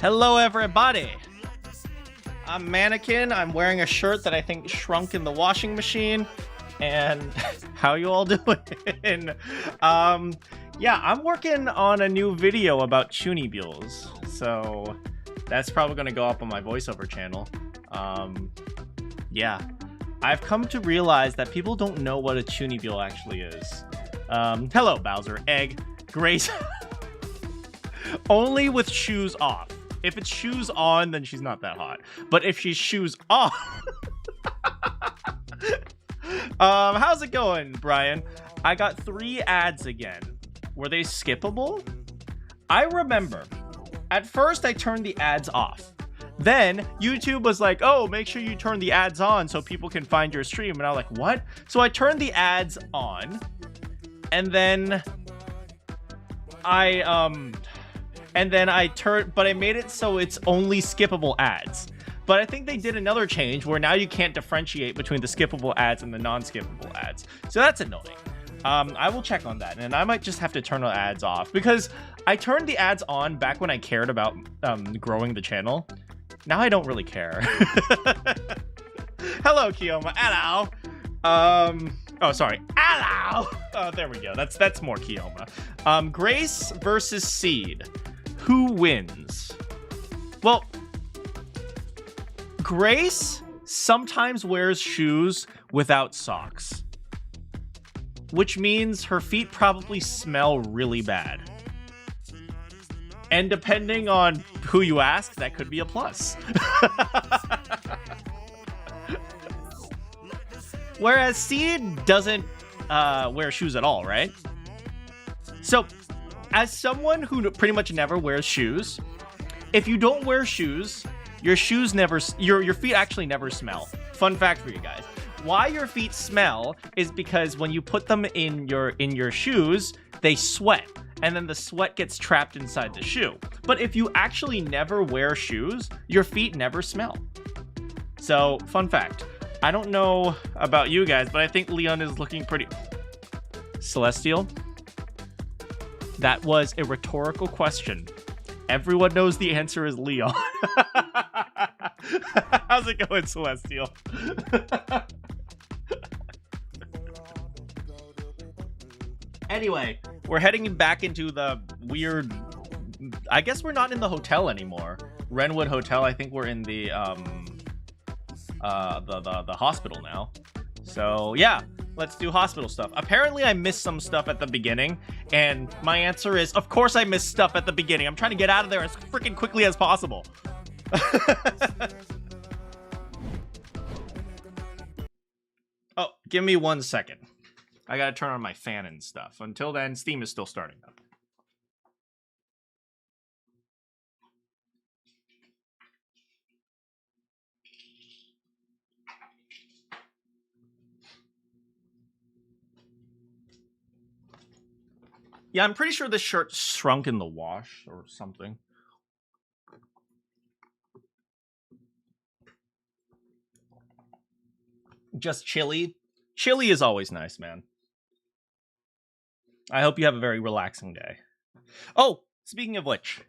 Hello, everybody. I'm Manakyn. I'm wearing a shirt that I think shrunk in the washing machine. And how you all doing? Yeah, I'm working on a new video about Chunibules. So that's probably going to go up on my voiceover channel. Yeah, I've come to realize that people don't know what a Chunibule actually is. Hello, Bowser, Egg, Grace. Only with shoes off. If it's shoes on, then she's not that hot. But if she's shoes off... how's it going, Brian? I got 3 ads again. Were they skippable? I remember. At first, I turned the ads off. Then, YouTube was like, oh, make sure you turn the ads on so people can find your stream. And I was like, what? So I turned the ads on. And then... but I made it so it's only skippable ads. But I think they did another change where now you can't differentiate between the skippable ads and the non-skippable ads. So that's annoying. I will check on that, and I might just have to turn the ads off because I turned the ads on back when I cared about growing the channel. Now I don't really care. Hello, Kioma. Hello. Oh, sorry. Hello. Oh, there we go. That's more Kioma. Grace versus Seed. Who wins? Well, Grace sometimes wears shoes without socks, which means her feet probably smell really bad. And depending on who you ask, that could be a plus. Whereas Seed doesn't wear shoes at all, right? So, as someone who pretty much never wears shoes, if you don't wear shoes, your shoes never, your feet actually never smell. Fun fact for you guys. Why your feet smell is because when you put them in your shoes, they sweat, and then the sweat gets trapped inside the shoe. But if you actually never wear shoes, your feet never smell. So, fun fact. I don't know about you guys, but I think Leon is looking pretty... Celestial? That was a rhetorical question. Everyone knows the answer is Leon. How's it going, Celestial? Anyway, we're heading back into the weird... I guess we're not in the hotel anymore. Renwood Hotel, I think we're in the hospital now. So, yeah. Let's do hospital stuff. Apparently, I missed some stuff at the beginning, and my answer is, of course I missed stuff at the beginning. I'm trying to get out of there as freaking quickly as possible. Oh, give me 1 second. I gotta turn on my fan and stuff. Until then, Steam is still starting up. Yeah, I'm pretty sure this shirt shrunk in the wash or something. Just chilly. Chilly is always nice, man. I hope you have a very relaxing day. Oh, speaking of which.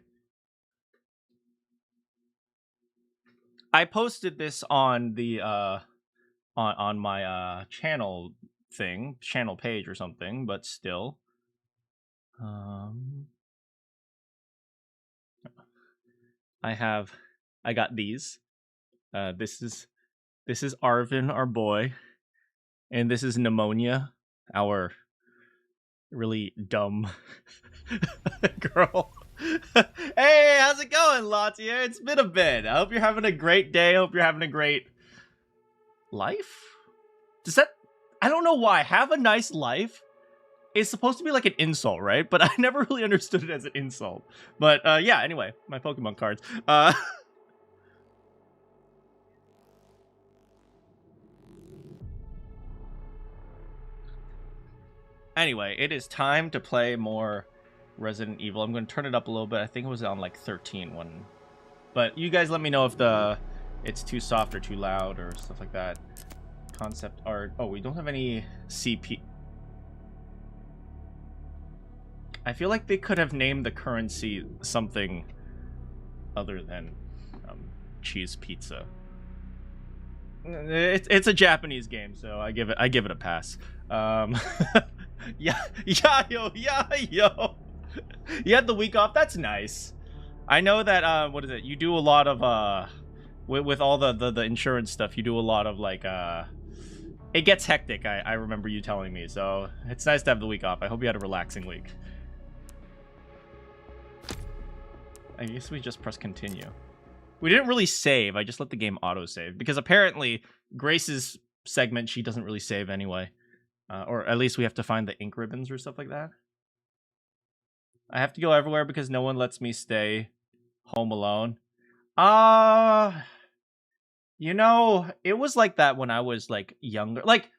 I posted this on the on my channel page or something, but still. I got these. This is Arvin, our boy, and this is Pneumonia, our really dumb girl. Hey, how's it going, Latia? It's been a bit. I hope you're having a great day. I hope you're having a great life. Does that? I don't know why. Have a nice life. It's supposed to be like an insult, right? But I never really understood it as an insult. But yeah, anyway, my Pokemon cards. Anyway, it is time to play more Resident Evil. I'm going to turn it up a little bit. I think it was on like 13 when... But you guys let me know if it's too soft or too loud or stuff like that. Concept art. Oh, we don't have any CP... I feel like they could have named the currency something other than cheese pizza. It's a Japanese game, so I give it a pass. Yeah, yo. You had the week off. That's nice. I know that what is it? You do a lot of with all the insurance stuff. You do a lot of like it gets hectic. I remember you telling me. So it's nice to have the week off. I hope you had a relaxing week. I guess we just press continue. We didn't really save. I just let the game auto-save. Because apparently, Grace's segment, she doesn't really save anyway. Or at least we have to find the ink ribbons or stuff like that. I have to go everywhere because no one lets me stay home alone. You know, it was like that when I was, like, younger. Like,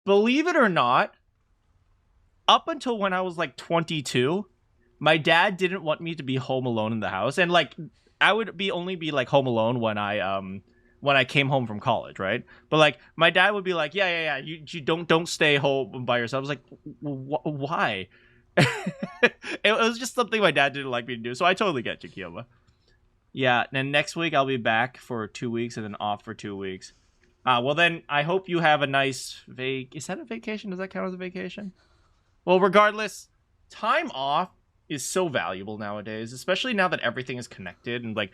believe it or not, up until when I was, like, 22, my dad didn't want me to be home alone in the house. And, like... I would only be like home alone when I came home from college, right? But like my dad would be like, yeah, you don't stay home by yourself. I was like, why? It was just something my dad didn't like me to do, so I totally get you, Kiyoma. Yeah, and next week I'll be back for 2 weeks and then off for 2 weeks. Well then I hope you have a nice is that a vacation? Does that count as a vacation? Well, regardless, time off is so valuable nowadays, especially now that everything is connected. And like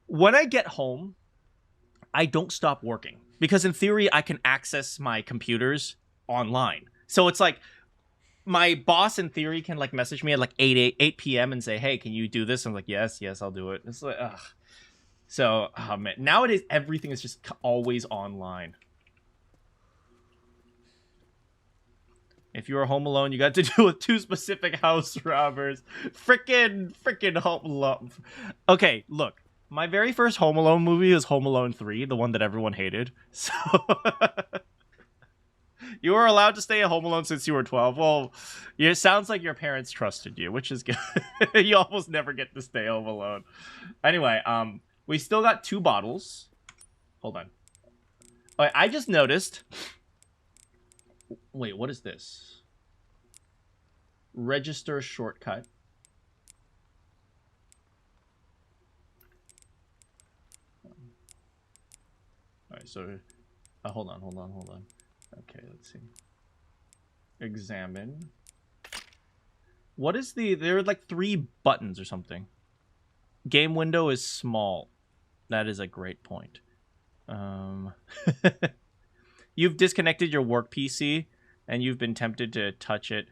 when I get home, I don't stop working because in theory I can access my computers online. So it's like my boss in theory can like message me at like 8 p.m. and say, hey, can you do this? I'm like, yes, I'll do it. It's like, ugh. So man, nowadays everything is just always online. If you were home alone, you got to deal with 2 specific house robbers. Frickin' Home Alone. Okay, look. My very first Home Alone movie was Home Alone 3, the one that everyone hated. So... You were allowed to stay at Home Alone since you were 12. Well, it sounds like your parents trusted you, which is good. You almost never get to stay home alone. Anyway, we still got 2 bottles. Hold on. Alright, I just noticed... Wait, what is this? Register shortcut. Alright, so... hold on. Okay, let's see. Examine. What is the... There are like 3 buttons or something. Game window is small. That is a great point. You've disconnected your work PC, and you've been tempted to touch it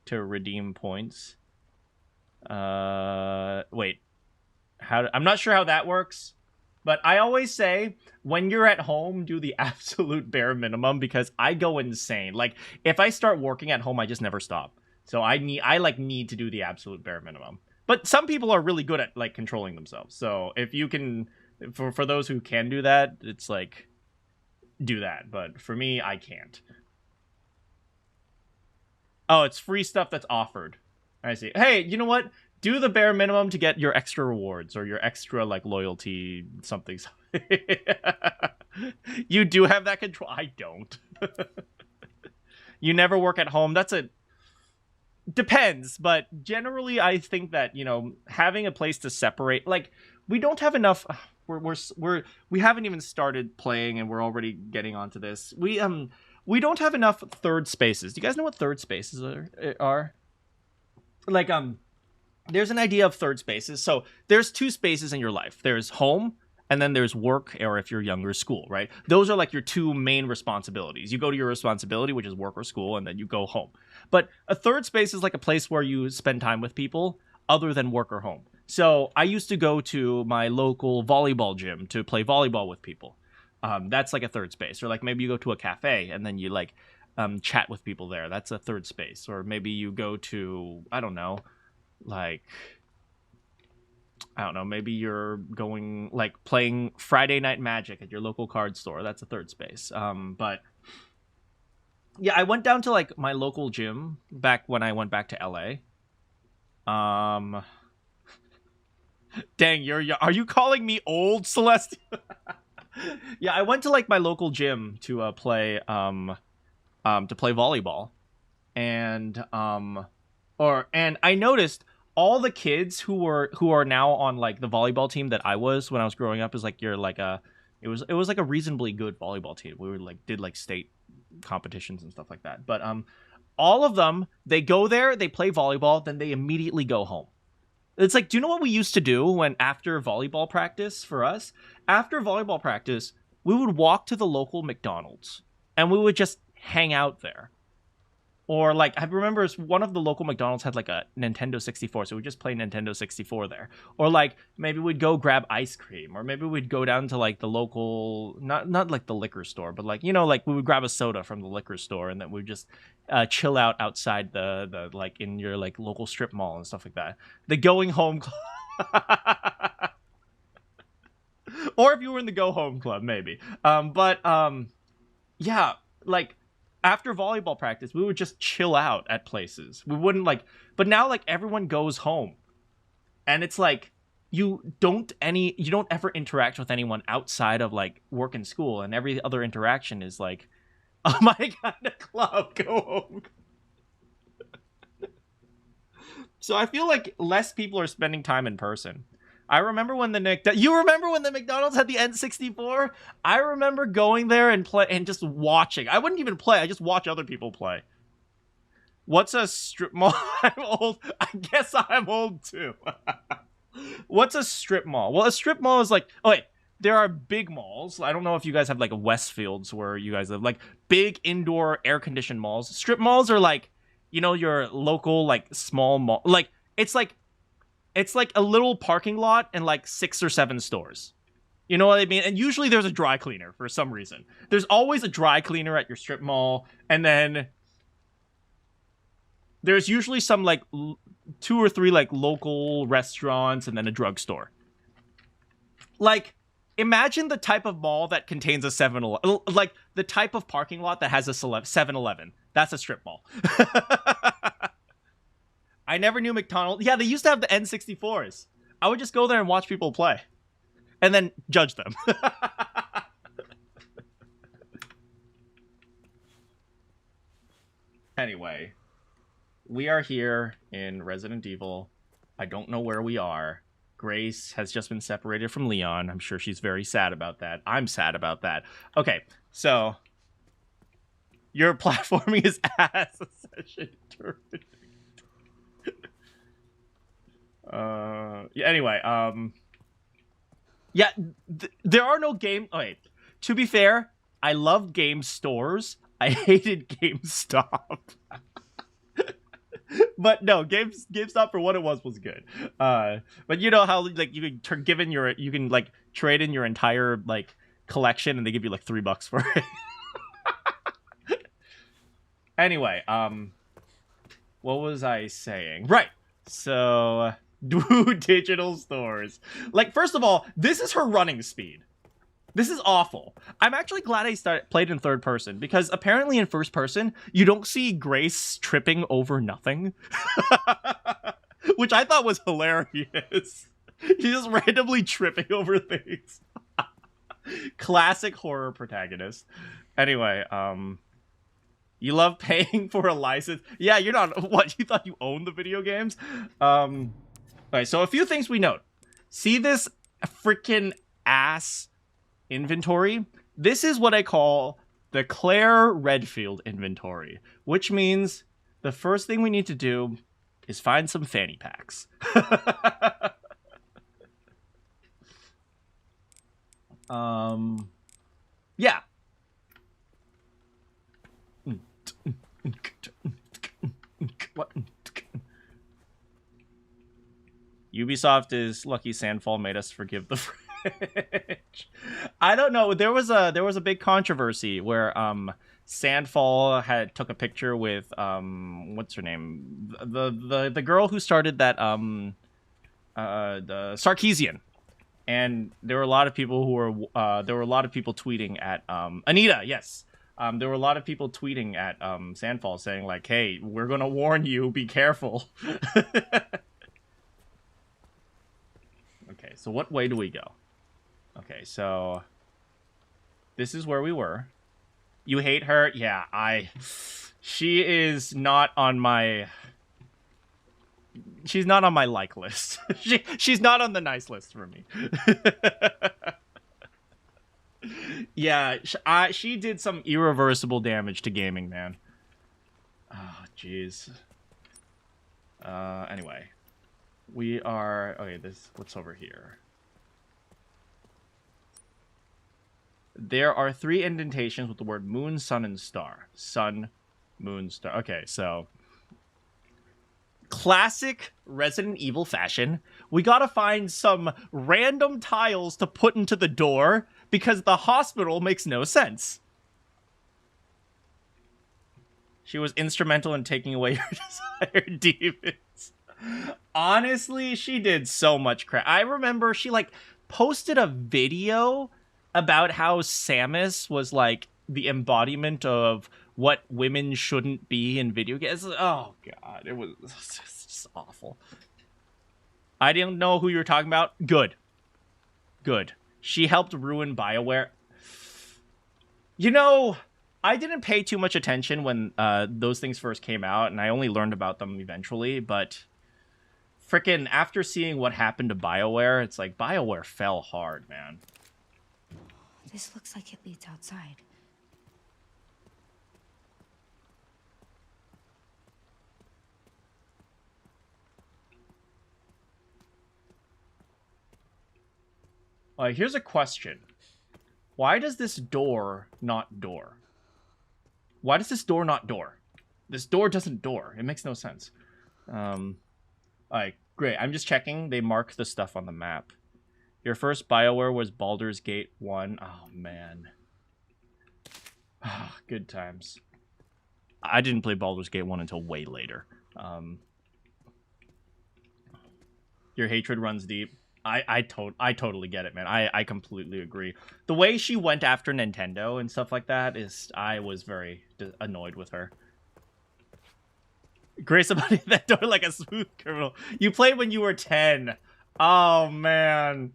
to redeem points. Wait. I'm not sure how that works, but I always say, when you're at home, do the absolute bare minimum, because I go insane. Like, if I start working at home, I just never stop. So I need to do the absolute bare minimum. But some people are really good at, like, controlling themselves. So if you can, for those who can do that, it's like... do that, but for me, I can't. Oh, it's free stuff that's offered. I see. Hey, you know what? Do the bare minimum to get your extra rewards or your extra, like, loyalty something. You do have that control. I don't. You never work at home. That's a... Depends, but generally I think that, you know, having a place to separate... Like, we don't have enough... We haven't even started playing and we're already getting onto this. We don't have enough third spaces. Do you guys know what third spaces are? Like, there's an idea of third spaces. So there's 2 spaces in your life. There's home and then there's work, or if you're younger, school, right? Those are like your 2 main responsibilities. You go to your responsibility, which is work or school, and then you go home. But a third space is like a place where you spend time with people other than work or home. So I used to go to my local volleyball gym to play volleyball with people. That's like a third space. Or like maybe you go to a cafe and then you like chat with people there. That's a third space. Or maybe you go to, I don't know, maybe you're going like playing Friday Night Magic at your local card store. That's a third space. But yeah, I went down to like my local gym back when I went back to LA. Dang, are you calling me old, Celeste? Yeah, I went to like my local gym to play volleyball, and I noticed all the kids who are now on like the volleyball team that I was when I was growing up is like you're like a it was like a reasonably good volleyball team. We were like did like state competitions and stuff like that. But all of them, they go there, they play volleyball, then they immediately go home. It's like, do you know what we used to do when after volleyball practice for us? After volleyball practice, we would walk to the local McDonald's and we would just hang out there. Or like, I remember one of the local McDonald's had like a Nintendo 64, so we'd just play Nintendo 64 there. Or like, maybe we'd go grab ice cream, or maybe we'd go down to like the local, not like the liquor store, but like, you know, like we would grab a soda from the liquor store, and then we'd just chill out outside the like in your like local strip mall and stuff like that. The going home club. Or if you were in the go home club, maybe. Yeah, like, after volleyball practice, we would just chill out at places. We wouldn't like, but now like everyone goes home, and it's like you don't ever interact with anyone outside of like work and school, and every other interaction is like, oh my god, a club, go home. So I feel like less people are spending time in person. I remember when you remember when the McDonald's had the N64? I remember going there and play and just watching. I wouldn't even play. I just watch other people play. What's a strip mall? I'm old. I guess I'm old too. What's a strip mall? Well, a strip mall is like, oh wait, there are big malls. I don't know if you guys have like Westfields where you guys live, like big indoor air-conditioned malls. Strip malls are like, you know, your local like small mall. Like it's like a little parking lot and like 6 or 7 stores. You know what I mean? And usually there's a dry cleaner for some reason. There's always a dry cleaner at your strip mall. And then there's usually some like 2 or 3 like local restaurants and then a drugstore. Like, imagine the type of mall that contains a 7-Eleven. Like the type of parking lot that has a 7-Eleven. That's a strip mall. I never knew McDonald's. Yeah, they used to have the N64s. I would just go there and watch people play. And then judge them. Anyway, we are here in Resident Evil. I don't know where we are. Grace has just been separated from Leon. I'm sure she's very sad about that. I'm sad about that. Okay, so your platforming is ass. Session terminated. Yeah, anyway, yeah, there are no game. Oh, wait, to be fair, I loved game stores. I hated GameStop. But no, GameStop for what it was good. But you know how like you can like trade in your entire like collection and they give you like $3 for it. Anyway, what was I saying? Right. So do digital stores. Like, first of all, this is her running speed. This is awful. I'm actually glad I played in third person, because apparently in first person, you don't see Grace tripping over nothing. Which I thought was hilarious. She's just randomly tripping over things. Classic horror protagonist. Anyway, you love paying for a license. Yeah, you're not... What, you thought you owned the video games? Okay, so a few things we note. See this freaking ass inventory? This is what I call the Claire Redfield inventory, which means the first thing we need to do is find some fanny packs. Yeah. What? Ubisoft is lucky Sandfall made us forgive the fridge. I don't know. There was a big controversy where Sandfall took a picture with what's her name? The girl who started that the Sarkeesian. And there were a lot of people tweeting at Anita, yes. There were a lot of people tweeting at Sandfall saying like, "Hey, we're gonna warn you, be careful." Okay, so what way do we go? Okay, so this is where we were. You hate her? Yeah, she is not on my... she's not on my like list. She's not on the nice list for me. Yeah, she did some irreversible damage to gaming, man. Oh, jeez. Anyway. We are... Okay, what's over here? There are 3 indentations with the word moon, sun, and star. Sun, moon, star. Okay, so... Classic Resident Evil fashion. We gotta find some random tiles to put into the door because the hospital makes no sense. She was instrumental in taking away your desired demons. Honestly, she did so much crap. I remember she, like, posted a video about how Samus was, like, the embodiment of what women shouldn't be in video games. Oh, God. It was just awful. I didn't know who you were talking about. Good. Good. She helped ruin BioWare. You know, I didn't pay too much attention when those things first came out, and I only learned about them eventually, but frickin' after seeing what happened to BioWare, it's like BioWare fell hard, man. This looks like it leads outside. Here's a question. Why does this door not door? Why does this door not door? This door doesn't door. It makes no sense. Alright, great. I'm just checking. They mark the stuff on the map. Your first BioWare was Baldur's Gate 1. Oh, man. Good times. I didn't play Baldur's Gate 1 until way later. Your hatred runs deep. I totally get it, man. I completely agree. The way she went after Nintendo and stuff like that is... I was very annoyed with her. Grace about that door like a smooth criminal. You played when you were 10. Oh, man.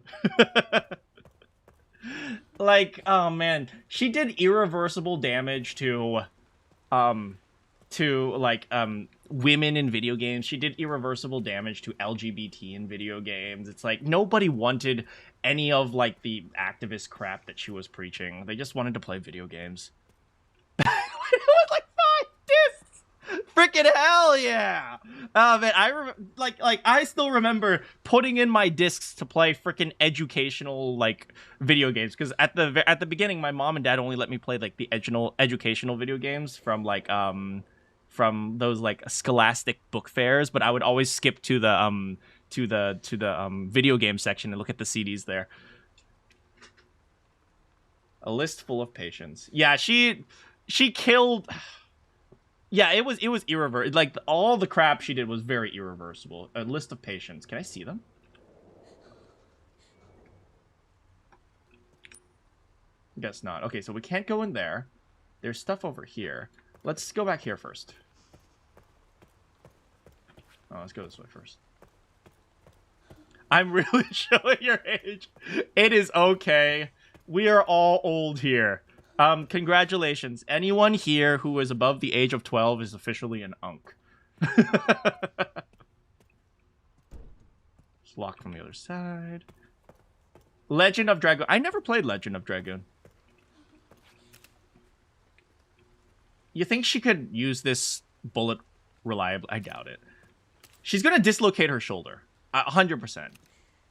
Like, oh, man. She did irreversible damage to women in video games. She did irreversible damage to LGBT in video games. It's like nobody wanted any of like the activist crap that she was preaching. They just wanted to play video games. It was like 5 discs. Freaking hell yeah! Oh man, I still remember putting in my discs to play freaking educational like video games because at the beginning my mom and dad only let me play like the educational video games from like from those like scholastic book fairs, but I would always skip to the video game section and look at the CDs there. A list full of patients. Yeah, she killed. Yeah, it was irreversible. Like all the crap she did was very irreversible. A list of patients. Can I see them? Guess not. Okay, so we can't go in there. There's stuff over here. Let's go back here first. Oh, let's go this way first. I'm really showing your age. It is okay. We are all old here. Congratulations. Anyone here who is above the age of 12 is officially an unk. It's locked from the other side. Legend of Dragoon. I never played Legend of Dragoon. You think she could use this bullet reliably? I doubt it. She's going to dislocate her shoulder. 100%.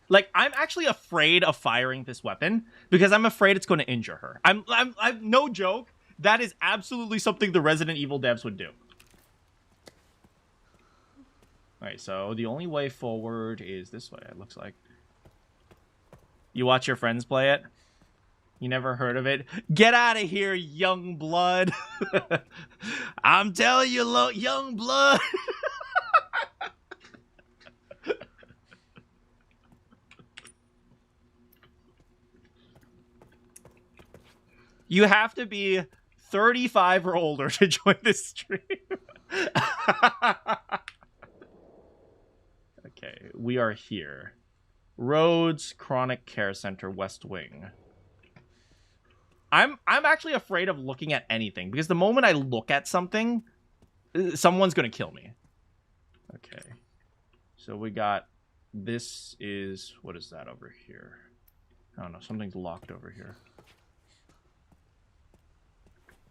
Like, I'm actually afraid of firing this weapon because I'm afraid it's going to injure her. I'm no joke. That is absolutely something the Resident Evil devs would do. Alright, so the only way forward is this way, it looks like. You watch your friends play it? You never heard of it? Get out of here, young blood. I'm telling you, young blood. You have to be 35 or older to join this stream. Okay, we are here. Rhodes Chronic Care Center, West Wing. I'm actually afraid of looking at anything because the moment I look at something, someone's gonna kill me. Okay. So we got, this is, what is that over here? I don't know, something's locked over here.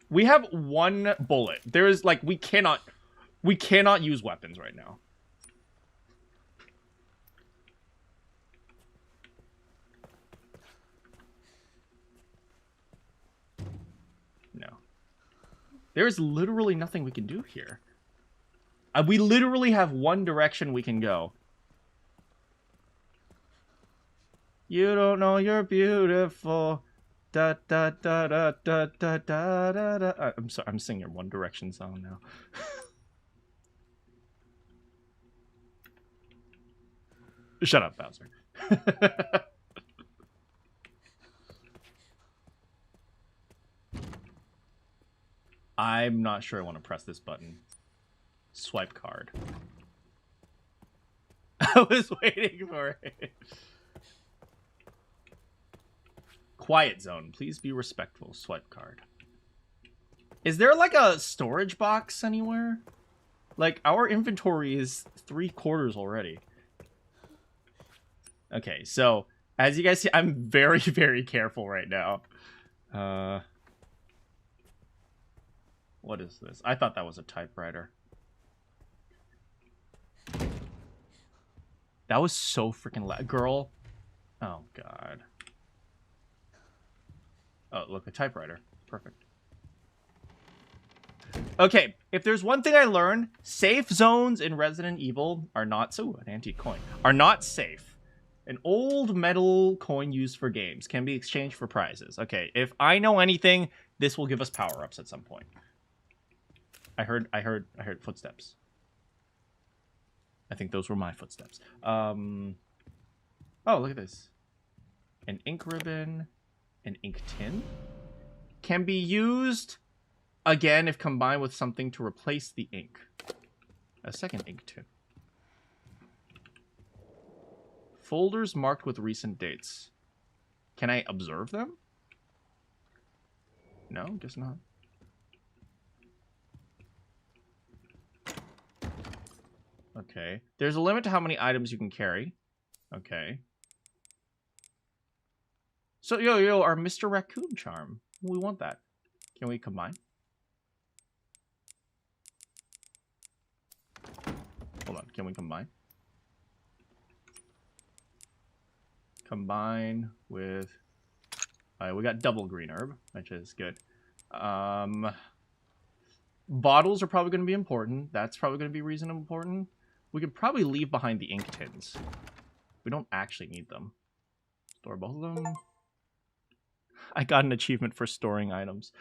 We have one bullet. There is, like, we cannot use weapons right now. No. There is literally nothing we can do here. We literally have one direction we can go. You don't know you're beautiful. Da da da da da da da da da. I'm sorry, I'm singing a One Direction song now. Shut up, Bowser. I'm not sure I want to press this button. Swipe card. I was waiting for it. Quiet zone. Please be respectful. Swipe card. Is there like a storage box anywhere? Like, our inventory is 3/4 already. Okay, so as you guys see, I'm very, very careful right now. What is this? I thought that was a typewriter. That was so freaking loud. Girl. Oh, God. Oh, look, a typewriter. Perfect. Okay, if there's one thing I learned, safe zones in Resident Evil are not... So, an antique coin. Are not safe. An old metal coin used for games can be exchanged for prizes. Okay, if I know anything, this will give us power-ups at some point. I heard footsteps. I think those were my footsteps. Oh, look at this. An ink ribbon, an ink tin. Can be used, again, if combined with something to replace the ink. A second ink tin. Folders marked with recent dates. Can I observe them? No, guess not. Okay. There's a limit to how many items you can carry. Okay. So, yo, our Mr. Raccoon charm. We want that. Can we combine? Hold on. Can we combine? Combine with... Alright, we got double green herb, which is good. Bottles are probably going to be important. That's probably going to be reasonably important. We could probably leave behind the ink tins. We don't actually need them. Store both of them. I got an achievement for storing items.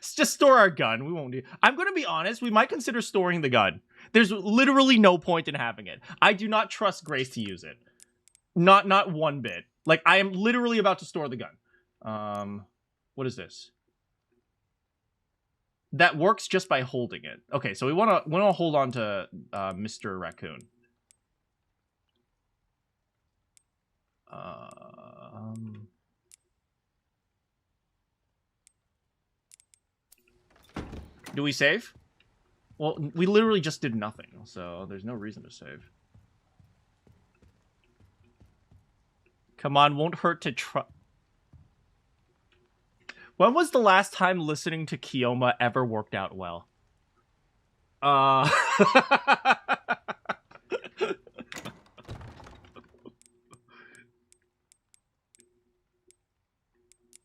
Just store our gun. We won't need... I'm going to be honest. We might consider storing the gun. There's literally no point in having it. I do not trust Grace to use it. Not one bit. Like, I am literally about to store the gun. What is this? That works just by holding it. Okay, so we want to hold on to Mr. Raccoon. Do we save? Well, we literally just did nothing, so there's no reason to save. Come on, won't hurt to try. When was the last time listening to Kioma ever worked out well?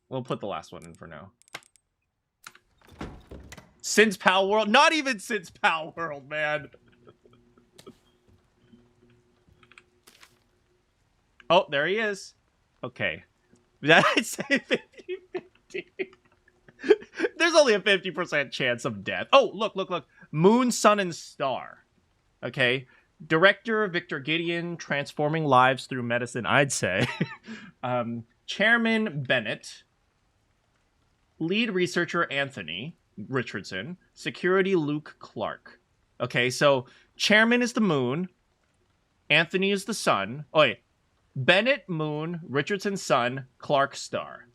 We'll put the last one in for now. Since Pal World? Not even since Pal World, man. Oh, there he is. Okay. I'd say 50-50. There's only a 50% chance of death. Oh, look. Moon, Sun, and Star. Okay. Director, Victor Gideon, transforming lives through medicine, I'd say. Chairman, Bennett. Lead researcher, Anthony Richardson. Security, Luke Clark. Okay, so Chairman is the Moon. Anthony is the Sun. Oh, wait. Bennett, Moon. Richardson, Sun. Clark, Star.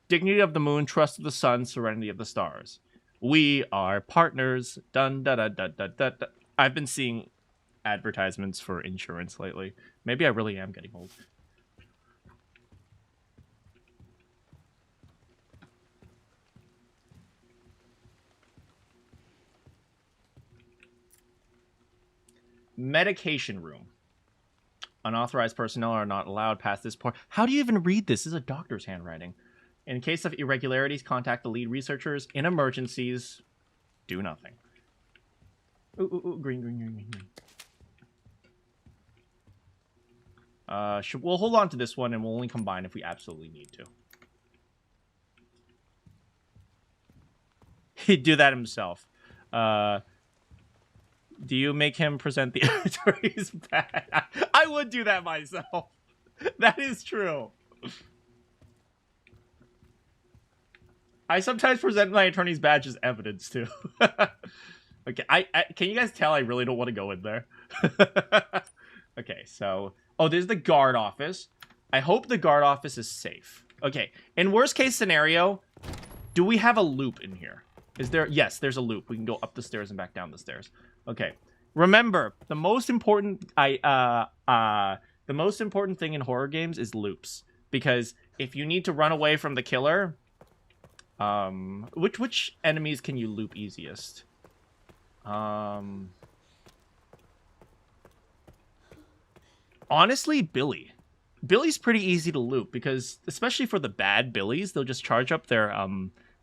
Dignity of the Moon, trust of the Sun, serenity of the stars. We are partners. Dun da da da da da. I've been seeing advertisements for insurance lately. Maybe I really am getting old. Medication room. Unauthorized personnel are not allowed past this part. How do you even read this? This is a doctor's handwriting. In case of irregularities, contact the lead researchers. In emergencies, do nothing. Ooh, green. We'll hold on to this one, and we'll only combine if we absolutely need to. He'd do that himself. Do you make him present the attorney's badge? I would do that myself. That is true. I sometimes present my attorney's badge as evidence, too. Okay, can you guys tell I really don't want to go in there? Okay, so... Oh, there's the guard office. I hope the guard office is safe. Okay, in worst case scenario, do we have a loop in here? Is there... Yes, there's a loop. We can go up the stairs and back down the stairs. Okay. Remember, the most important the most important thing in horror games is loops. Because if you need to run away from the killer... which enemies can you loop easiest? Honestly, Billy. Billy's pretty easy to loop because, especially for the bad Billies, they'll just charge up their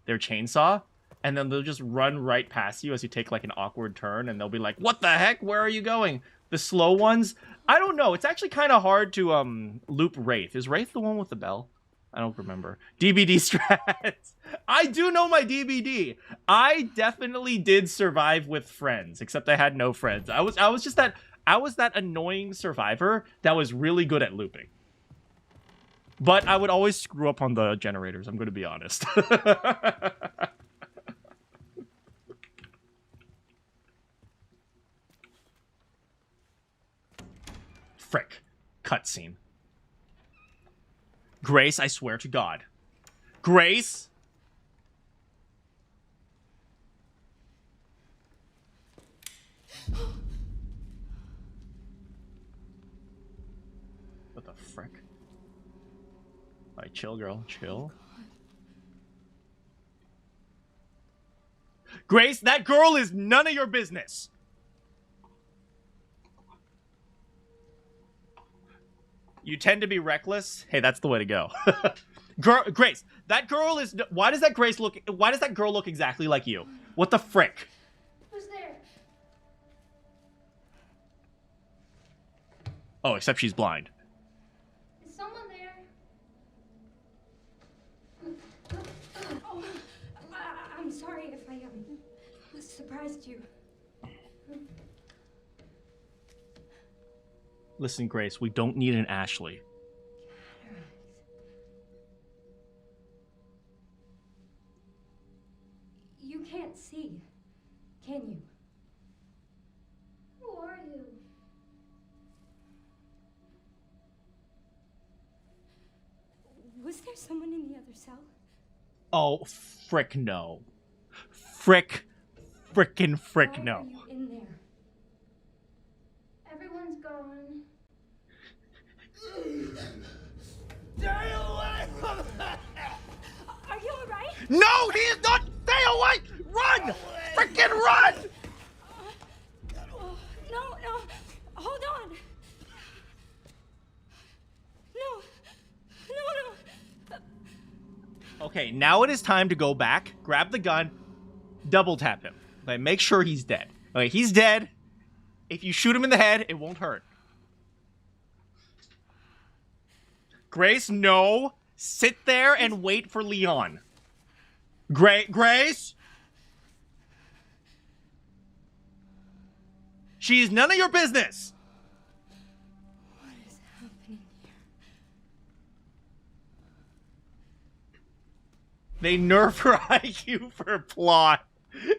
chainsaw, and then they'll just run right past you as you take like an awkward turn, and they'll be like, "What the heck? Where are you going?" The slow ones, I don't know. It's actually kind of hard to loop Wraith. Is Wraith the one with the bell? I don't remember. DBD strats. I do know my DBD. I definitely did survive with friends, except I had no friends. I was that annoying survivor that was really good at looping. But I would always screw up on the generators, I'm going to be honest. Frick. Cutscene. Grace, I swear to God. Grace? What the frick? Alright, chill, girl. Chill. Grace, that girl is none of your business! You tend to be reckless. Hey, that's the way to go. Grace, that girl is... Why does that girl look exactly like you? What the frick? Who's there? Oh, except she's blind. Is someone there? Oh, I'm sorry if I surprised you. Listen, Grace, we don't need an Ashley. You can't see, can you? Who are you? Was there someone in the other cell? Oh, frick no. Frickin' no. Why are you in there? Everyone's gone. Stay away from that! Are you alright? No, he is not! Stay away! Run! Frickin' run! No, hold on. No. Okay, now it is time to go back, grab the gun, double tap him. Okay, make sure he's dead. Okay, he's dead. If you shoot him in the head, it won't hurt. Grace, no. Sit there and wait for Leon. Grace? She's none of your business. What is happening here? They nerf her IQ for plot.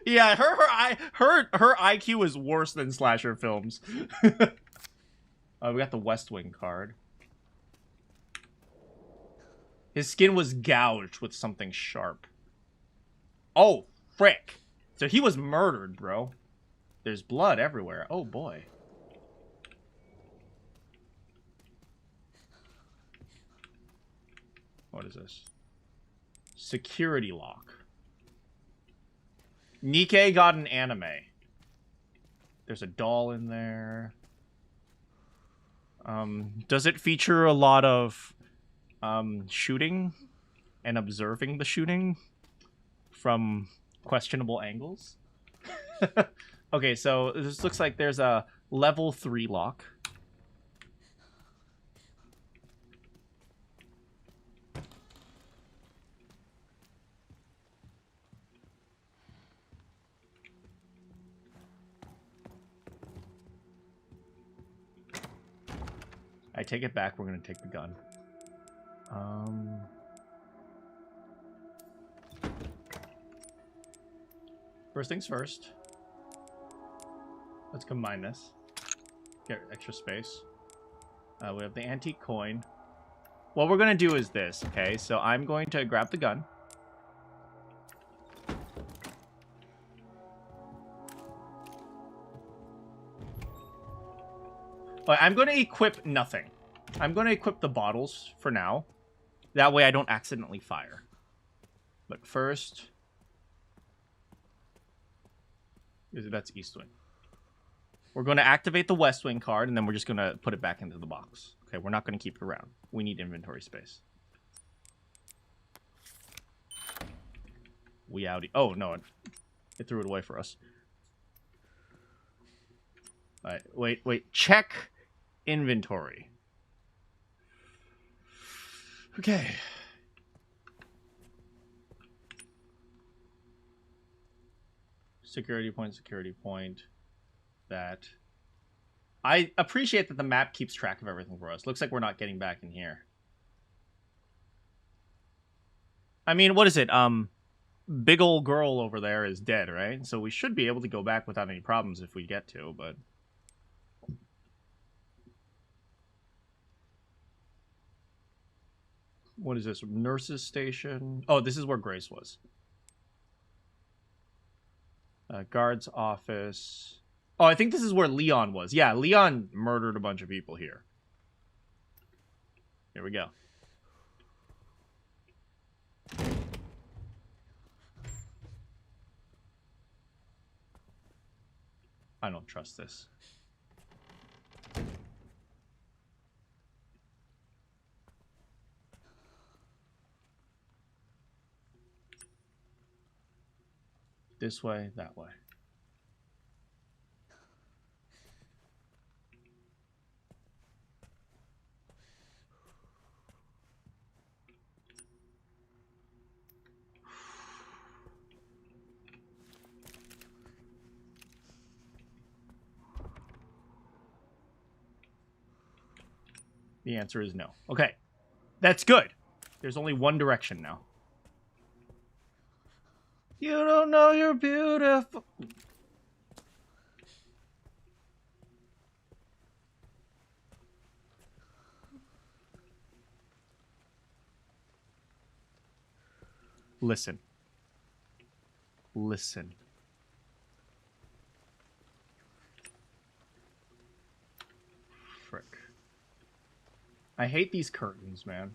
Yeah, her IQ is worse than slasher films. We got the West Wing card. His skin was gouged with something sharp. Oh, frick. So he was murdered, bro. There's blood everywhere. Oh, boy. What is this? Security lock. Nikkei got an anime. There's a doll in there. Does it feature a lot of shooting and observing the shooting from questionable angles? Okay, so this looks like there's a level 3 lock. I take it back. We're going to take the gun. First things first. Let's combine this. Get extra space. We have the antique coin. What we're going to do is this, okay? So I'm going to grab the gun. I'm going to equip nothing. I'm going to equip the bottles for now. That way I don't accidentally fire. But first... That's East Wing. We're going to activate the West Wing card, and then we're just going to put it back into the box. Okay, we're not going to keep it around. We need inventory space. We outie. Oh, no. It threw it away for us. All right, wait. Check inventory. Okay. Security point. That. I appreciate that the map keeps track of everything for us. Looks like we're not getting back in here. I mean, what is it? Big old girl over there is dead, right? So we should be able to go back without any problems if we get to, but... What is this? Nurse's station? Oh, this is where Grace was. Guard's office. Oh, I think this is where Leon was. Yeah, Leon murdered a bunch of people here. Here we go. I don't trust this. This way, that way. The answer is no. Okay. That's good. There's only one direction now. You don't know you're beautiful. Listen. Listen. Frick. I hate these curtains, man.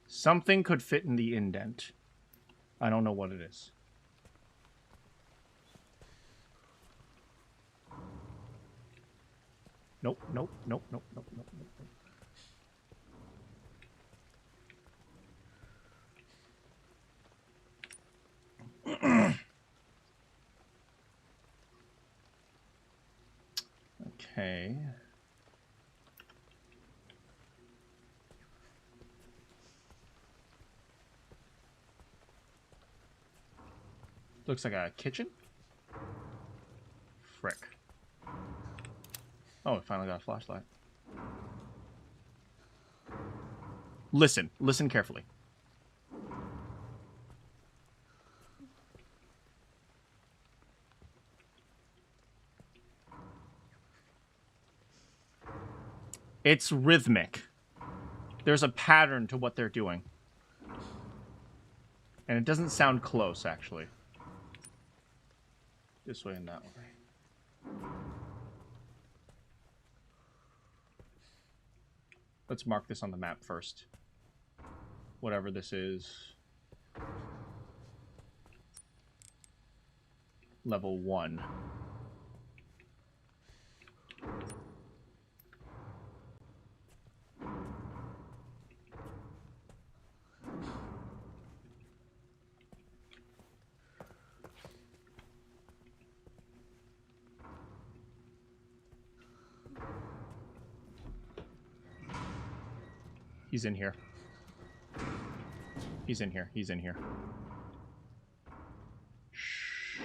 Something could fit in the indent. I don't know what it is. Nope. Okay. Looks like a kitchen. Frick. Oh, we finally got a flashlight. Listen. Listen carefully. It's rhythmic. There's a pattern to what they're doing. And it doesn't sound close, actually. This way and that way. Let's mark this on the map first. Whatever this is. Level 1. He's in here. He's in here. He's in here. Shh.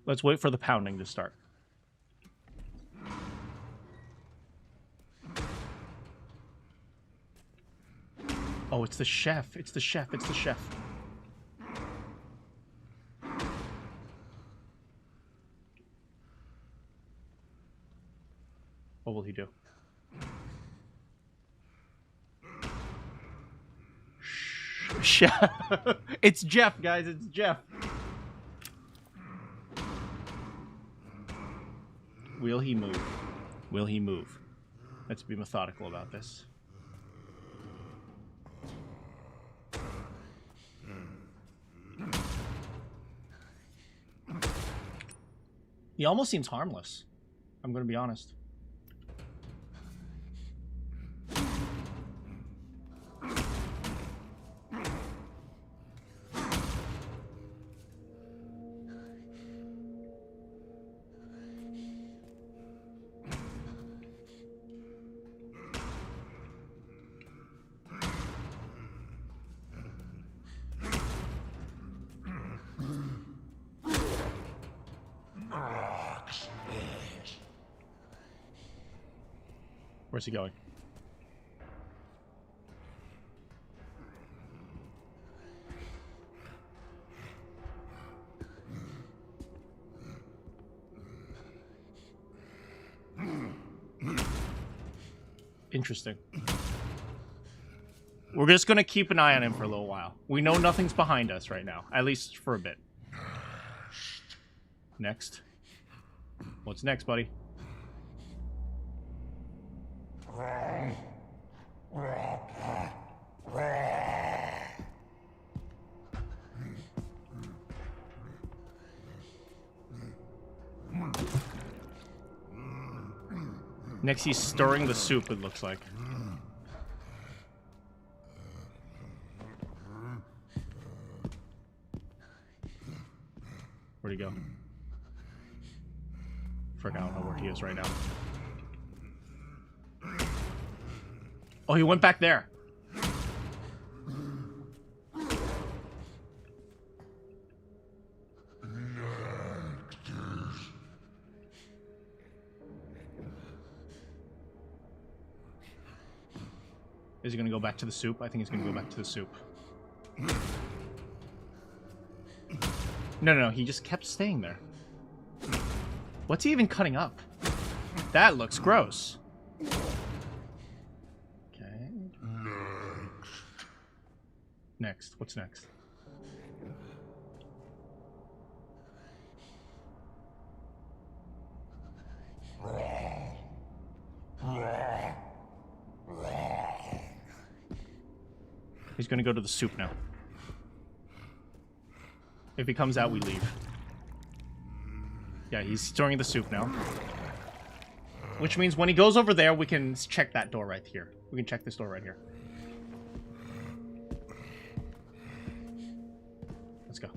Let's wait for the pounding to start. Oh, it's the chef. It's the chef. It's the chef. What will he do? Chef. It's Jeff, guys. It's Jeff. Will he move? Will he move? Let's be methodical about this. He almost seems harmless. I'm going to be honest. Where's he going? Interesting. We're just going to keep an eye on him for a little while. We know nothing's behind us right now, at least for a bit. Next. What's next, buddy? Next, he's stirring the soup, it looks like. Where'd he go? Frick, I don't know where he is right now. Oh, he went back there. Is he going to go back to the soup? I think he's going to go back to the soup. No, he just kept staying there. What's he even cutting up? That looks gross. Okay. Next. What's next? He's gonna go to the soup now. If he comes out, we leave. Yeah, he's stirring the soup now. Which means when he goes over there, we can check that door right here. We can check this door right here. Let's go.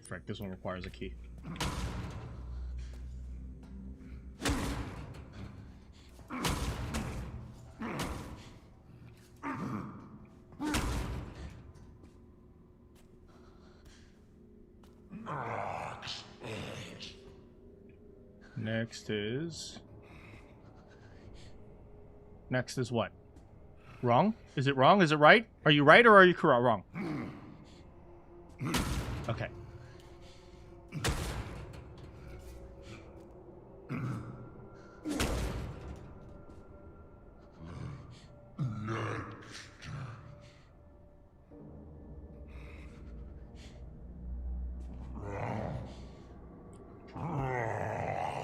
Frick, this one requires a key. Next is what? Wrong? Is it wrong? Is it right? Are you right or are you wrong? Okay.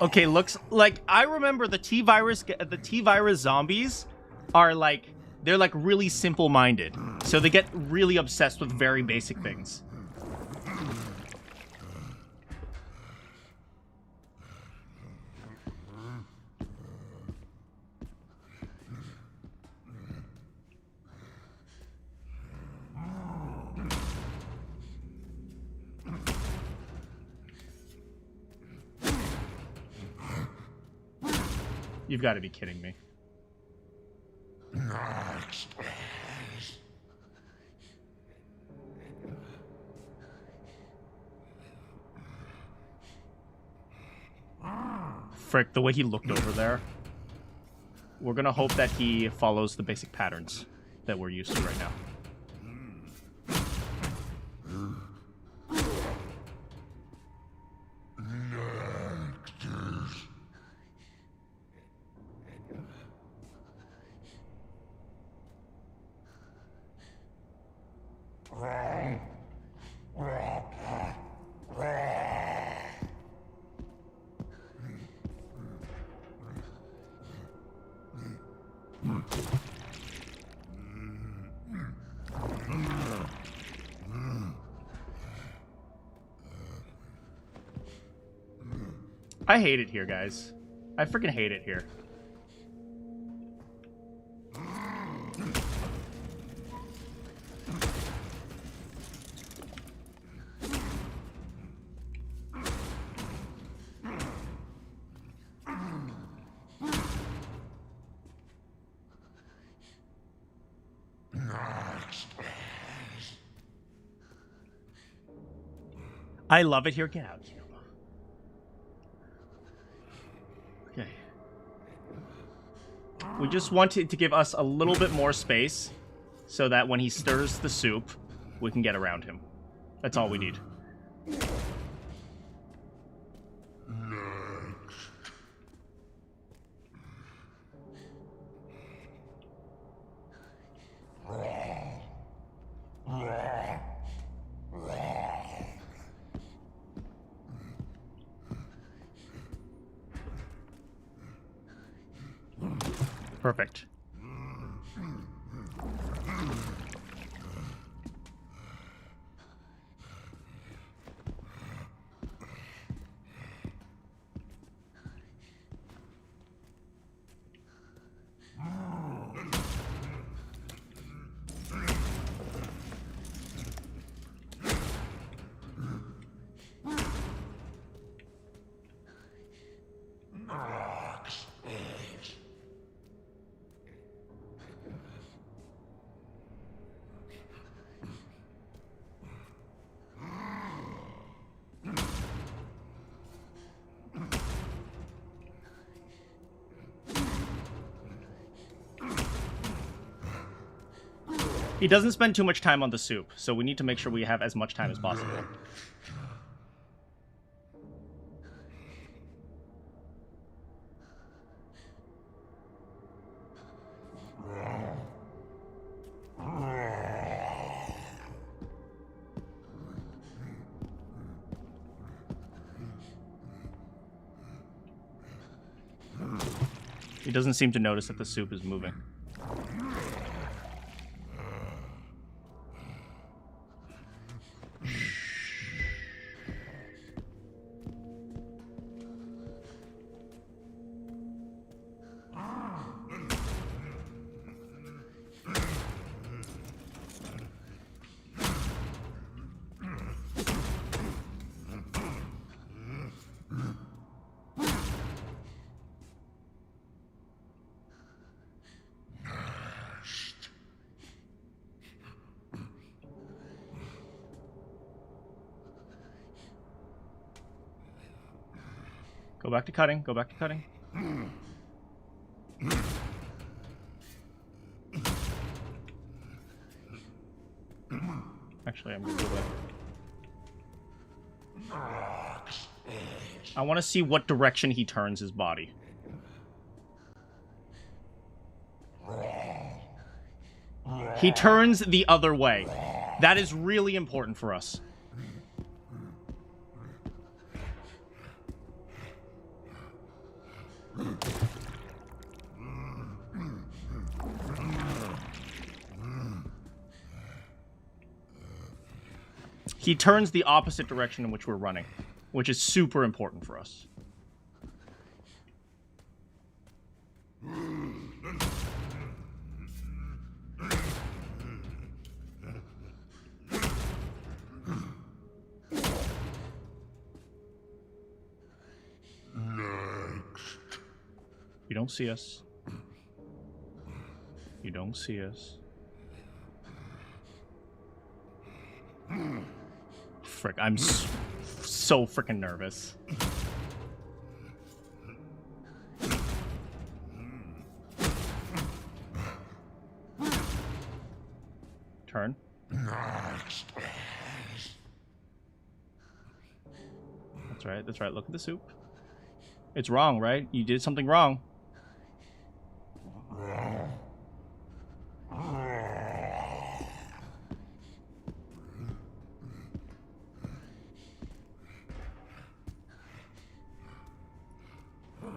Okay, looks like I remember the T-virus zombies are like, they're like really simple-minded. So they get really obsessed with very basic things. You've got to be kidding me. Frick, the way he looked over there. We're gonna hope that he follows the basic patterns that we're used to right now. I hate it here, guys. I freaking hate it here. I love it here. Get out. Okay. We just want it to give us a little bit more space so that when he stirs the soup, we can get around him. That's all we need. Perfect. He doesn't spend too much time on the soup, so we need to make sure we have as much time as possible. He doesn't seem to notice that the soup is moving. Go back to cutting. Go back to cutting. Actually, I'm going to go back. I want to see what direction he turns his body. He turns the other way. That is really important for us. He turns the opposite direction in which we're running, which is super important for us. You don't see us. You don't see us. Frick, I'm so freaking nervous. Turn. That's right, that's right. Look at the soup. It's wrong, right? You did something wrong.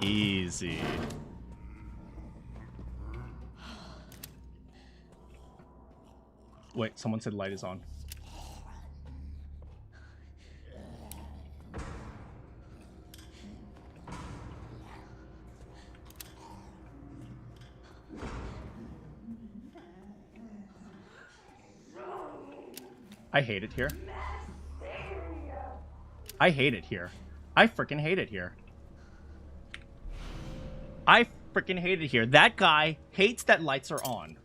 Easy. Wait, someone said light is on. I hate it here. I hate it here. I freaking hate it here. I freaking hate it here. That guy hates that lights are on.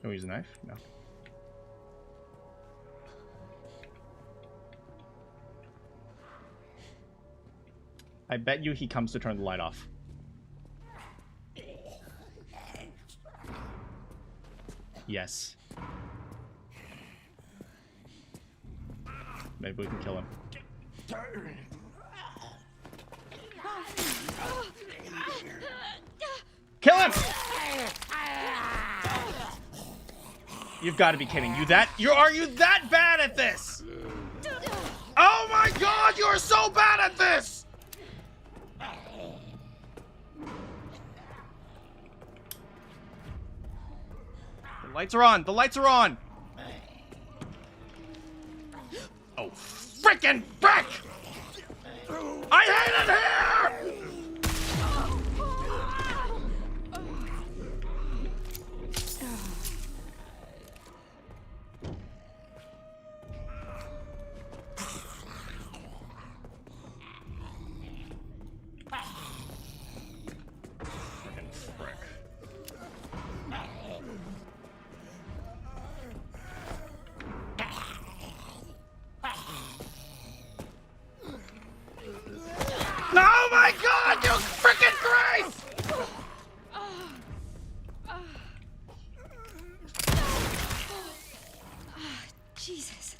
Can we use a knife? No. I bet you he comes to turn the light off. Yes. Maybe we can kill him. Kill him! You've got to be kidding. Are you that bad at this? Oh my god, you're so bad at this! The lights are on. The lights are on. Oh, frickin' frick! I hate it here! Frickin' frick. Oh my god, you frickin' Grace! Jesus.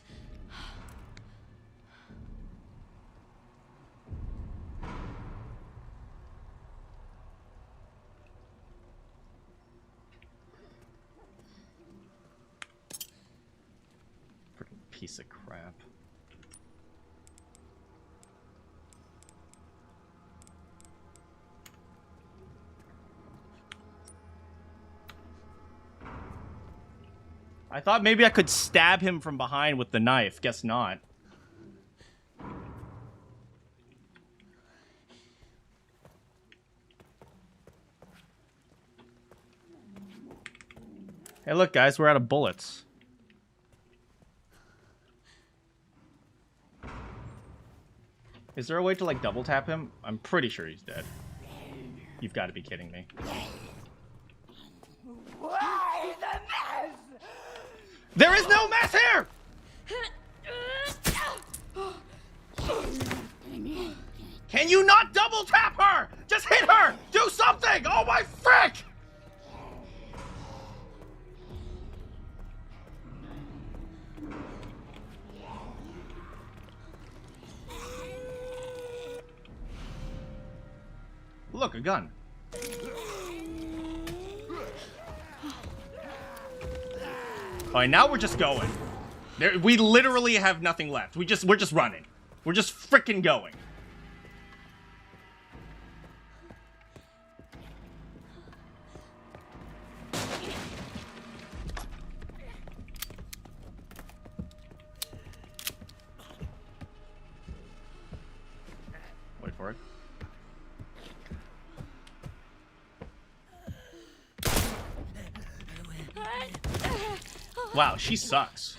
Frickin' piece of crap. I thought maybe I could stab him from behind with the knife. Guess not. Hey, look, guys, we're out of bullets. Is there a way to, like, double tap him? I'm pretty sure he's dead. You've got to be kidding me. Why the mess? There is no mess here! Can you not double tap her? Just hit her! Do something! Oh my frick! Look, a gun. All right, now we're just going. We literally have nothing left. We're just running. We're just freaking going. Wait for it. Wow, she sucks.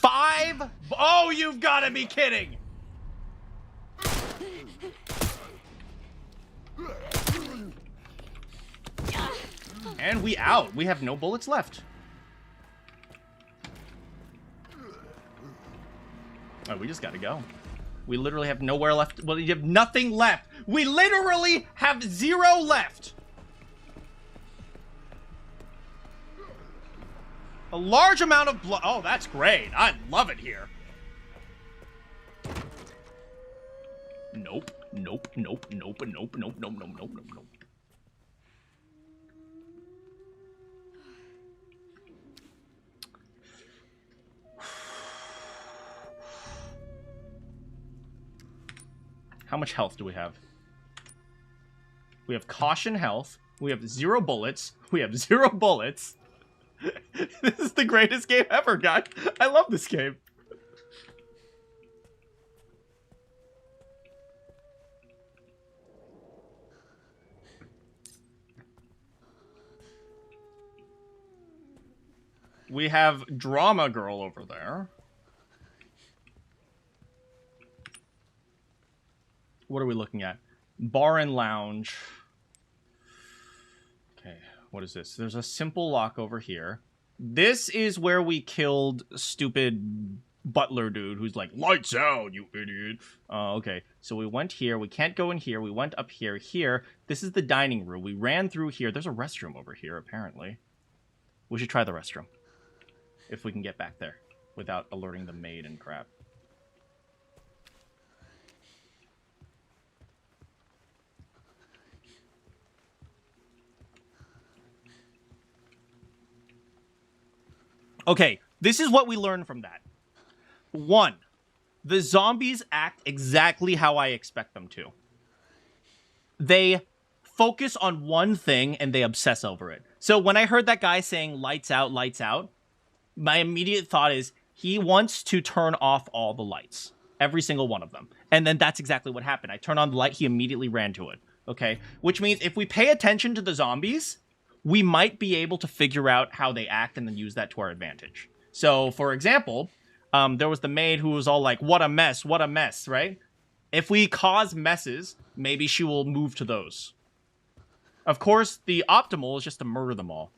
Five? Oh, you've got to be kidding. And we out. We have no bullets left. Oh, we just gotta go. We literally have nowhere left. Well, you have nothing left. We literally have 0 left. A large amount of blood. Oh, that's great. I love it here. Nope. Nope. Nope. Nope. Nope. Nope. Nope. Nope. Nope. Nope. Nope. How much health do we have? We have caution health. We have 0 bullets. We have 0 bullets. This is the greatest game ever, guys. I love this game. We have Drama Girl over there. What are we looking at? Bar and lounge. Okay, what is this? There's a simple lock over here. This is where we killed stupid butler dude who's like, lights out, you idiot. Okay, so we went here. We can't go in here. We went up here. Here. This is the dining room. We ran through here. There's a restroom over here, apparently. We should try the restroom. If we can get back there without alerting the maid and crap. Okay, this is what we learned from that. 1, the zombies act exactly how I expect them to. They focus on one thing and they obsess over it. So when I heard that guy saying lights out, my immediate thought is he wants to turn off all the lights. Every single one of them. And then that's exactly what happened. I turned on the light, he immediately ran to it. Okay? Which means if we pay attention to the zombies, we might be able to figure out how they act and then use that to our advantage. So, for example, there was the maid who was all like, what a mess, right? If we cause messes, maybe she will move to those. Of course, the optimal is just to murder them all.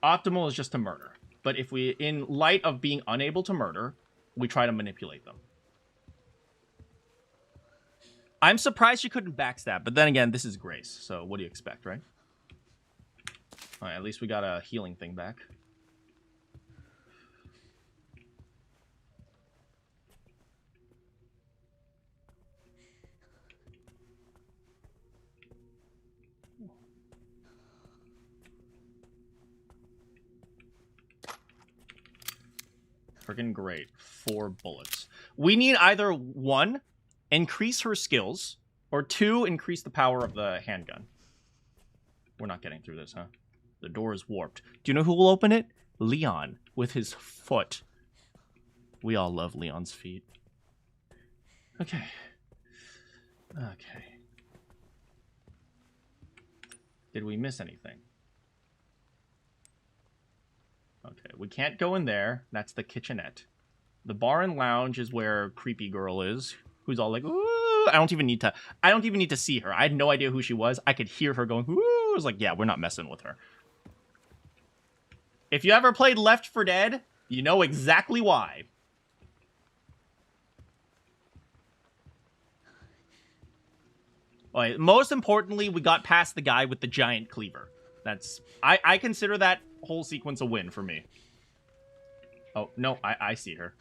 Optimal is just to murder. But if we, in light of being unable to murder, we try to manipulate them. I'm surprised she couldn't backstab, but then again, this is Grace, so what do you expect, right? Alright, at least we got a healing thing back. Freaking great. 4 bullets. We need either 1, increase her skills, or 2, increase the power of the handgun. We're not getting through this, huh? The door is warped. Do you know who will open it? Leon, with his foot. We all love Leon's feet. Okay. Okay. Did we miss anything? Okay, we can't go in there. That's the kitchenette. The bar and lounge is where creepy girl is, who's all like, ooh. I don't even need to see her. I had no idea who she was. I could hear her going, ooh. I was like, yeah, we're not messing with her. If you ever played Left 4 Dead, you know exactly why. Okay, most importantly, we got past the guy with the giant cleaver. That's... I consider that whole sequence a win for me. Oh, no, I see her.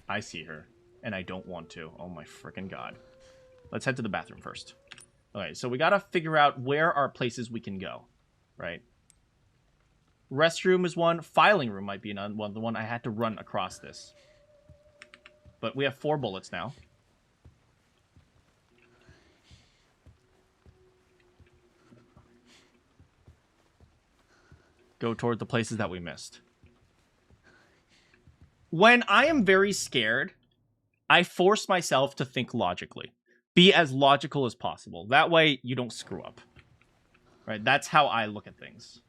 I see her. And I don't want to. Oh my freaking god. Let's head to the bathroom first. Okay, so we gotta figure out where are places we can go. Right? Restroom is one. Filing room might be another one. The one I had to run across this. But we have 4 bullets now. Go toward the places that we missed. When I am very scared, I force myself to think logically. Be as logical as possible. That way, you don't screw up. Right? That's how I look at things.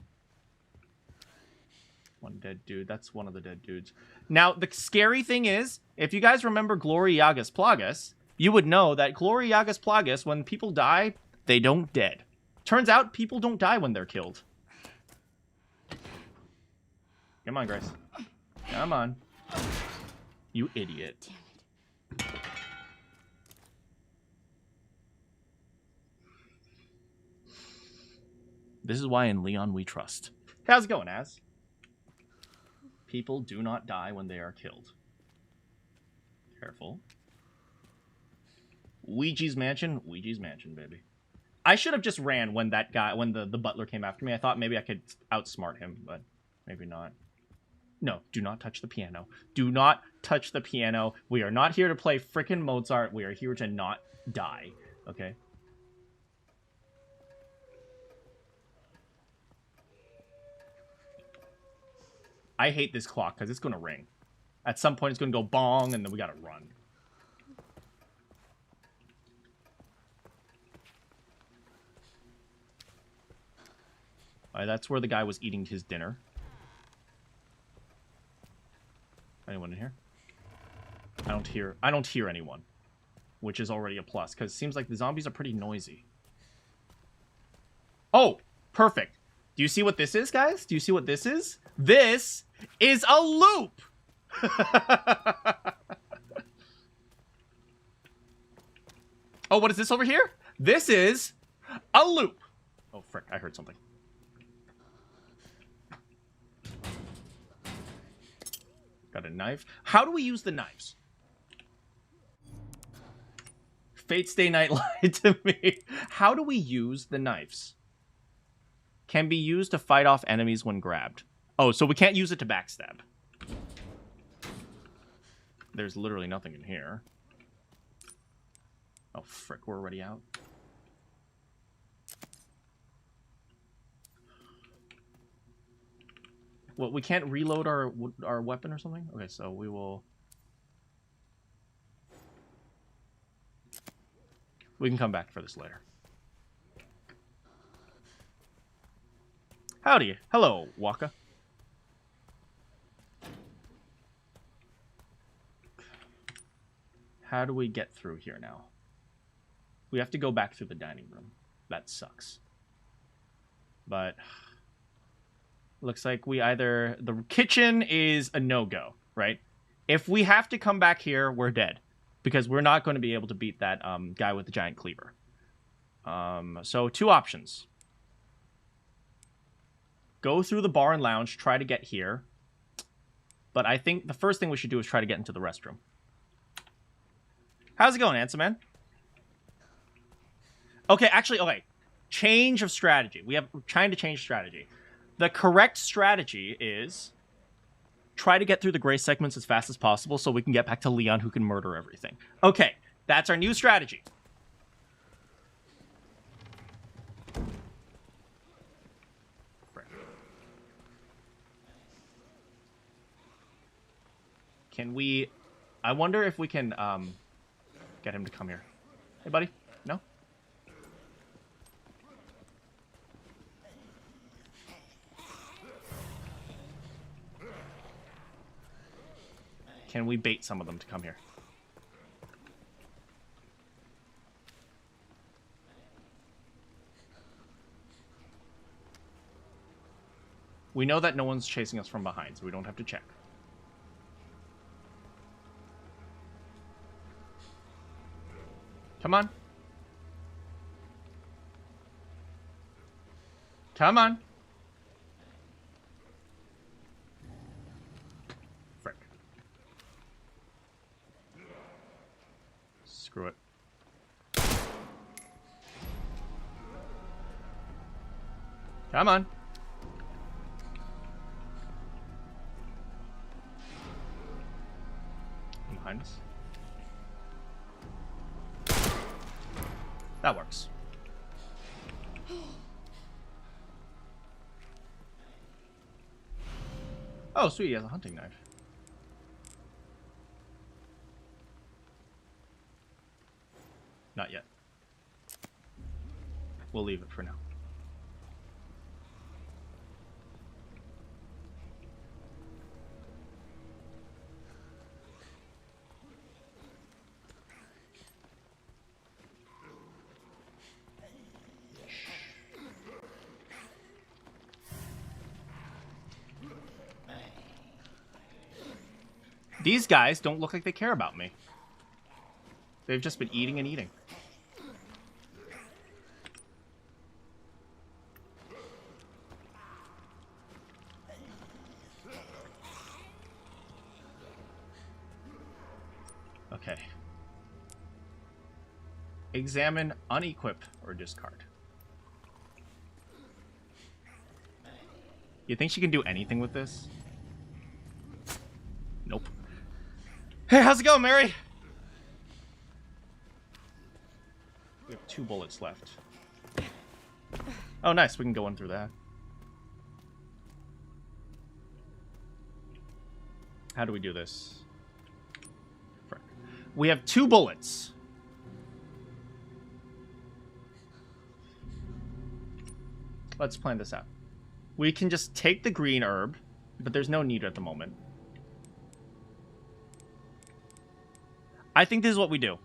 One dead dude. That's one of the dead dudes. Now, the scary thing is, if you guys remember Glory Yagas Plagas, you would know that Glory Yagas Plagas, when people die, they don't dead. Turns out, people don't die when they're killed. Come on, Grace. Come on. You idiot. Damn it. This is why in Leon we trust. How's it going, Az? People do not die when they are killed. Careful. Ouija's mansion? Ouija's mansion, baby. I should have just ran when that guy, when the butler came after me. I thought maybe I could outsmart him, but maybe not. No, do not touch the piano. Do not touch the piano. We are not here to play frickin' Mozart. We are here to not die. Okay? I hate this clock because it's going to ring. At some point, it's going to go bong, and then we got to run. That's where the guy was eating his dinner. Anyone in here? I don't hear anyone, which is already a plus because it seems like the zombies are pretty noisy. Oh, perfect. Do you see what this is, guys? Do you see what this is? This is a loop. Oh, what is this over here? This is a loop. Oh, frick. I heard something. Got a knife. How do we use the knives? Fate Stay Night lied to me. How do we use the knives? Can be used to fight off enemies when grabbed. Oh, so we can't use it to backstab. There's literally nothing in here. Oh, frick. We're already out. Well, we can't reload our weapon or something? Okay, so we will... We can come back for this later. Howdy. Hello, Waka. How do we get through here now? We have to go back through the dining room. That sucks. But... Looks like we either... The kitchen is a no-go, right? If we have to come back here, we're dead. Because we're not going to be able to beat that guy with the giant cleaver. So, 2 options. Go through the bar and lounge, try to get here. But I think the first thing we should do is try to get into the restroom. How's it going, Answer Man? Okay, actually, okay. Change of strategy. We're trying to change strategy. The correct strategy is try to get through the Grace segments as fast as possible so we can get back to Leon who can murder everything. Okay, that's our new strategy. Can we... I wonder if we can get him to come here. Hey, buddy. No? Can we bait some of them to come here? We know that no one's chasing us from behind, so we don't have to check. Come on. Come on. Frick. Screw it. Come on. Behind us. That works. Oh, sweet, he has a hunting knife. Not yet. We'll leave it for now. These guys don't look like they care about me. They've just been eating and eating. Okay. Examine, unequip, or discard. You think she can do anything with this? Nope. Hey, how's it going, Mary? We have 2 bullets left. Oh, nice. We can go in through that. How do we do this? Frick. We have 2 bullets. Let's plan this out. We can just take the green herb, but there's no need at the moment. I think this is what we do.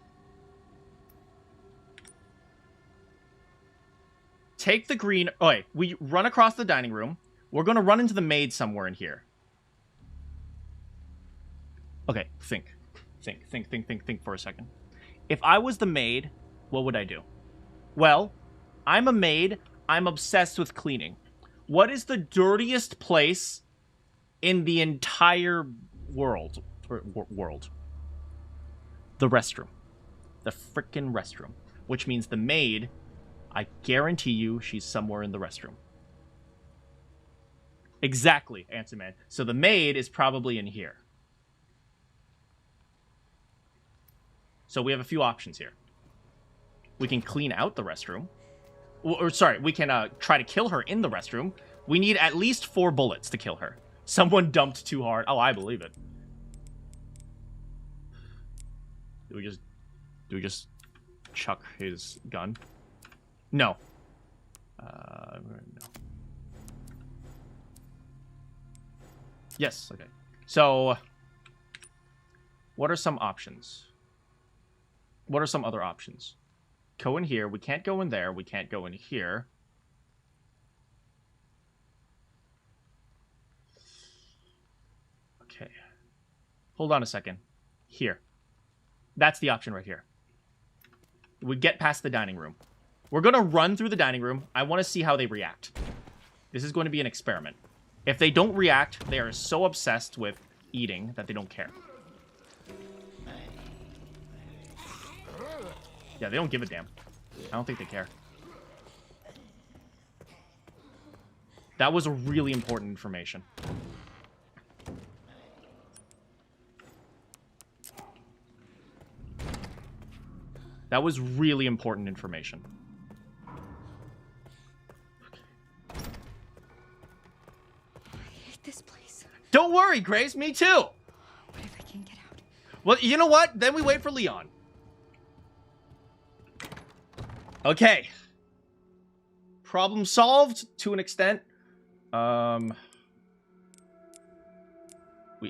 Take the green... Oh, wait. We run across the dining room. We're going to run into the maid somewhere in here. Okay, think for a second. If I was the maid, what would I do? Well, I'm a maid. I'm obsessed with cleaning. What is the dirtiest place in the entire world? World. The restroom. The frickin' restroom. Which means the maid, I guarantee you she's somewhere in the restroom. Exactly, Answer Man. So the maid is probably in here. So we have a few options here. We can clean out the restroom. Or sorry, we can try to kill her in the restroom. We need at least 4 bullets to kill her. Someone dumped too hard. Oh, I believe it. Do we just chuck his gun? No. No. Yes, okay. So, what are some options? What are some other options? Go in here. We can't go in there. We can't go in here. Okay. Hold on a second. Here. That's the option right here. We get past the dining room. We're going to run through the dining room. I want to see how they react. This is going to be an experiment. If they don't react, they are so obsessed with eating that they don't care. Yeah, they don't give a damn. I don't think they care. That was a really important information. That was really important information. I hate this place. Don't worry, Grace. Me too. What if I can't get out? Well, you know what? Then we wait for Leon. Okay. Problem solved to an extent. We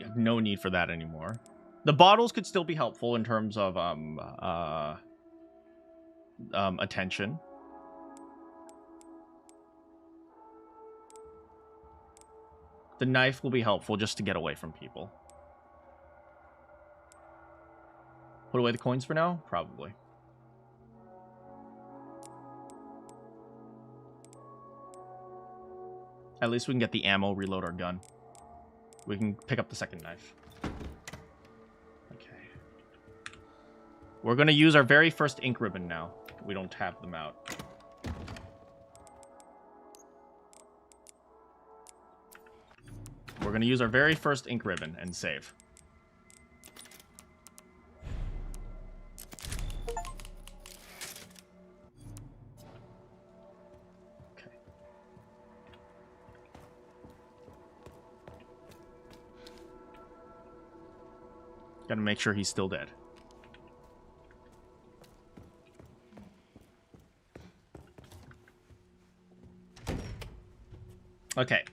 have no need for that anymore. The bottles could still be helpful in terms of attention. The knife will be helpful just to get away from people. Put away the coins for now? Probably. At least we can get the ammo, reload our gun. We can pick up the second knife. Okay. We're going to use our very first ink ribbon now. We don't have them out. We're going to use our very first ink ribbon and save. Okay. Gotta make sure he's still dead. Okay.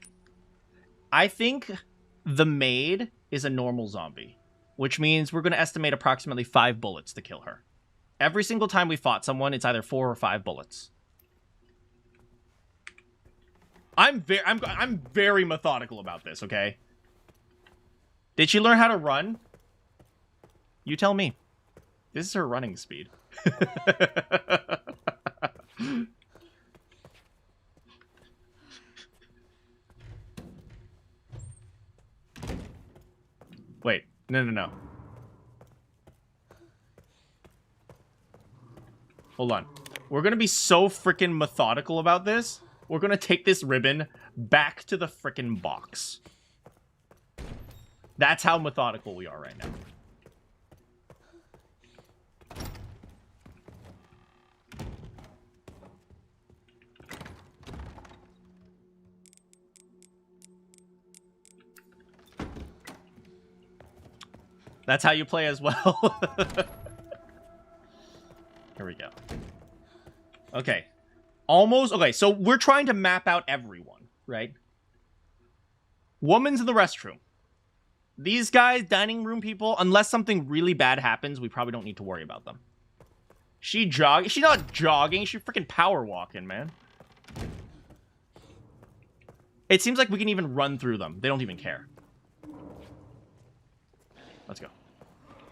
I think the maid is a normal zombie, which means we're going to estimate approximately 5 bullets to kill her. Every single time we fought someone, it's either 4 or 5 bullets. I'm very methodical about this, okay? Did she learn how to run? You tell me. This is her running speed. Wait, no. Hold on. We're gonna be so freaking methodical about this. We're gonna take this ribbon back to the freaking box. That's how methodical we are right now. That's how you play as well. Here we go. Okay. Almost. Okay, so we're trying to map out everyone, right? Woman's in the restroom. These guys, dining room people, unless something really bad happens, we probably don't need to worry about them. She's not jogging. She's freaking power walking, man. It seems like we can even run through them. They don't even care. Let's go.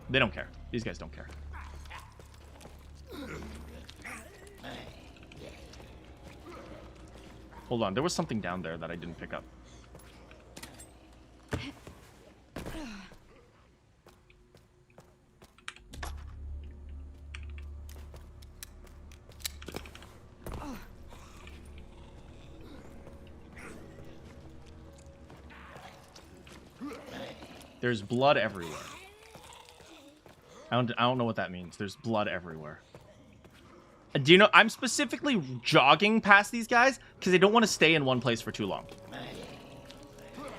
They don't care. These guys don't care. Hold on. There was something down there that I didn't pick up. There's blood everywhere. I don't know what that means. There's blood everywhere. Do you know, I'm specifically jogging past these guys because they don't want to stay in one place for too long.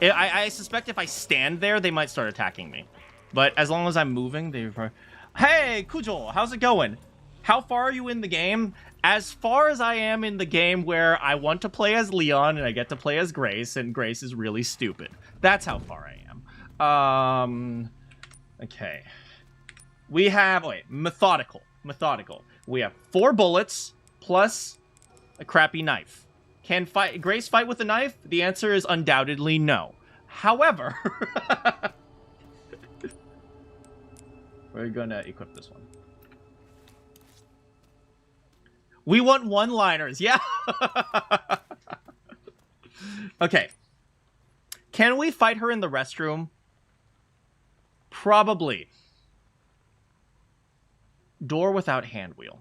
I suspect if I stand there, they might start attacking me. But as long as I'm moving, they... Hey, Kujo, how's it going? How far are you in the game? As far as I am in the game where I want to play as Leon and I get to play as Grace, and Grace is really stupid. That's how far I am. Okay. We have... Wait, methodical. We have 4 bullets plus a crappy knife. Can Grace fight with a knife? The answer is undoubtedly no. However... we're gonna equip this one. We want one-liners, yeah! Okay. Can we fight her in the restroom? Probably. Door without handwheel.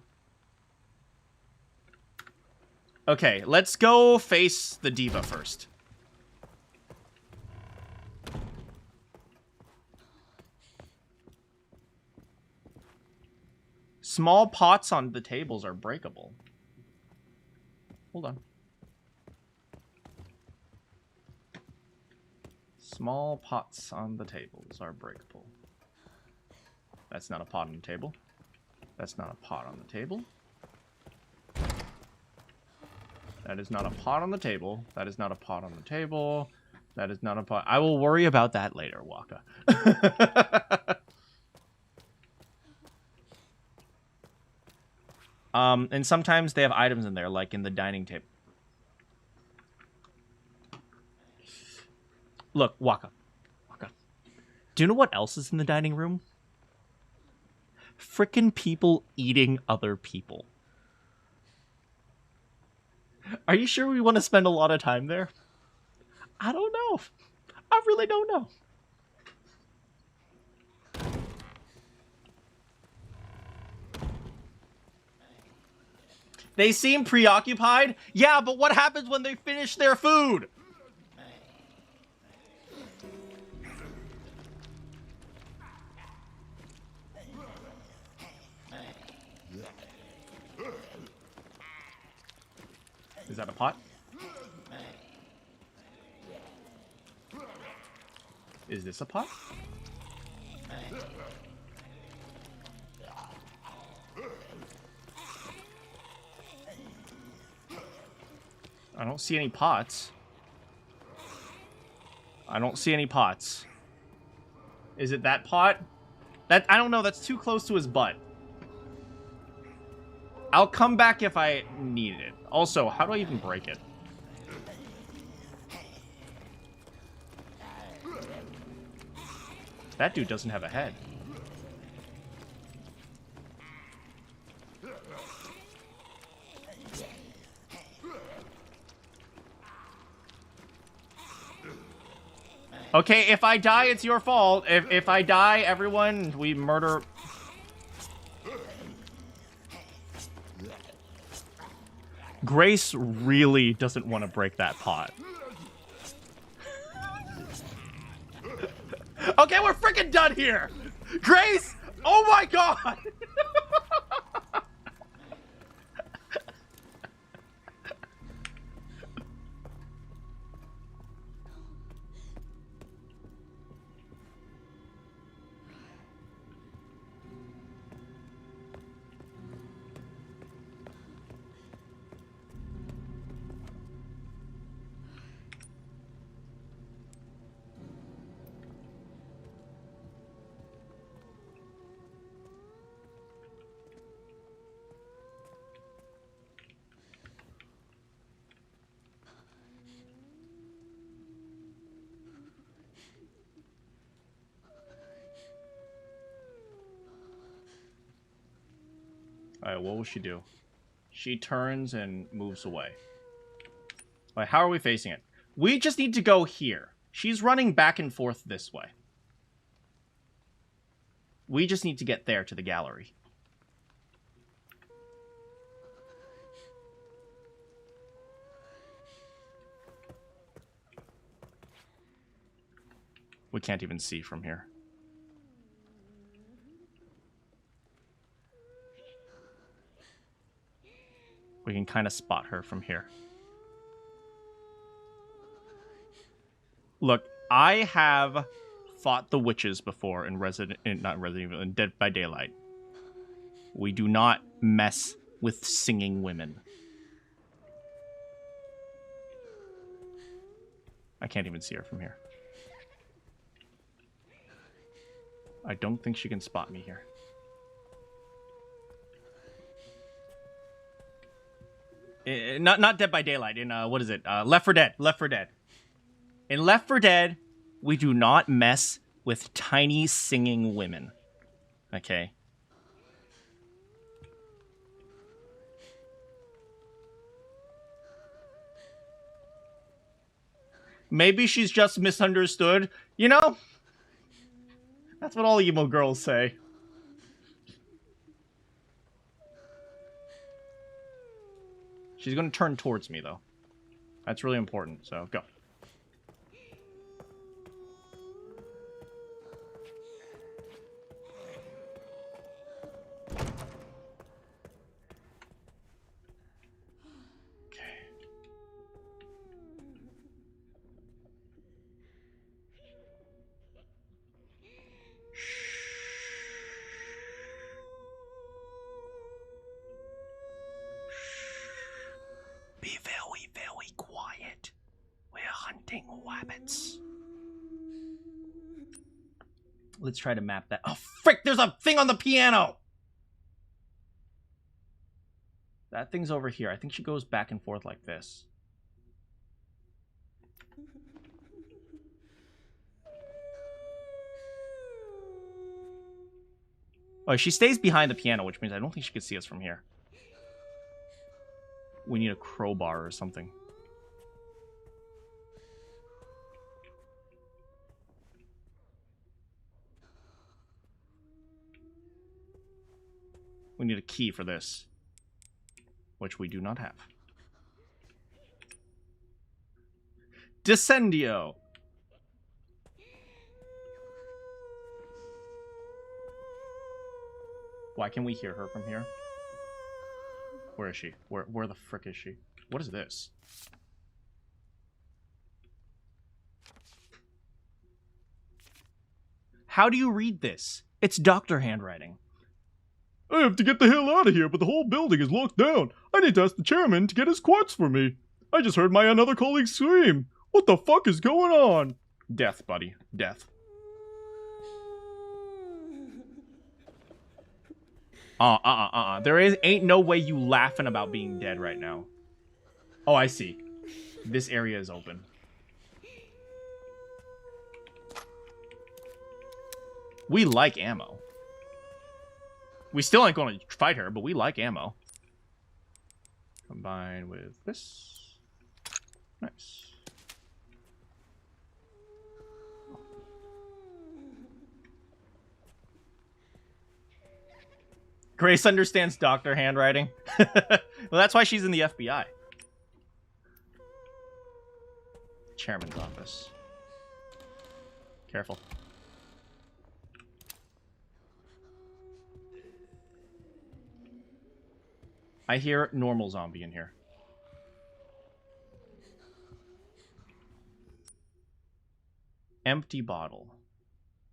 Okay, let's go face the diva first. Small pots on the tables are breakable. Hold on. Small pots on the tables are breakable. That's not a pot on the table. That's not a pot on the table. That is not a pot on the table. That is not a pot on the table. That is not a pot. I will worry about that later, Waka. And sometimes they have items in there, like in the dining table. Look, Waka. Do you know what else is in the dining room? Frickin' people eating other people. Are you sure we want to spend a lot of time there? I don't know. I really don't know. They seem preoccupied. Yeah, but what happens when they finish their food? Is that a pot? Is this a pot? I don't see any pots. I don't see any pots. Is it that pot? That, I don't know, that's too close to his butt. I'll come back if I need it. Also, how do I even break it? That dude doesn't have a head. Okay, if I die, it's your fault. If I die, everyone, we murder... Grace really doesn't want to break that pot. Okay, we're freaking done here! Grace! Oh my god! Alright, what will she do? She turns and moves away. Alright, how are we facing it? We just need to go here. She's running back and forth this way. We just need to get there to the gallery. We can't even see from here. We can kind of spot her from here. Look, I have fought the witches before in not Resident Evil, in Dead by Daylight. We do not mess with singing women. I can't even see her from here. I don't think she can spot me here. Not Dead by Daylight. In what is it? Left 4 Dead. Left 4 Dead. In Left 4 Dead, we do not mess with tiny singing women. Okay. Maybe she's just misunderstood. You know, that's what all emo girls say. She's going to turn towards me, though. That's really important, so go. Okay. Be very, very quiet. We're hunting rabbits. Let's try to map that. Oh, frick! There's a thing on the piano! That thing's over here. I think she goes back and forth like this. Oh, she stays behind the piano, which means I don't think she can see us from here. We need a crowbar or something. We need a key for this, which we do not have. Descendio. Why can we hear her from here? Where is she? Where the frick is she? What is this? How do you read this? It's doctor handwriting. I have to get the hell out of here, but the whole building is locked down. I need to ask the chairman to get his quartz for me. I just heard my another colleague scream. What the fuck is going on? Death, buddy. Death. There ain't no way you laughing about being dead right now. Oh, I see. This area is open. We like ammo. We still ain't going to fight her, but we like ammo. Combined with this. Nice. Grace understands doctor handwriting. Well, that's why she's in the FBI. Chairman's office. Careful. I hear normal zombie in here. Empty bottle.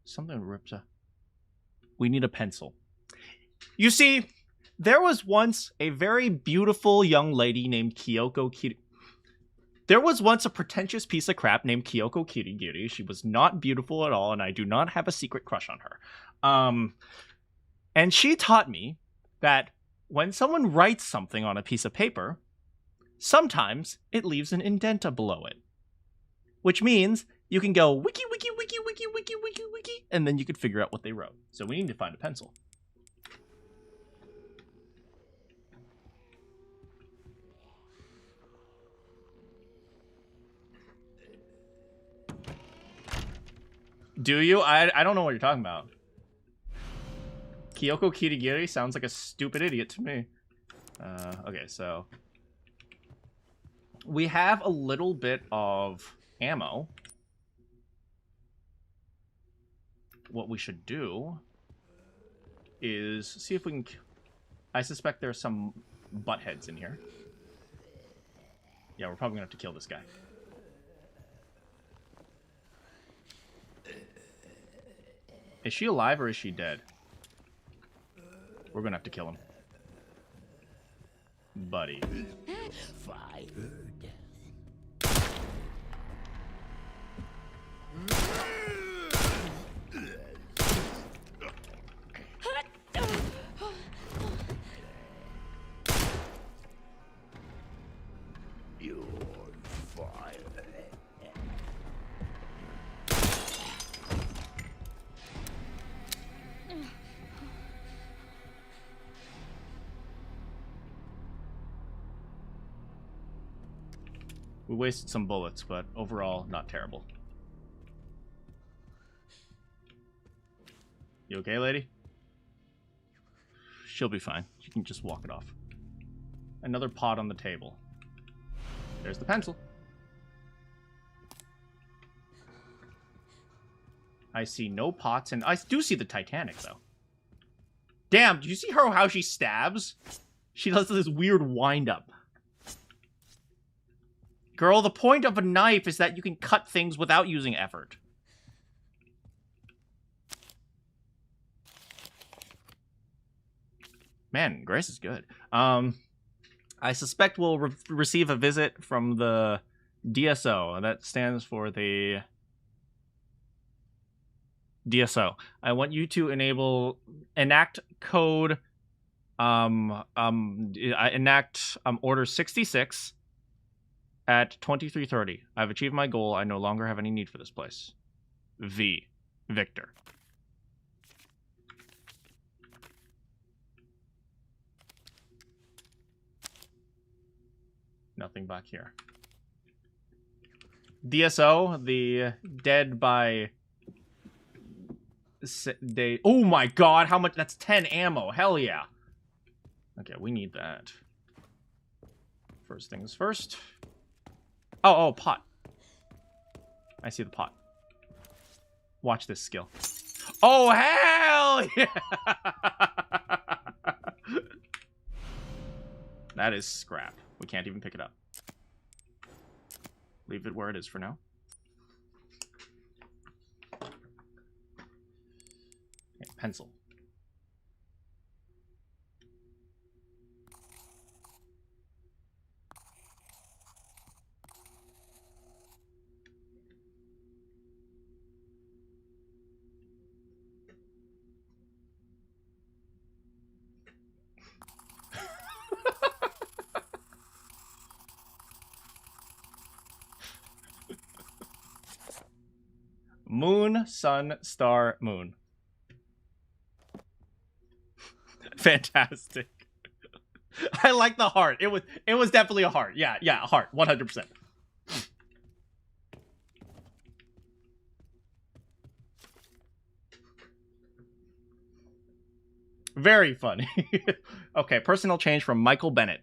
Something rips a... We need a pencil. You see, there was once a very beautiful young lady named Kyoko Kiri. There was once a pretentious piece of crap named Kyoko Kirigiri. She was not beautiful at all, and I do not have a secret crush on her. And she taught me that when someone writes something on a piece of paper, sometimes it leaves an indenta below it. Which means you can go wiki, wiki, wiki, wiki, wiki, wiki, wiki, and then you could figure out what they wrote. So we need to find a pencil. Do you? I don't know what you're talking about. Kyoko Kirigiri sounds like a stupid idiot to me. Okay, so... we have a little bit of ammo. What we should do is see if we can... I suspect there's some buttheads in here. Yeah, we're probably gonna have to kill this guy. Is she alive or is she dead? We're gonna have to kill him. Buddy. We wasted some bullets, but overall, not terrible. You okay, lady? She'll be fine. You can just walk it off. Another pot on the table. There's the pencil. I see no pots, and I do see the Titanic, though. Damn, did you see her how she stabs? She does this weird wind-up. Girl, the point of a knife is that you can cut things without using effort. Man, Grace is good. I suspect we'll receive a visit from the DSO. That stands for the DSO. I want you to enact code, enact order 66 at 2330. I've achieved my goal. I no longer have any need for this place. V. Victor. Nothing back here. DSO, the dead by day. Oh my god, how much? That's 10 ammo. Hell yeah. Okay, we need that. First things first. Oh, pot. I see the pot. Watch this skill. Oh, hell yeah! That is scrap. We can't even pick it up. Leave it where it is for now. Okay, pencil. Moon, sun, star, moon. Fantastic. I like the heart. It was definitely a heart. Yeah, a heart. 100%. Very funny. Okay, personal change from Michael Bennett.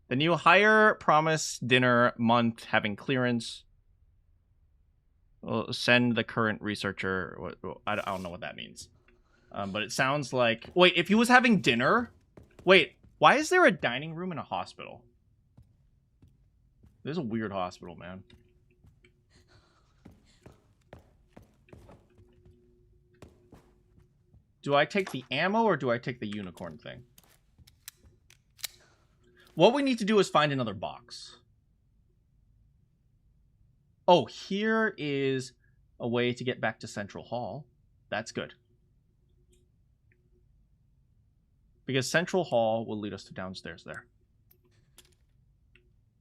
The new hire promise dinner month having clearance. Well, send the current researcher. I don't know what that means. But it sounds like... Wait, if he was having dinner? Wait, why is there a dining room in a hospital? This is a weird hospital, man. Do I take the ammo or do I take the unicorn thing? What we need to do is find another box. Oh, here is a way to get back to Central Hall. That's good. Because Central Hall will lead us to downstairs there.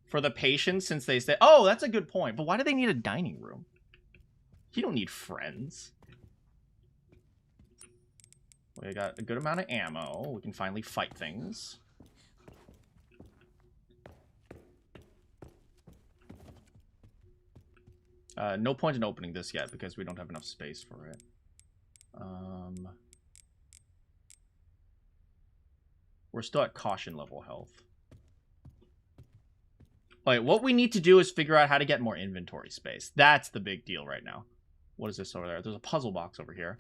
For the patients, since they say... Oh, that's a good point. But why do they need a dining room? You don't need friends. We got a good amount of ammo. We can finally fight things. No point in opening this yet because we don't have enough space for it. We're still at caution level health. Wait, what we need to do is figure out how to get more inventory space. That's the big deal right now. What is this over there? There's a puzzle box over here.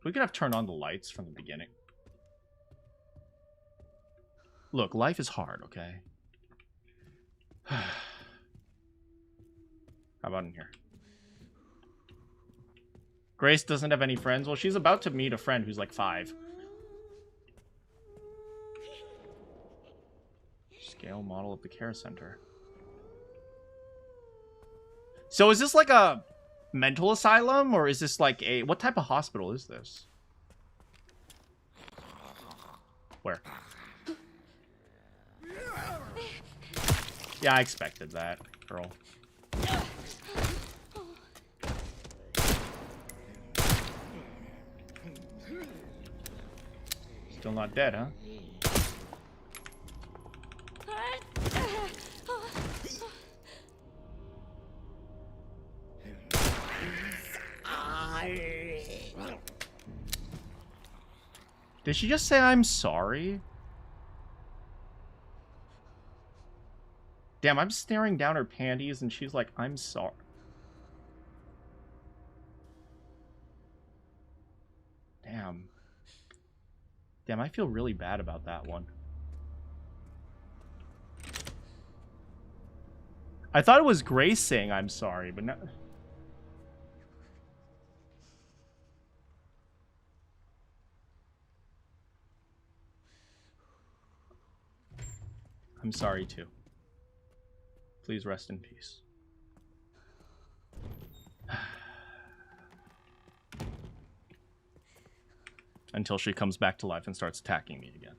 We could have turned on the lights from the beginning. Look, life is hard, okay? How about in here? Grace doesn't have any friends. Well, she's about to meet a friend who's like 5. Scale model of the care center. So is this like a mental asylum, or is this like a... What type of hospital is this? Where? Yeah, I expected that, girl. Still not dead, huh? Did she just say I'm sorry? Damn, I'm staring down her panties and she's like, I'm sorry. Damn. Damn, I feel really bad about that one. I thought it was Grace saying I'm sorry, but no. I'm sorry too. Please rest in peace. Until she comes back to life and starts attacking me again.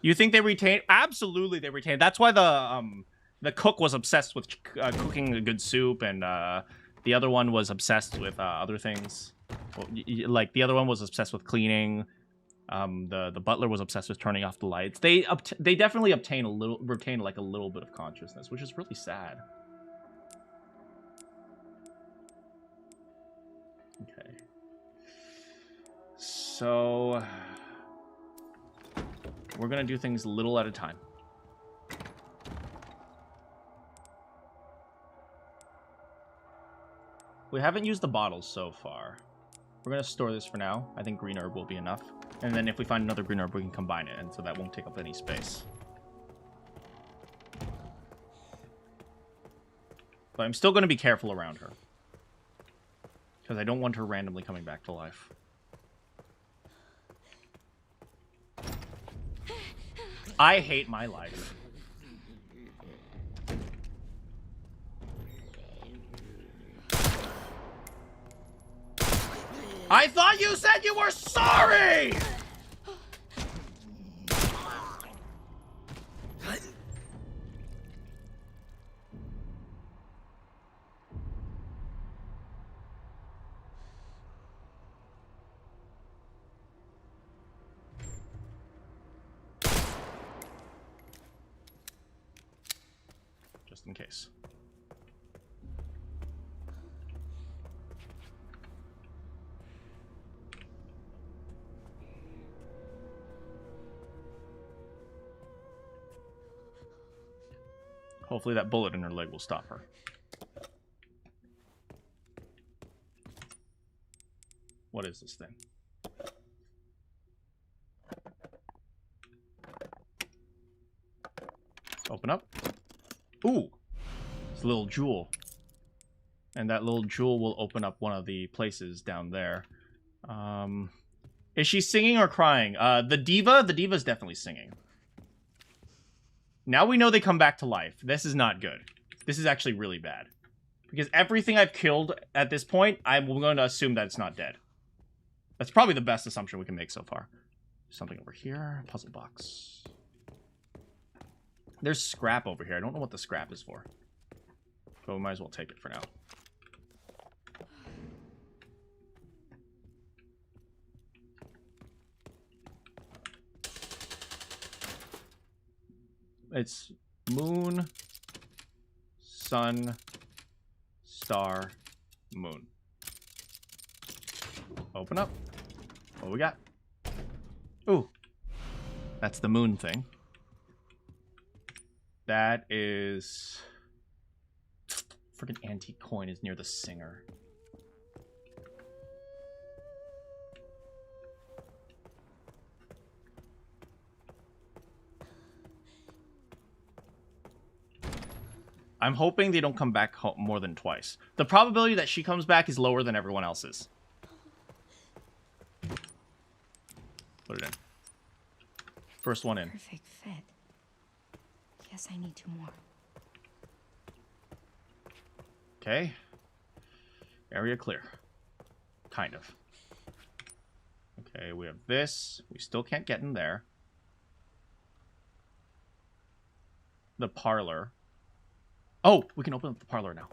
You think they retain? Absolutely, they retain. That's why the cook was obsessed with cooking a good soup, and the other one was obsessed with other things. Well, like the other one was obsessed with cleaning. The butler was obsessed with turning off the lights. They definitely retain like a little bit of consciousness, which is really sad. Okay. So we're gonna do things a little at a time. We haven't used the bottles so far. We're gonna store this for now. I think green herb will be enough. And then if we find another green herb, we can combine it, and so that won't take up any space. But I'm still gonna be careful around her. Because I don't want her randomly coming back to life. I hate my life. I thought you said you were sorry! Just in case. Hopefully that bullet in her leg will stop her. What is this thing? Open up. Ooh! It's a little jewel. And that little jewel will open up one of the places down there. Is she singing or crying? The diva's definitely singing. Now we know they come back to life. This is not good. This is actually really bad. Because everything I've killed at this point, I'm going to assume that it's not dead. That's probably the best assumption we can make so far. Something over here. Puzzle box. There's scrap over here. I don't know what the scrap is for. But we might as well take it for now. It's moon, sun, star, moon. Open up. What we got? Ooh. That's the moon thing. That is... Freaking antique coin is near the singer. I'm hoping they don't come back more than twice. The probability that she comes back is lower than everyone else's. Put it in. First one in. Perfect fit. Guess I need 2 more. Okay. Area clear. Kind of. Okay, we have this. We still can't get in there. The parlor. Oh, we can open up the parlor now.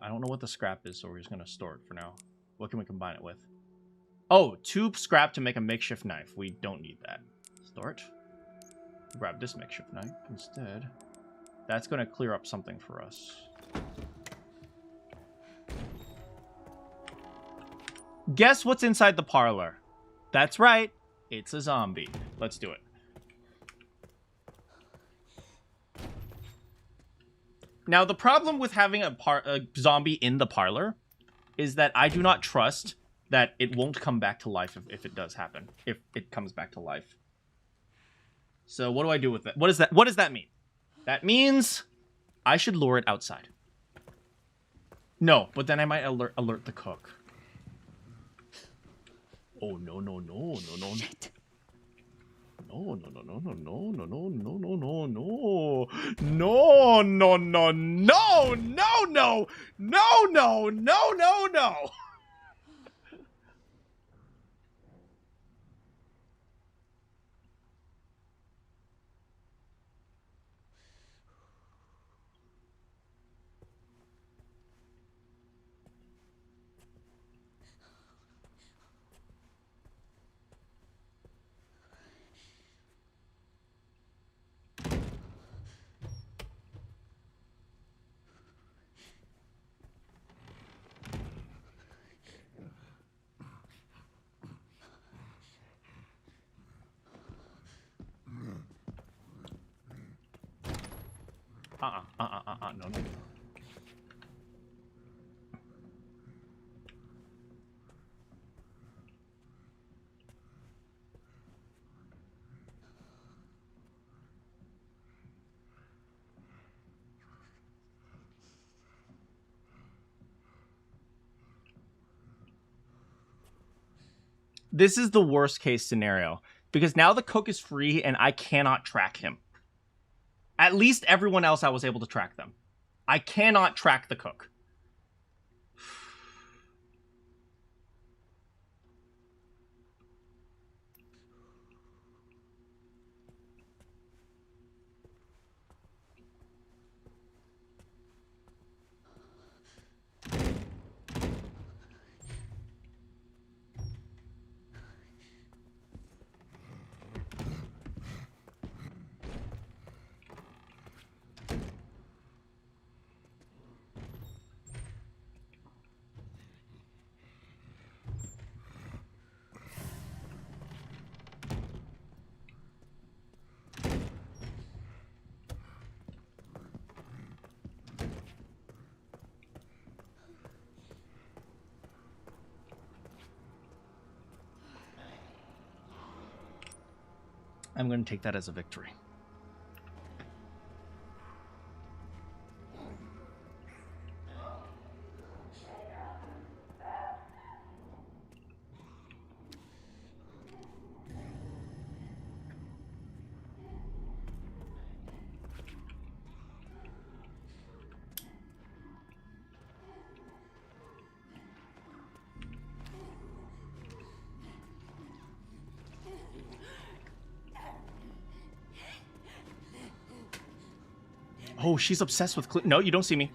I don't know what the scrap is, so we're just going to store it for now. What can we combine it with? Oh, 2 scrap to make a makeshift knife. We don't need that. Store it. Grab this makeshift knife instead. That's going to clear up something for us. Guess what's inside the parlor? That's right. It's a zombie. Let's do it. Now, the problem with having a zombie in the parlor is that I do not trust that it won't come back to life if it does happen. If it comes back to life. So what do I do with it? What does that mean? That means I should lure it outside. No, but then I might alert the cook. Oh, no, no, no, no, no. Shit. No, no, no, no, no, no, no, no, no, no, no, no. No, no, no, no, no, no, no, no, no, no, no. No, no. This is the worst case scenario because now the cook is free and I cannot track him. At least everyone else I was able to track them. I cannot track the cook. I'm going to take that as a victory. Oh, she's obsessed with no, you don't see me.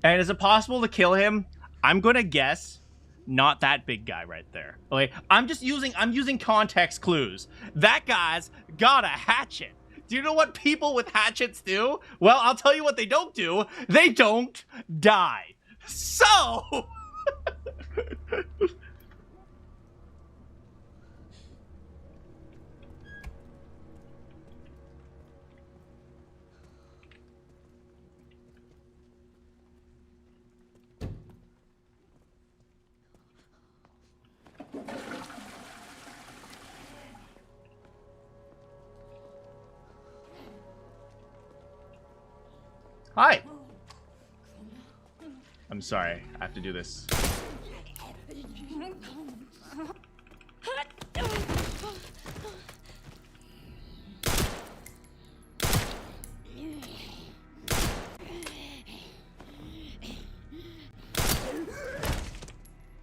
And is it possible to kill him? I'm going to guess not that big guy right there. Okay, I'm using context clues. That guy's got a hatchet. Do you know what people with hatchets do? Well, I'll tell you what they don't do. They don't die. So hi. I'm sorry. I have to do this.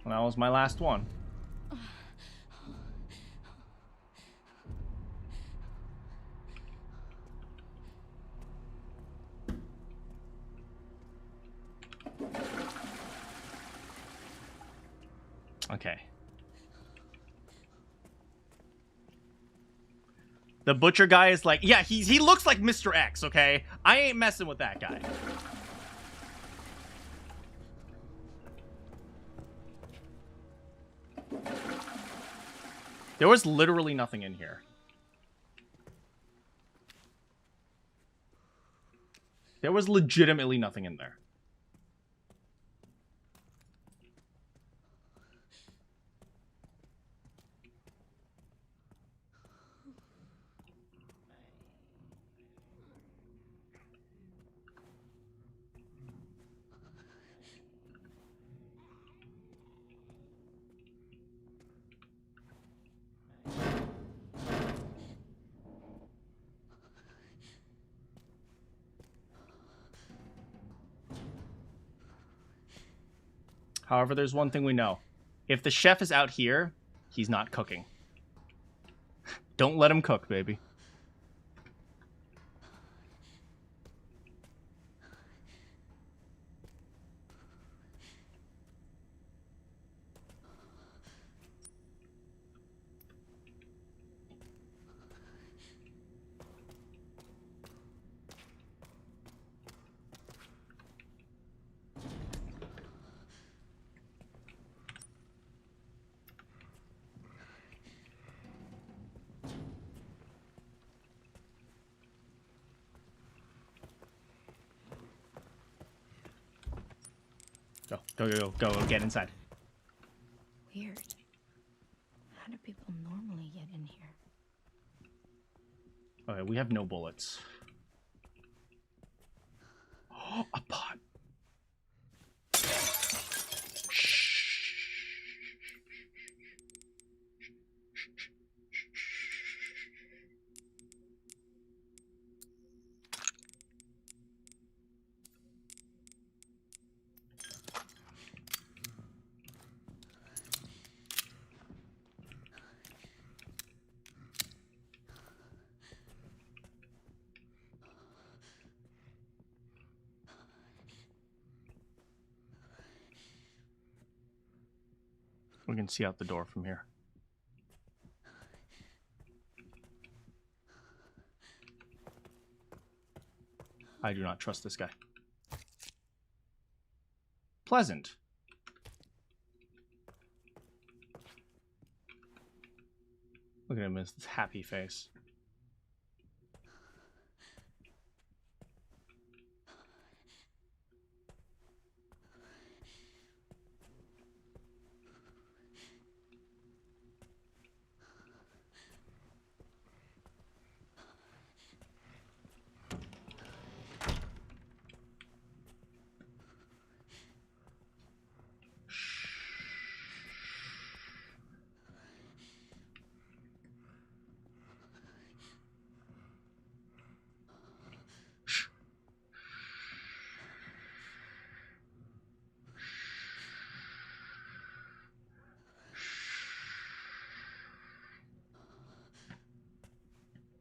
Well, that was my last one. Okay. The butcher guy is like, yeah, he looks like Mr. X, okay? I ain't messing with that guy. There was literally nothing in here. There was legitimately nothing in there. However, there's one thing we know. If the chef is out here, he's not cooking. Don't let him cook, baby. Go, get inside. Weird. How do people normally get in here? Okay, we have no bullets. Oh, a pot. We can see out the door from here. I do not trust this guy. Pleasant. Look at him, his happy face.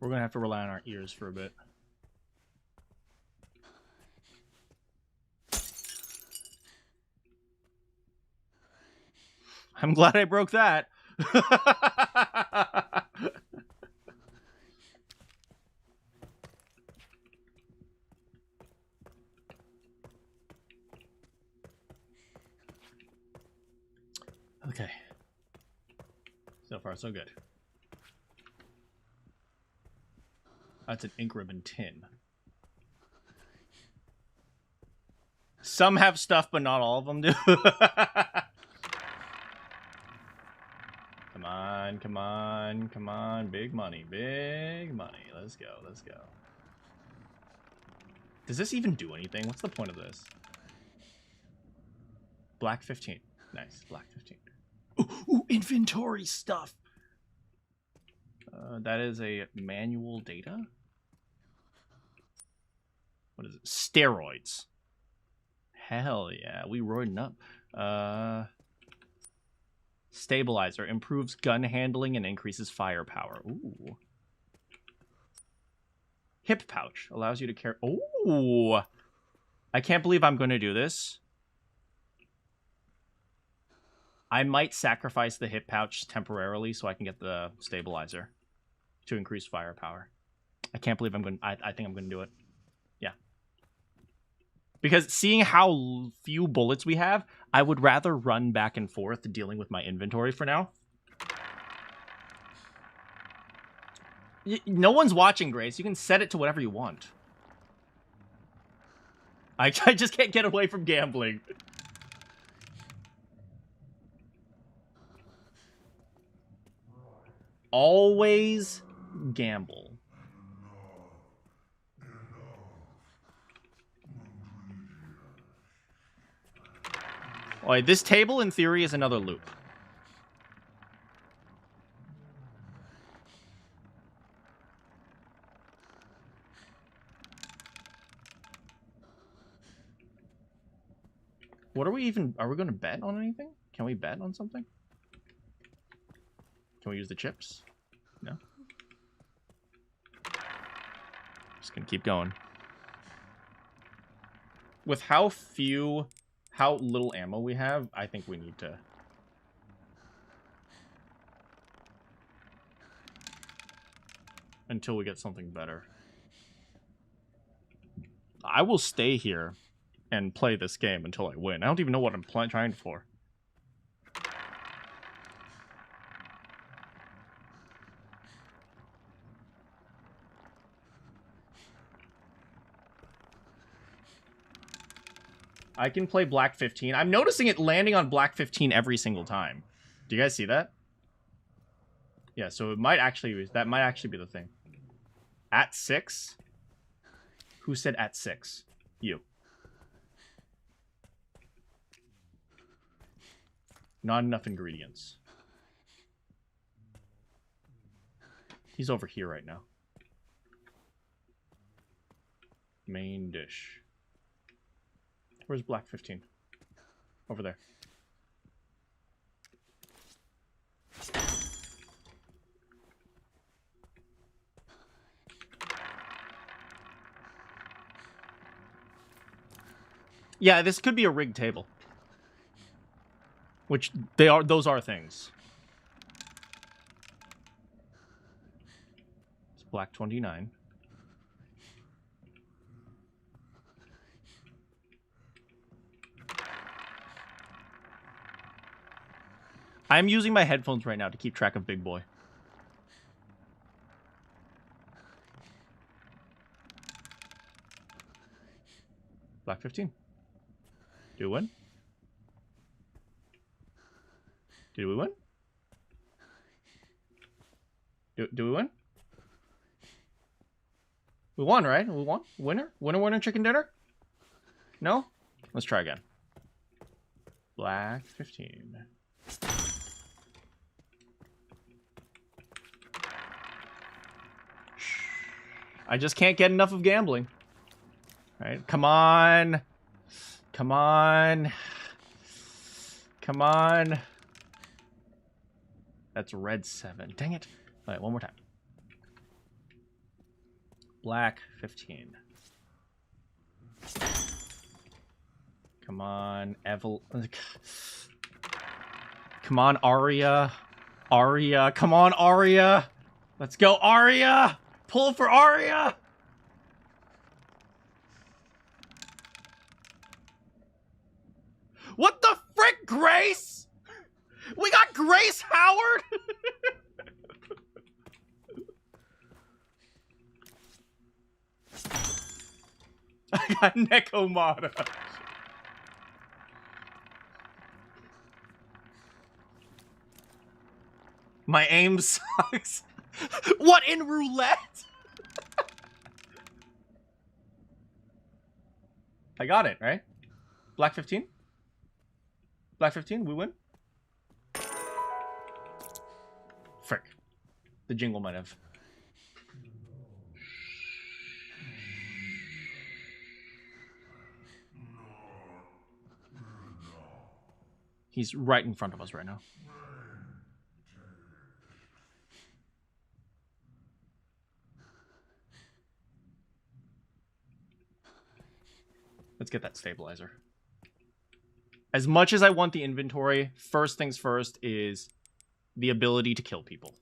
We're gonna have to rely on our ears for a bit. I'm glad I broke that. Okay. So far, so good. That's an ink ribbon tin. Some have stuff, but not all of them do. Come on, come on, come on. Big money, big money. Let's go, let's go. Does this even do anything? What's the point of this? Black 15. Nice, black 15. Ooh, inventory stuff. That is a manual data. What is it? Steroids. Hell yeah, we roiding up. Stabilizer improves gun handling and increases firepower. Ooh. Hip pouch allows you to carry. Ooh. I can't believe I'm going to do this. I might sacrifice the hip pouch temporarily so I can get the stabilizer to increase firepower. I can't believe I'm going. I think I'm going to do it. Yeah. Because seeing how few bullets we have, I would rather run back and forth dealing with my inventory for now. No one's watching, Grace. You can set it to whatever you want. I just can't get away from gambling. Always gamble. Alright, this table in theory is another loop. What are we even... Are we going to bet on anything? Can we bet on something? Can we use the chips? No? Just gonna keep going. With how little ammo we have, I think we need to... Until we get something better. I will stay here and play this game until I win. I don't even know what I'm trying for. I can play black 15. I'm noticing it landing on black 15 every single time. Do you guys see that? Yeah, so it might actually... That might actually be the thing. At 6? Who said at 6? You. Not enough ingredients. He's over here right now. Main dish. Where's black 15? Over there. Yeah, this could be a rigged table. Which they are, those are things. It's black 29. I'm using my headphones right now to keep track of Big Boy. Black 15. Do we win? Did we win? Do we win? We won, right? We won? Winner? Winner, chicken dinner? No? Let's try again. Black 15. I just can't get enough of gambling. All right, come on. Come on. Come on. That's red 7. Dang it. All right, one more time. Black 15. Come on, Come on, Aria. Aria. Come on, Aria. Let's go, Aria. Pull for Aria. What the frick, Grace? We got Grace Howard? I got Nekomata. My aim sucks. What, in roulette? I got it, right? Black 15? Black 15, we win? Frick. The jingle might have. He's right in front of us right now. Let's get that stabilizer. As much as I want the inventory, first things first is the ability to kill people.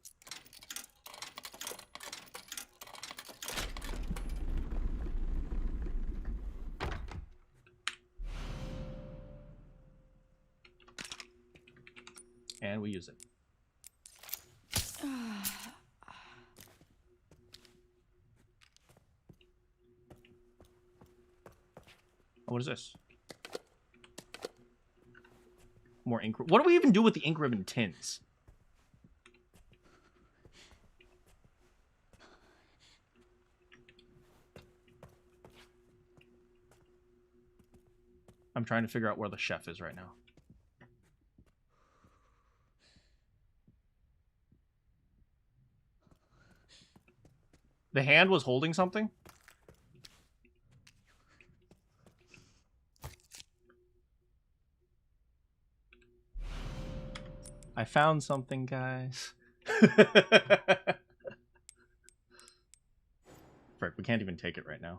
And we use it. Oh, what is this? More ink. What do we even do with the ink ribbon tins? I'm trying to figure out where the chef is right now. The hand was holding something? I found something, guys. Frick, we can't even take it right now.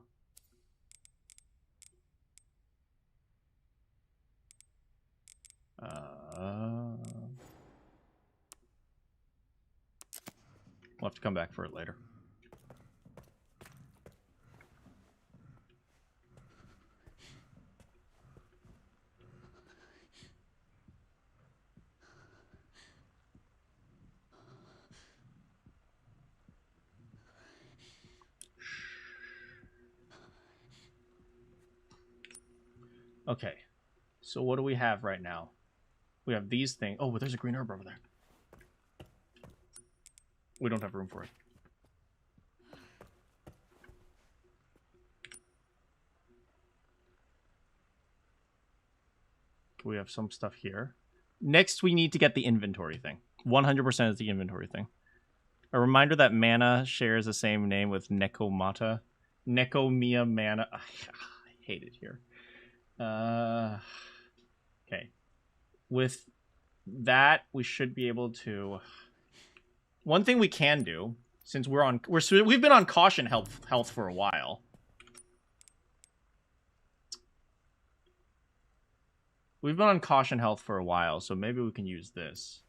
We'll have to come back for it later. Okay, So what do we have right now? We have these things. Oh, there's a green herb over there. We don't have room for it. We have some stuff here. Next, we need to get the inventory thing. 100% is the inventory thing. A reminder that mana shares the same name with Nekomata. Nekomiya mana. I hate it here. Okay. With that, we should be able to... One thing we can do, since we've been on caution health for a while. We've been on caution health for a while, so maybe we can use this.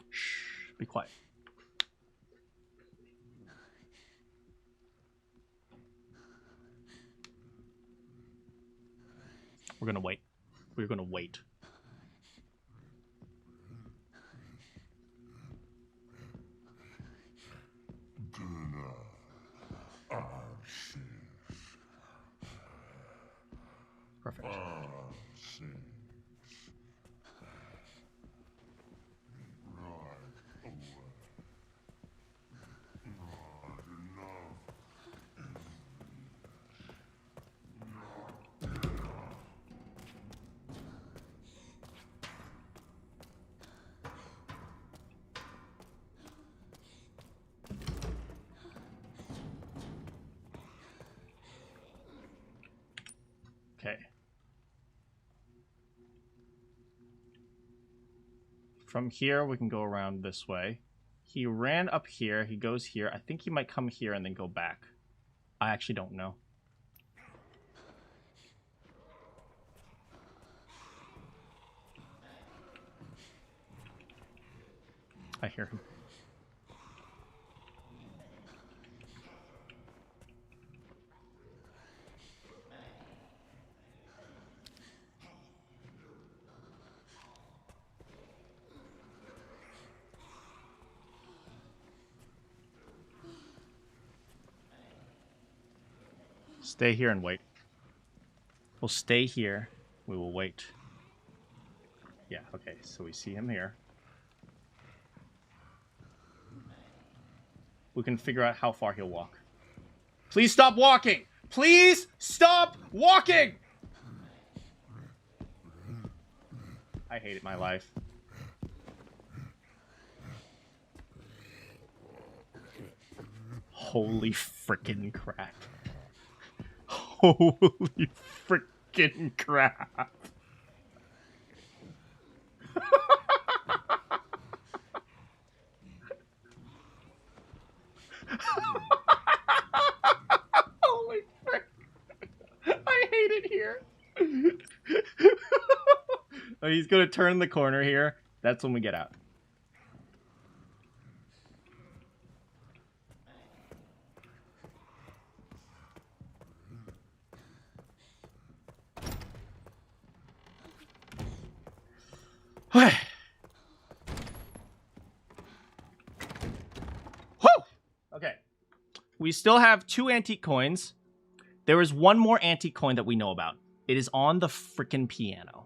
Shh, be quiet. We're gonna wait. We're gonna wait. Perfect. Okay. From here, we can go around this way. He ran up here. He goes here. I think he might come here and then go back. I actually don't know. I hear him. Stay here and wait. We'll stay here. We will wait. Yeah, okay. So we see him here. We can figure out how far he'll walk. Please stop walking! Please stop walking! I hated my life. Holy frickin' crap. Holy frickin' crap. Holy frick. I hate it here. Oh, he's gonna turn the corner here. That's when we get out. Whew! Okay. We still have 2 antique coins. There is one more antique coin that we know about. It is on the frickin' piano.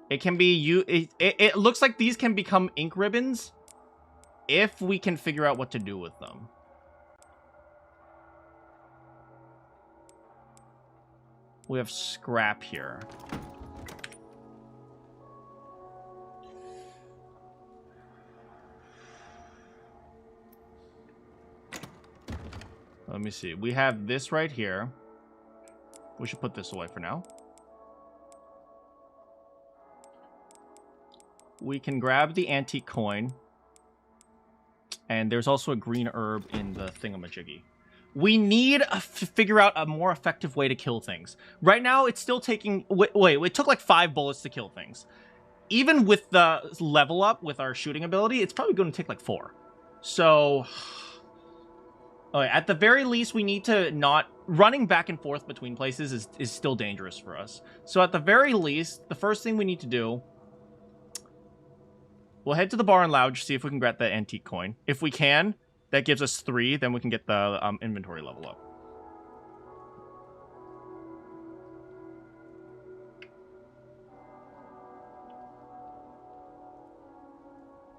It can be it looks like these can become ink ribbons if we can figure out what to do with them. We have scrap here. Let me see. We have this right here. We should put this away for now. We can grab the antique coin. And there's also a green herb in the thingamajiggy. We need to figure out a more effective way to kill things. Right now, it's still taking... Wait, it took like 5 bullets to kill things. Even with the level up with our shooting ability, it's probably going to take like 4. So... Okay, at the very least, we need to not... Running back and forth between places is still dangerous for us. So at the very least, the first thing we need to do... We'll head to the bar and lounge, see if we can get the antique coin. If we can, that gives us 3, then we can get the inventory level up.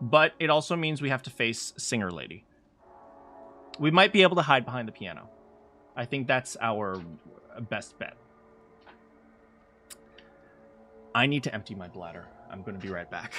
But it also means we have to face Singer Lady. We might be able to hide behind the piano. I think that's our best bet. I need to empty my bladder. I'm going to be right back.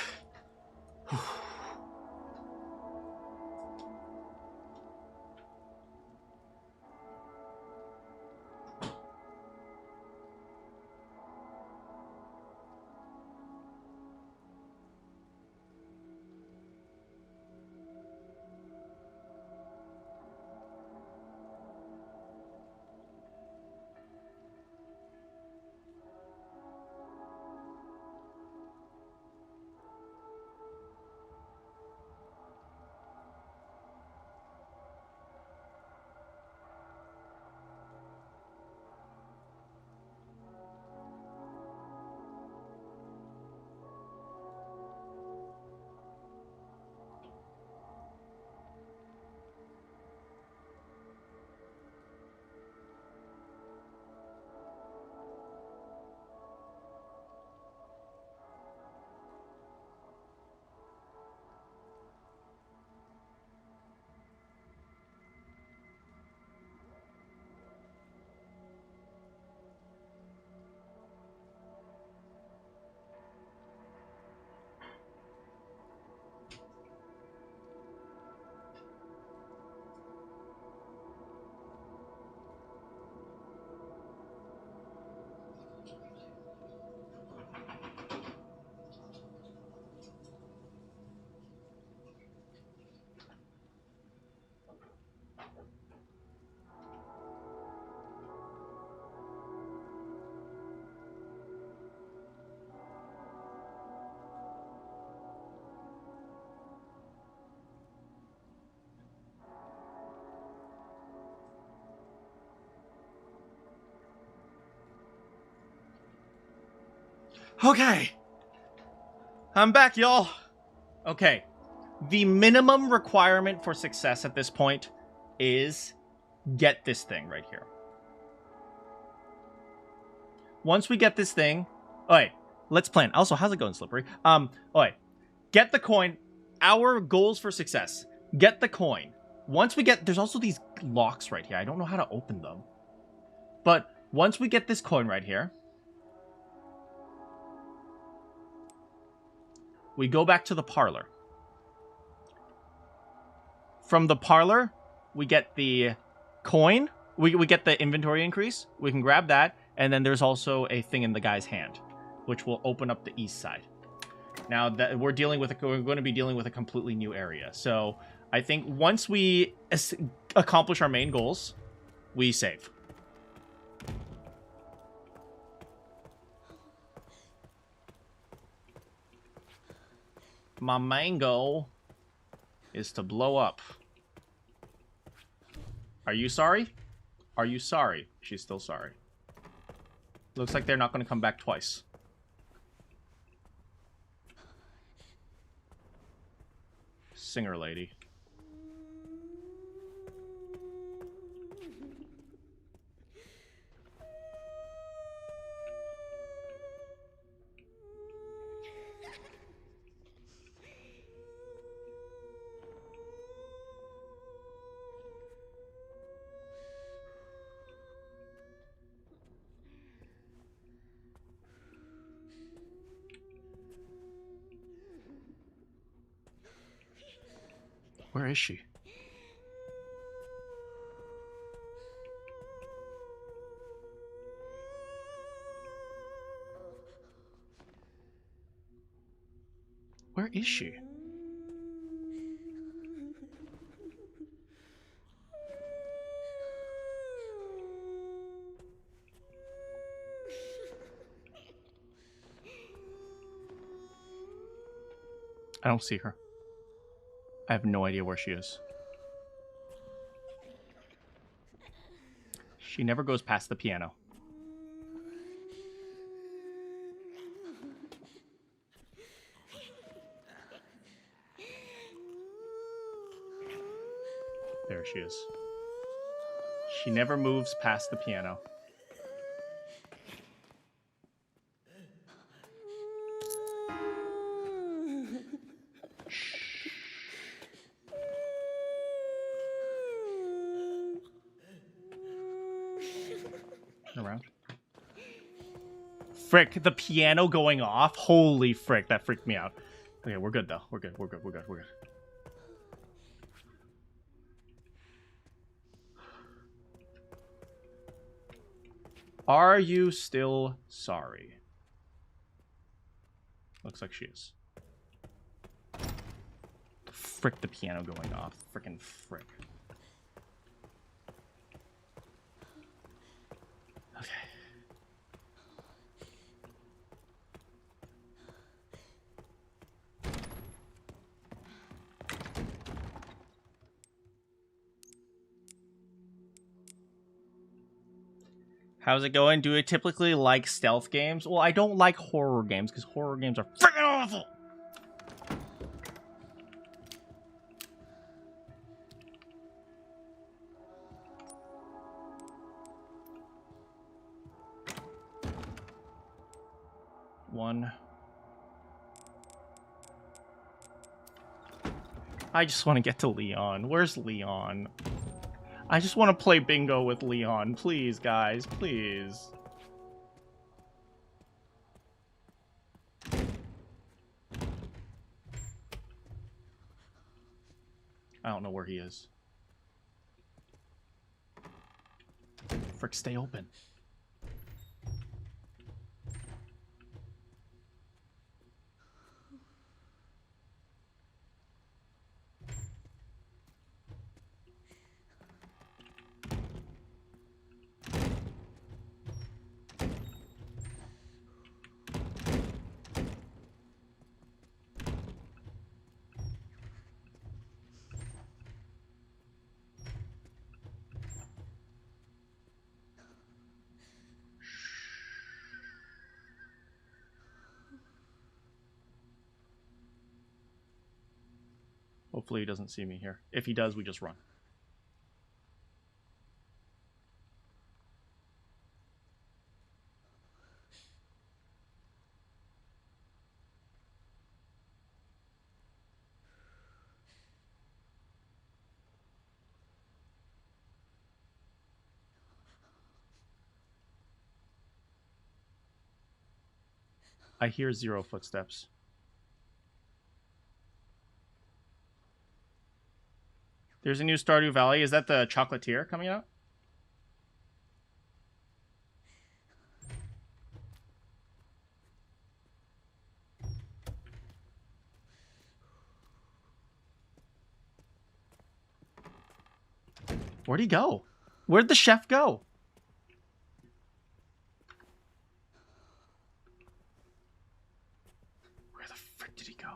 Okay. I'm back, y'all. Okay. The minimum requirement for success at this point is get this thing right here. Once we get this thing... Alright, let's plan. Also, how's it going, Slippery? Alright. Get the coin. Our goals for success. Get the coin. Once we get... There's also these locks right here. I don't know how to open them. But once we get this coin right here... We go back to the parlor. From the parlor, we get the coin. We get the inventory increase. We can grab that. And then there's also a thing in the guy's hand, which will open up the east side. Now, that we're going to be dealing with a completely new area. So I think once we accomplish our main goals, we save. My main goal is to blow up. Are you sorry? Are you sorry? She's still sorry. Looks like they're not going to come back twice. Singer Lady. Where is she? Where is she? I don't see her. I have no idea where she is. She never goes past the piano. There she is. She never moves past the piano. Around. Frick, the piano going off. Holy frick, that freaked me out. Okay, we're good though. We're good. We're good. We're good. We're good. Are you still sorry? Looks like she is. Frick, the piano going off. Frickin' frick. Okay. How's it going? Do I typically like stealth games? Well, I don't like horror games because horror games are freaking awful. One. I just want to get to Leon. Where's Leon? I just want to play bingo with Leon. Please, guys. Please. I don't know where he is. Frick, stay open. Hopefully he doesn't see me here. If he does, we just run. I hear 0 footsteps. There's a new Stardew Valley. Is that the chocolatier coming out? Where'd he go? Where'd the chef go? Where the frick did he go?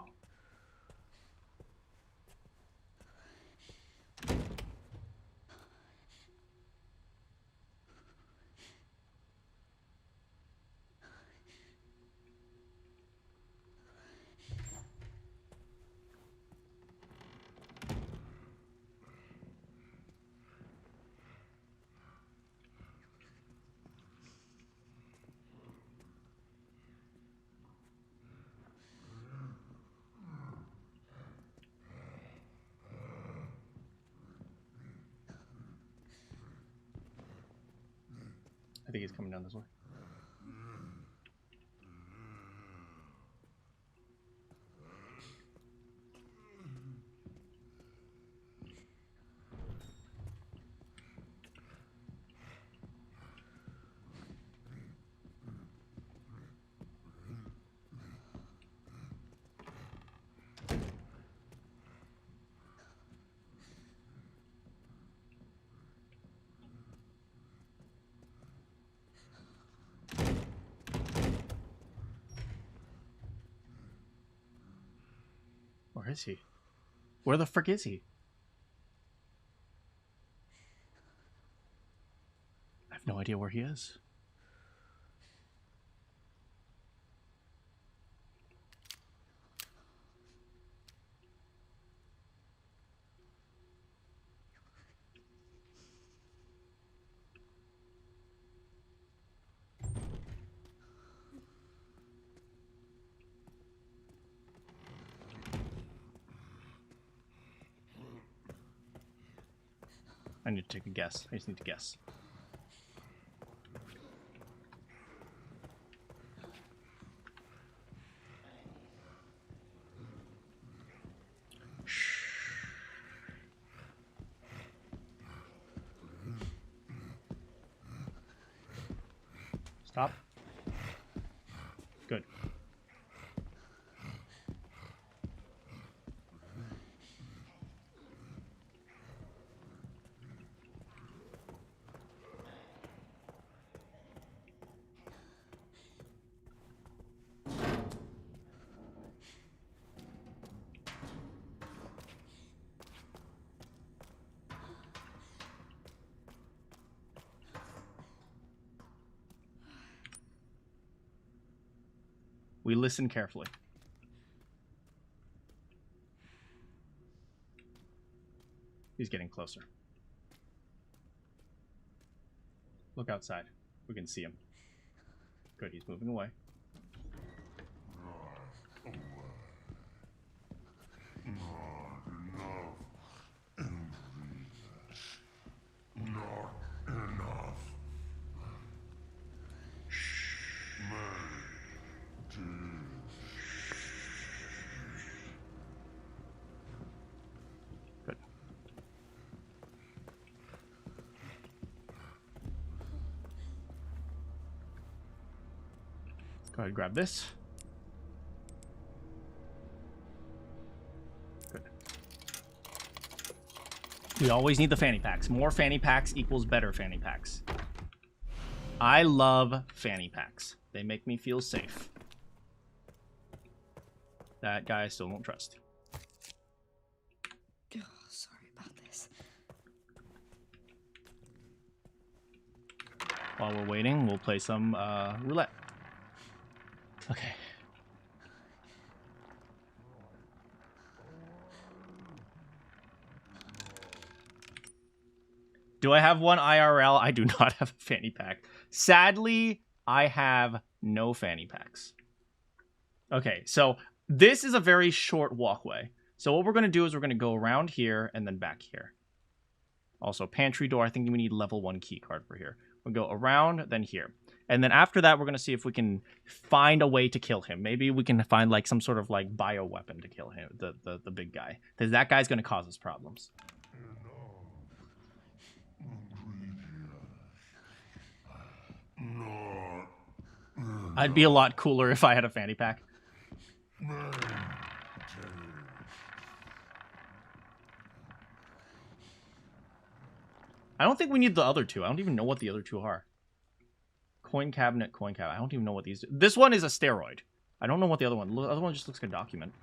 I think he's coming down this way. Where is he? Where the frick is he? I have idea where he is. I need to take a guess. I just need to guess. Stop. Good. We listen carefully. He's getting closer. Look outside. We can see him. Good, he's moving away. Good. Go ahead and grab this. Good. We always need the fanny packs. More fanny packs equals better fanny packs. I love fanny packs. They make me feel safe. That guy I still don't trust. Oh, sorry about this. While we're waiting, we'll play some roulette. Okay. Do I have one IRL? I do not have a fanny pack. Sadly, I have no fanny packs. Okay, so this is a very short walkway. So what we're going to do is we're going to go around here and then back here. Also, pantry door. I think we need level 1 key card for here. We'll go around, then here. And then after that, we're going to see if we can find a way to kill him. Maybe we can find like some sort of like bio weapon to kill him, the big guy. Because that guy's going to cause us problems. I'd be a lot cooler if I had a fanny pack. I don't think we need the other two. I don't even know what the other two are. Coin cabinet, coin cabinet. I don't even know what these do. This one is a steroid. I don't know what the other one. The other one just looks like a document.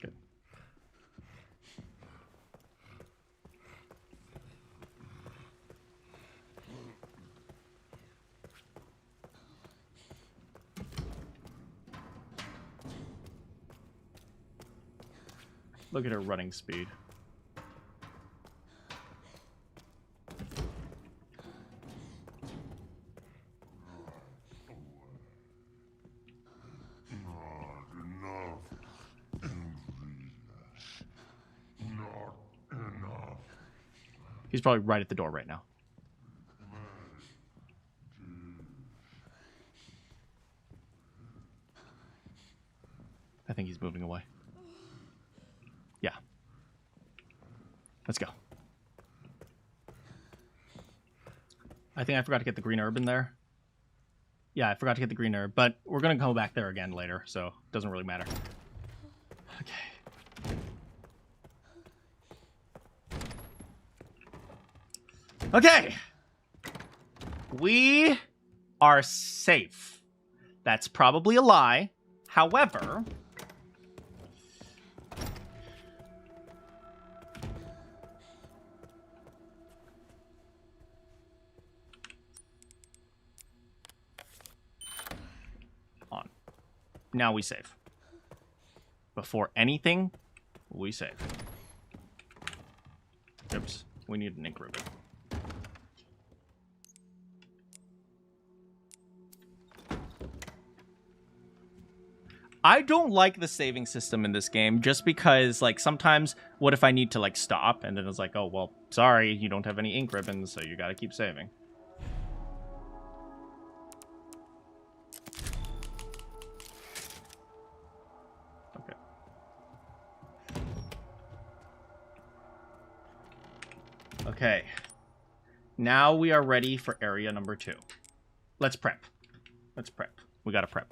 Good. Look at her running speed. He's probably right at the door right now. I think he's moving away. Yeah. Let's go. I think I forgot to get the green herb in there. Yeah, I forgot to get the green herb, but we're going to go back there again later, so it doesn't really matter. Okay. Okay. We are safe. That's probably a lie. However... on. Now we save. Before anything, we save. Oops. We need an ink ribbon. I don't like the saving system in this game just because, like, sometimes what if I need to, like, stop? And then it's like, oh, well, sorry, you don't have any ink ribbons, so you gotta keep saving. Okay. Okay. Now we are ready for area number 2. Let's prep. Let's prep. We gotta prep.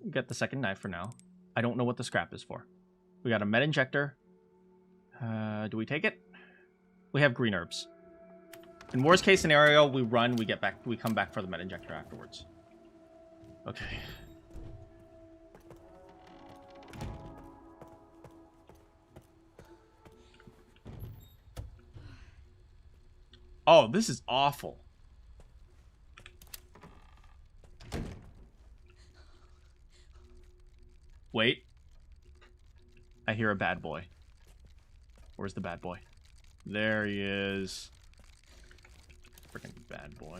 Get the second knife for now. I don't know what the scrap is for. We got a med injector. Do we take it? We have green herbs. In worst case scenario, we run, we come back for the med injector afterwards. Okay. Oh, this is awful. Wait. I hear a bad boy. Where's the bad boy? There he is. Freaking bad boy.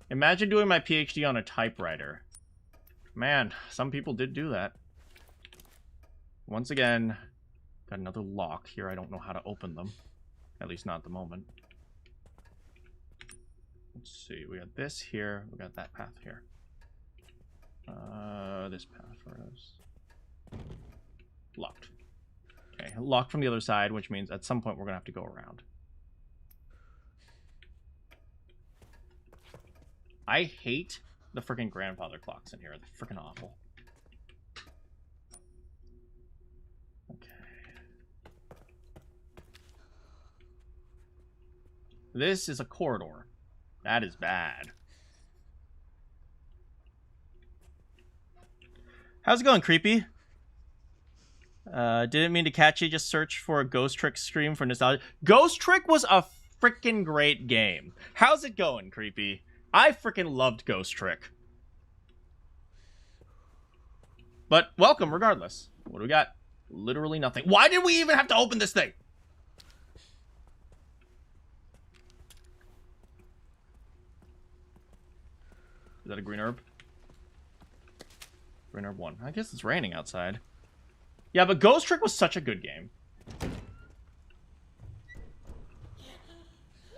Imagine doing my PhD on a typewriter. Man, some people did do that. Once again, got another lock here. I don't know how to open them. At least not at the moment. Let's see. We got this here. We got that path here. This path for us. Locked. Okay, locked from the other side, which means at some point we're gonna have to go around. I hate the freaking grandfather clocks in here. They're freaking awful. Okay. This is a corridor. That is bad. How's it going, Creepy? Didn't mean to catch you. Just search for a Ghost Trick stream for nostalgia. Ghost Trick was a freaking great game. How's it going, Creepy? I freaking loved Ghost Trick. But welcome, regardless. What do we got? Literally nothing. Why did we even have to open this thing? Is that a green herb? Green herb 1. I guess it's raining outside. Yeah, but Ghost Trick was such a good game.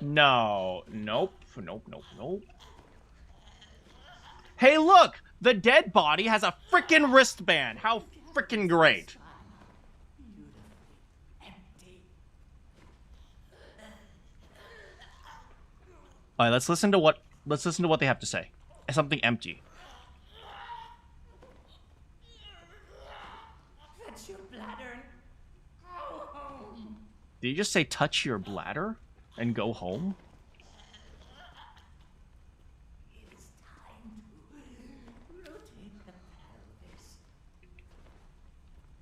No. Nope. Nope. Hey, look! The dead body has a freaking wristband. How freaking great. Alright, let's listen to what they have to say. Something empty. Touch your bladder and go home. Did you just say touch your bladder and go home? It is time to rotate the pelvis.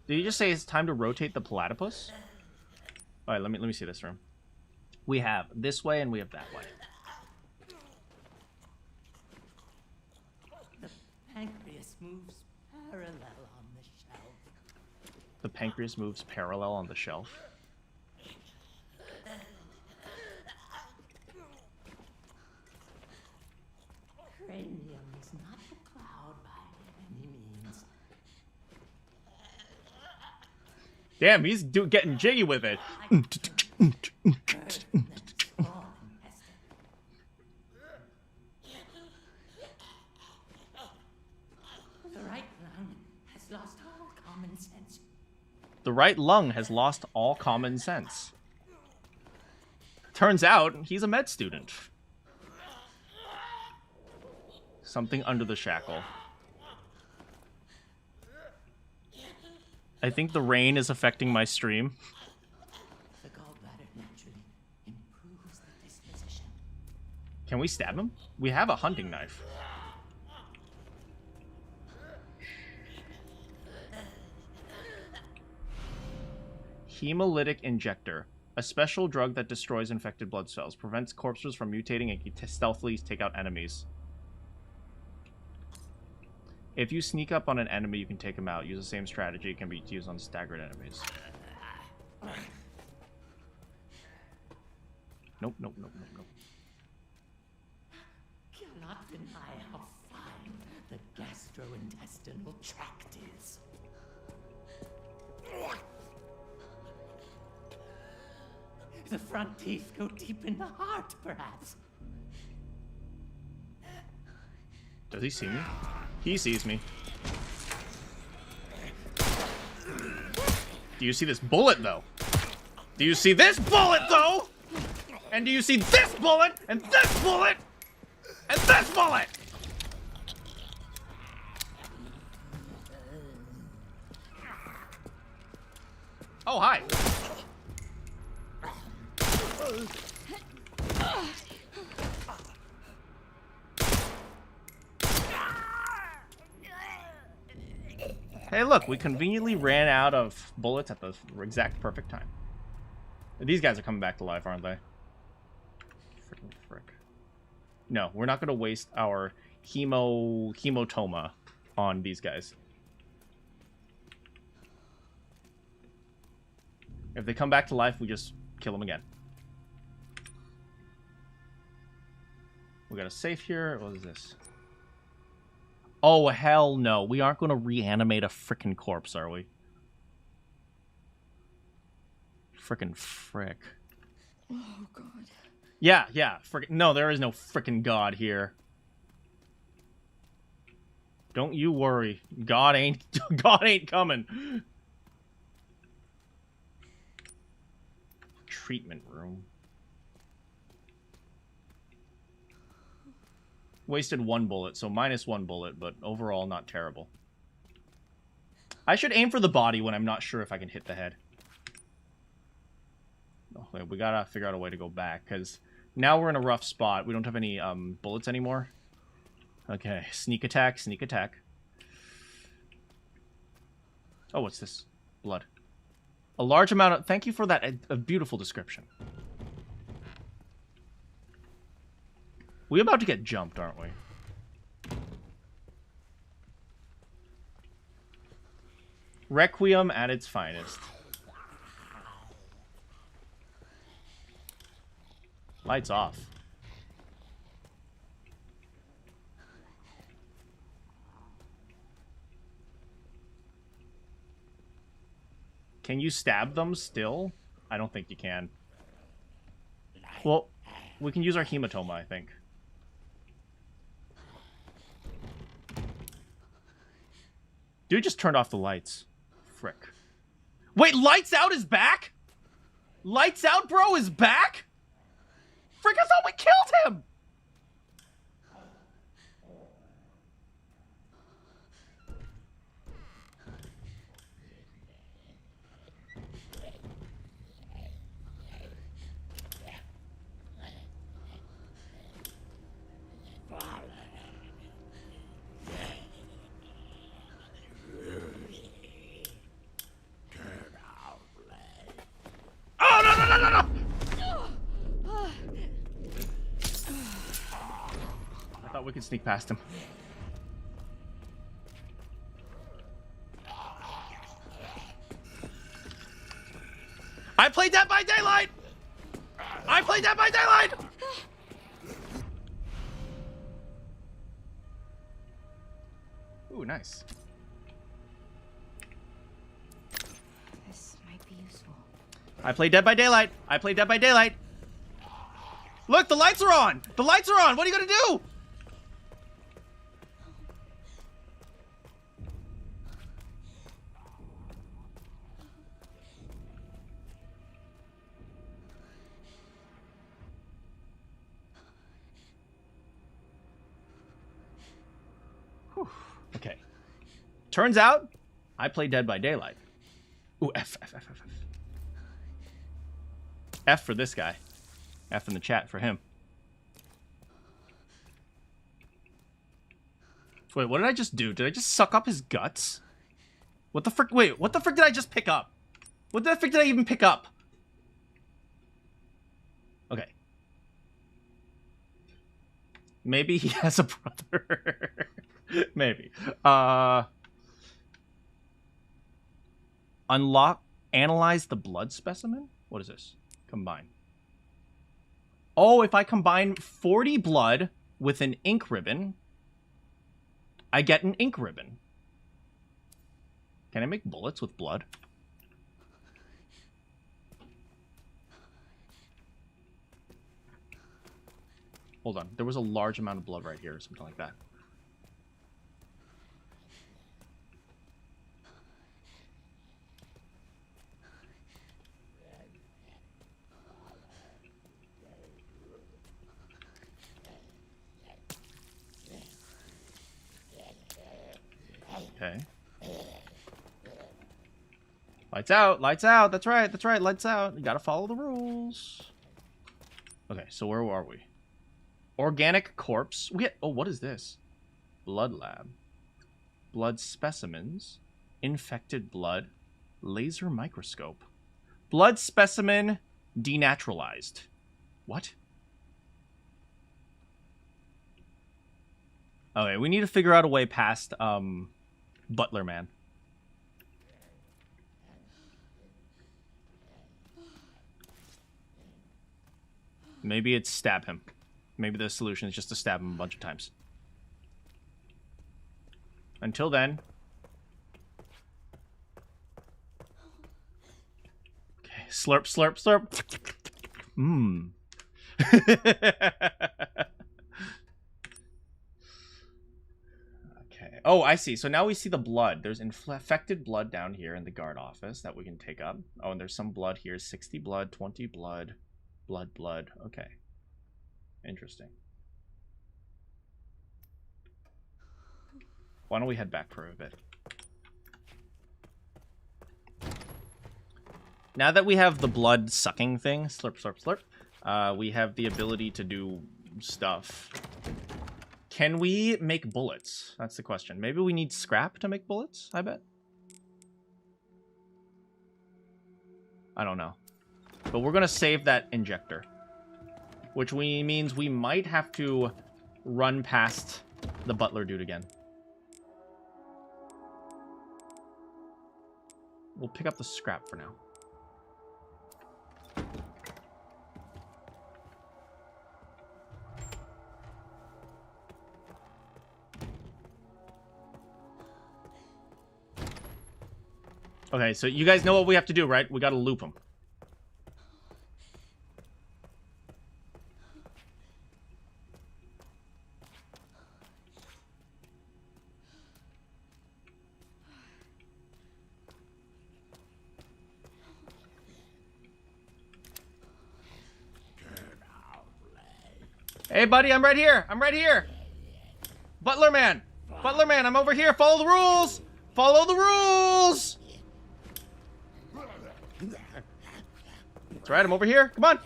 Did you just say it's time to rotate the platypus? Alright, let me see this room. We have this way and we have that way. The pancreas moves parallel on the shelf. The pancreas moves parallel on the shelf. Cranium is not the cloud by any means. Damn, he's getting jiggy with it. The right lung has lost all common sense. The right lung has lost all common sense. Turns out, he's a med student. Something under the shackle. I think the rain is affecting my stream. The gallbladder naturally improves the disposition. Can we stab him? We have a hunting knife. Hemolytic injector. A special drug that destroys infected blood cells, prevents corpses from mutating, and can stealthily take out enemies. If you sneak up on an enemy, you can take him out. Use the same strategy. It can be used on staggered enemies. Nope, nope, nope, nope, nope. Cannot deny how fine the gastrointestinal tract is. The front teeth go deep in the heart, perhaps. Does he see me? He sees me. Do you see this bullet, though? Do you see this bullet, though? And do you see this bullet? And this bullet? And this bullet? Oh, hi. Hey, look, we conveniently ran out of bullets at the exact perfect time. These guys are coming back to life, aren't they? Frickin' frick. No, we're not going to waste our hematoma on these guys. If they come back to life, we just kill them again. We got a safe here. What is this? Oh, hell no. We aren't going to reanimate a frickin' corpse, are we? Frickin' frick. Oh, God. Yeah, yeah. No, there is no frickin' God here. Don't you worry. God ain't coming. Treatment room. Wasted 1 bullet, so minus 1 bullet, but overall not terrible. I should aim for the body when I'm not sure if I can hit the head. Okay, we gotta figure out a way to go back, because now we're in a rough spot. We don't have any bullets anymore. Okay, sneak attack, sneak attack. Oh, what's this? Blood. A large amount of... Thank you for that a beautiful description. We're about to get jumped, aren't we? Requiem at its finest. Lights off. Can you stab them still? I don't think you can. Well, we can use our hematoma, I think. Dude just turned off the lights. Frick. Wait, Lights Out is back? Lights Out, bro, is back? Frick, I thought we killed him! We can sneak past him. I played Dead by Daylight! I played Dead by Daylight! Ooh, nice. This might be useful. I played Dead by Daylight. I played Dead by Daylight. Look, the lights are on! The lights are on! What are you gonna do? Okay. Turns out, I play Dead by Daylight. Ooh, F. F for this guy. F in the chat for him. Wait, what did I just do? Did I just suck up his guts? What the frick? Wait, what the frick did I just pick up? What the frick did I even pick up? Okay. Maybe he has a brother. Maybe. Analyze the blood specimen? What is this? Combine. Oh, if I combine 40 blood with an ink ribbon, I get an ink ribbon. Can I make bullets with blood? Hold on. There was a large amount of blood right here or something like that. Okay. Lights out, lights out. That's right, lights out. You gotta follow the rules. Okay, so where are we? Organic corpse. Oh, what is this? Blood lab. Blood specimens. Infected blood. Laser microscope. Blood specimen denaturalized. What? Okay, we need to figure out a way past, Butler Man. Maybe it's stab him. Maybe the solution is just to stab him a bunch of times. Until then. Okay, slurp, slurp, slurp. Mmm. Okay. Oh, I see. So now we see the blood. There's infected blood down here in the guard office that we can take up. Oh, and there's some blood here. 60 blood, 20 blood. Blood. Okay. Interesting. Why don't we head back for a bit? Now that we have the blood sucking thing, slurp, slurp, slurp, we have the ability to do stuff. Can we make bullets? That's the question. Maybe we need scrap to make bullets, I bet. I don't know. But we're going to save that injector. Which means we might have to run past the butler dude again. We'll pick up the scrap for now. Okay, so you guys know what we have to do, right? We gotta loop him. Hey, buddy, I'm right here. I'm right here. Butler man. Butler man, I'm over here. Follow the rules. Follow the rules. That's right, I'm over here. Come on.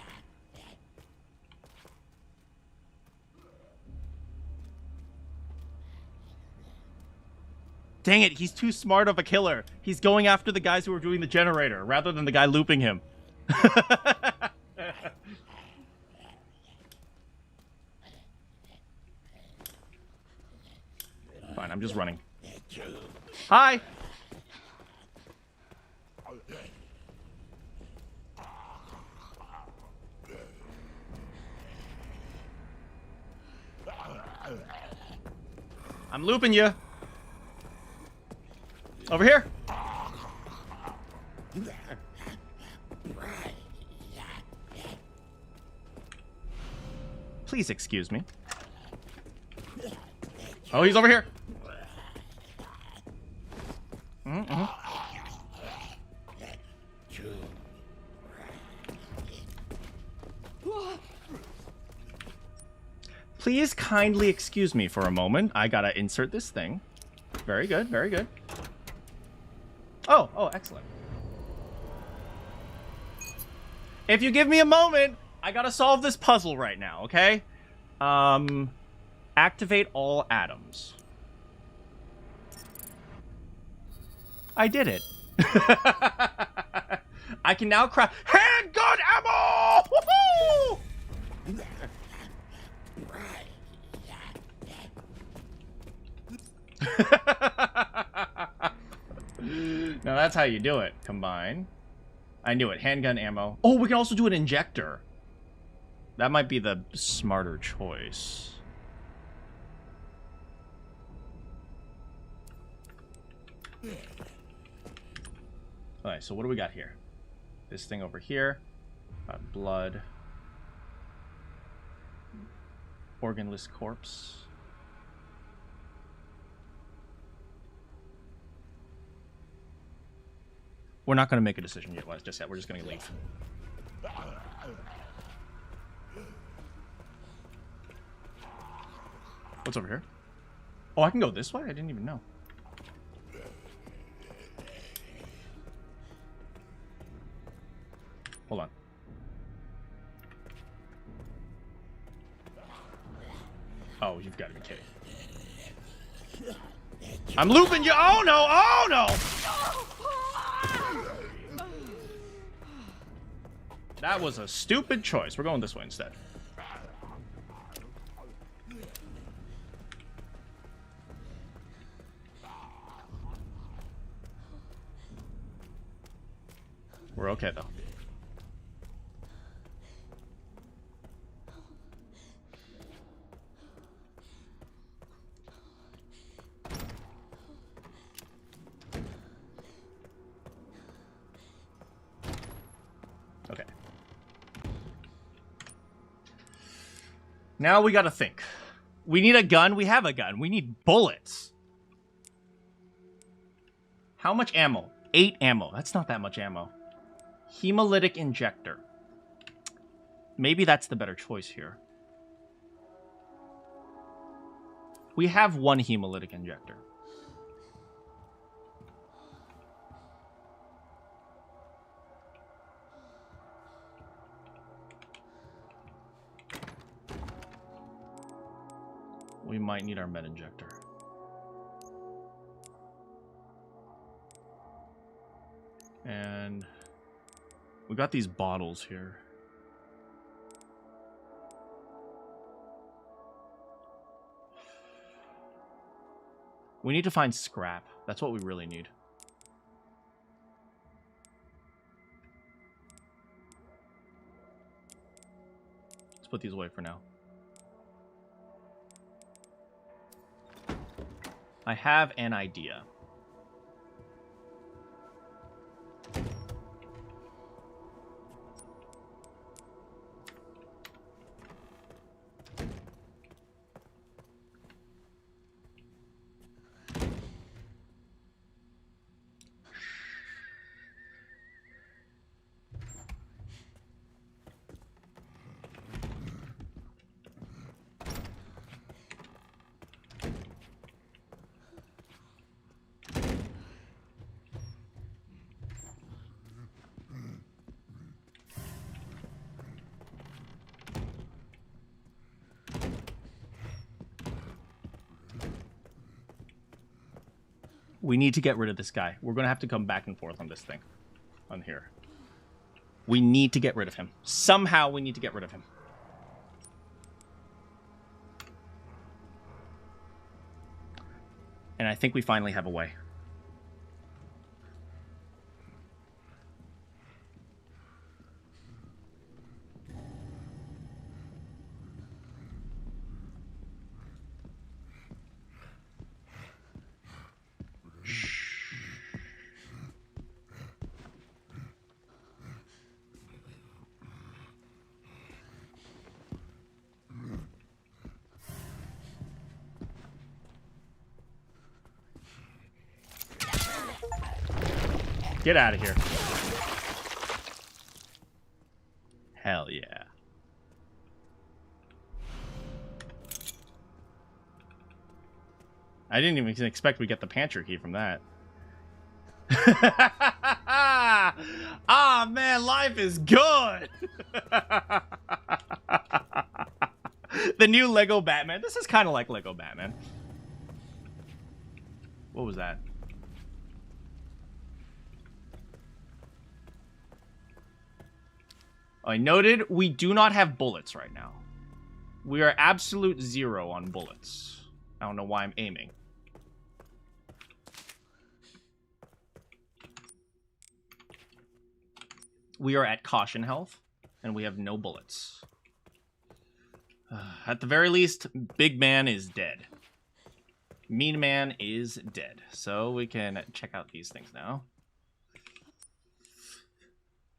Dang it, he's too smart of a killer. He's going after the guys who are doing the generator rather than the guy looping him. Fine, I'm just running. Hi! I'm looping you. Over here. Please excuse me. Oh, he's over here. Please kindly excuse me for a moment. I gotta insert this thing. Very good, very good. Oh, excellent. If you give me a moment, I gotta solve this puzzle right now, okay? Activate all atoms. I did it. I can now craft handgun ammo! Woohoo! Now that's how you do it. Combine. I knew it. Handgun ammo. Oh, we can also do an injector. That might be the smarter choice. Alright, so what do we got here? This thing over here. Blood. Organless corpse. We're not going to make a decision yet, just yet. We're just going to leave. What's over here? Oh, I can go this way? I didn't even know. Hold on. Oh, you've got to be kidding. I'm looping you! Oh no! Oh no! That was a stupid choice. We're going this way instead. We're okay, though. Okay. Now we gotta think. We need a gun. We have a gun. We need bullets. How much ammo? 8 ammo. That's not that much ammo. Hemolytic injector. Maybe that's the better choice here. We have 1 hemolytic injector. We might need our med injector. And we got these bottles here. We need to find scrap. That's what we really need. Let's put these away for now. I have an idea. We need to get rid of this guy. We're going to have to come back and forth on this thing. On here. We need to get rid of him. Somehow we need to get rid of him. And I think we finally have a way. Get out of here. Hell yeah. I didn't even expect we'd get the pantry key from that. Ah, man, life is good. The new Lego Batman. This is kind of like Lego Batman. What was that? I noted we do not have bullets right now. We are absolute 0 on bullets. I don't know why I'm aiming. We are at caution health, and we have no bullets. At the very least, Big Man is dead. Mean Man is dead. So we can check out these things now.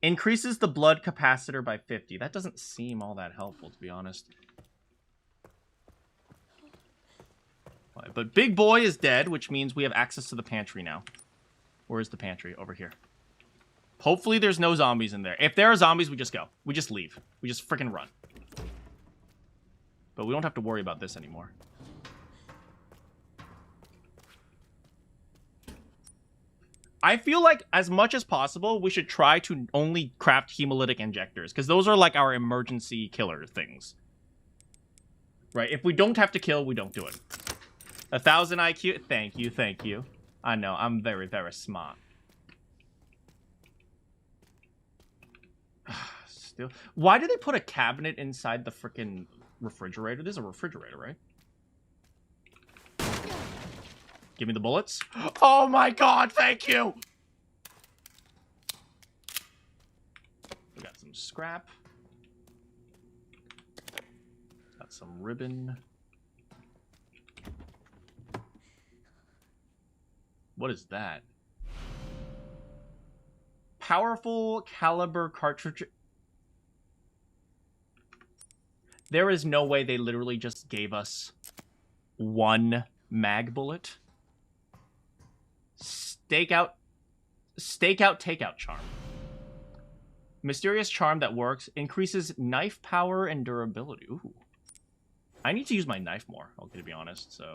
Increases the blood capacitor by 50. That doesn't seem all that helpful, to be honest. But Big Boy is dead, which means we have access to the pantry now. Where is the pantry? Over here. Hopefully there's no zombies in there. If there are zombies, we just go. We just leave. We just freaking run. But we don't have to worry about this anymore. I feel like, as much as possible, we should try to only craft hemolytic injectors, because those are like our emergency killer things. Right? If we don't have to kill, we don't do it. 1,000 IQ? Thank you, thank you. I know, I'm very, very smart. Still, why did they put a cabinet inside the freaking refrigerator? This is a refrigerator, right? Give me the bullets. Oh my god, thank you! We got some scrap. Got some ribbon. What is that? Powerful caliber cartridge. There is no way they literally just gave us one mag bullet. Takeout charm. Mysterious charm that works. Increases knife power and durability. Ooh. I need to use my knife more, okay, to be honest, so...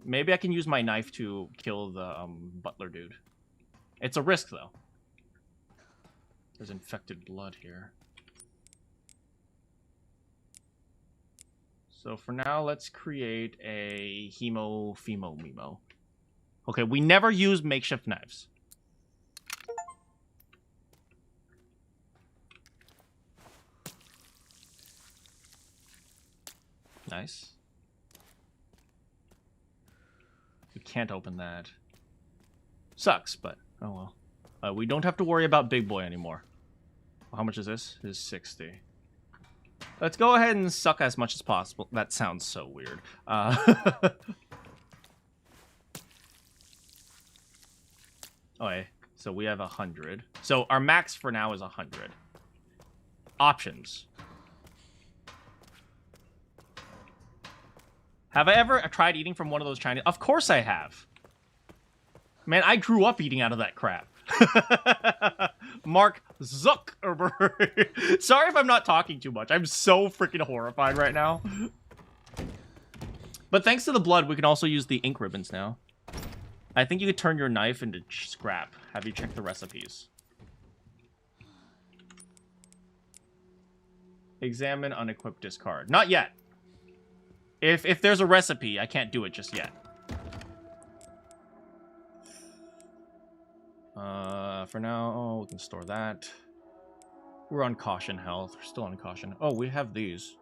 Maybe I can use my knife to kill the butler dude. It's a risk, though. There's infected blood here. So for now, let's create a Memo. Okay, we never use makeshift knives. Nice. We can't open that. Sucks, but oh well. We don't have to worry about Big Boy anymore. How much is this? This is 60. Let's go ahead and suck as much as possible. That sounds so weird. Okay, so we have 100. So our max for now is 100. Options. Have I ever tried eating from one of those Chinese? Of course I have. Man, I grew up eating out of that crap. Mark Zuckerberg. Sorry if I'm not talking too much. I'm so freaking horrified right now. But thanks to the blood, we can also use the ink ribbons now. I think you could turn your knife into scrap. Have you checked the recipes? Examine, unequip, discard. Not yet. If there's a recipe, I can't do it just yet. For now, oh, we can store that. We're on caution health. We're still on caution. Oh, we have these.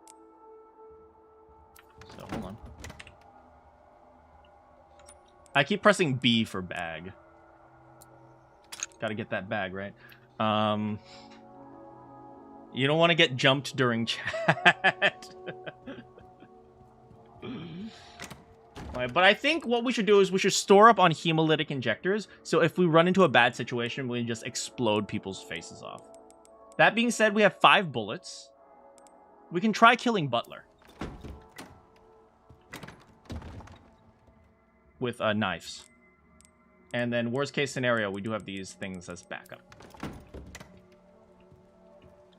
So, hold on. I keep pressing B for bag. Gotta get that bag, right? You don't want to get jumped during chat. Right, but I think what we should do is we should store up on hemolytic injectors, so if we run into a bad situation, we can just explode people's faces off. That being said, we have 5 bullets. We can try killing Butler. With knives. And then worst case scenario, we do have these things as backup.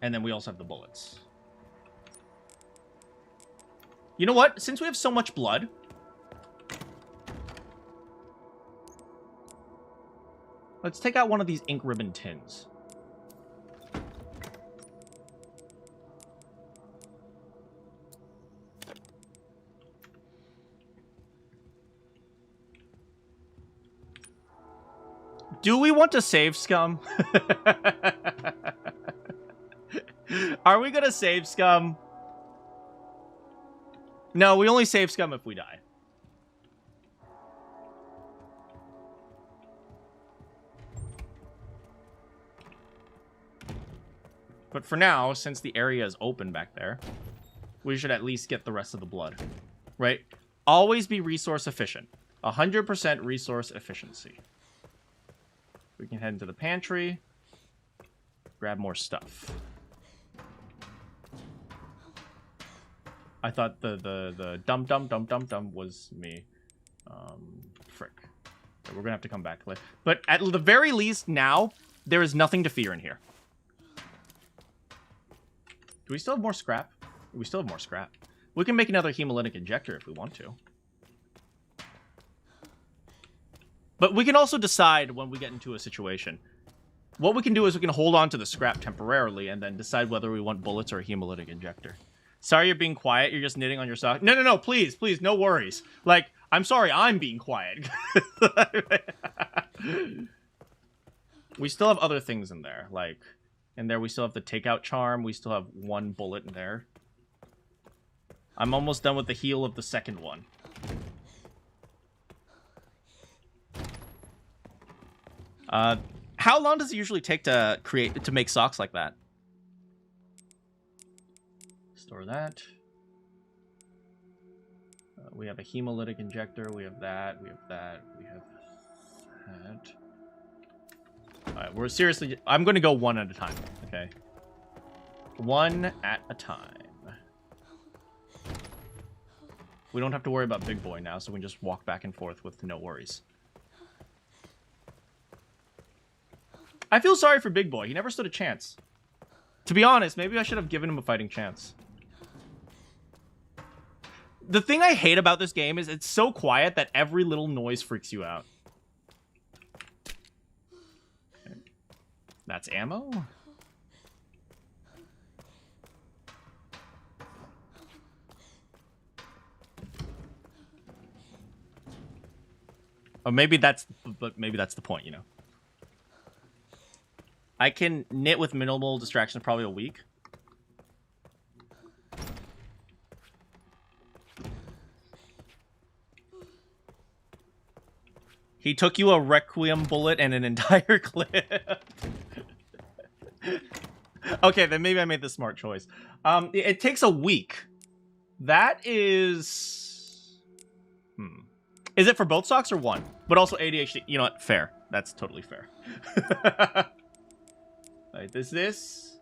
And then we also have the bullets. You know what? Since we have so much blood... Let's take out one of these ink ribbon tins. Do we want to save scum? Are we gonna save scum? No, we only save scum if we die. But for now, since the area is open back there, we should at least get the rest of the blood. Right? Always be resource efficient. 100% resource efficiency. We can head into the pantry. Grab more stuff. I thought the dum was me. Frick. So we're gonna have to come back later. But at the very least now, there is nothing to fear in here. Do we still have more scrap? We still have more scrap. We can make another hemolytic injector if we want to. But we can also decide when we get into a situation. What we can do is we can hold on to the scrap temporarily and then decide whether we want bullets or a hemolytic injector. Sorry you're being quiet. You're just knitting on your sock. No, please, no worries. Like, I'm sorry I'm being quiet. We still have other things in there. Like, in there we still have the takeout charm. We still have one bullet in there. I'm almost done with the heal of the second one. How long does it usually take to make socks like that? Store that. We have a hemolytic injector. We have that. We have that. We have that. Alright, we're seriously... I'm going to go one at a time, okay? One at a time. We don't have to worry about Big Boy now, so we can just walk back and forth with no worries. I feel sorry for Big Boy. He never stood a chance. To be honest, maybe I should have given him a fighting chance. The thing I hate about this game is it's so quiet that every little noise freaks you out. Okay. That's ammo? Or maybe that's the point, you know. I can knit with minimal distraction probably a week. He took you a Requiem bullet and an entire clip. Okay, then maybe I made the smart choice. It takes a week. That is... Is it for both socks or one? But also ADHD. You know what? Fair. That's totally fair. Alright, this.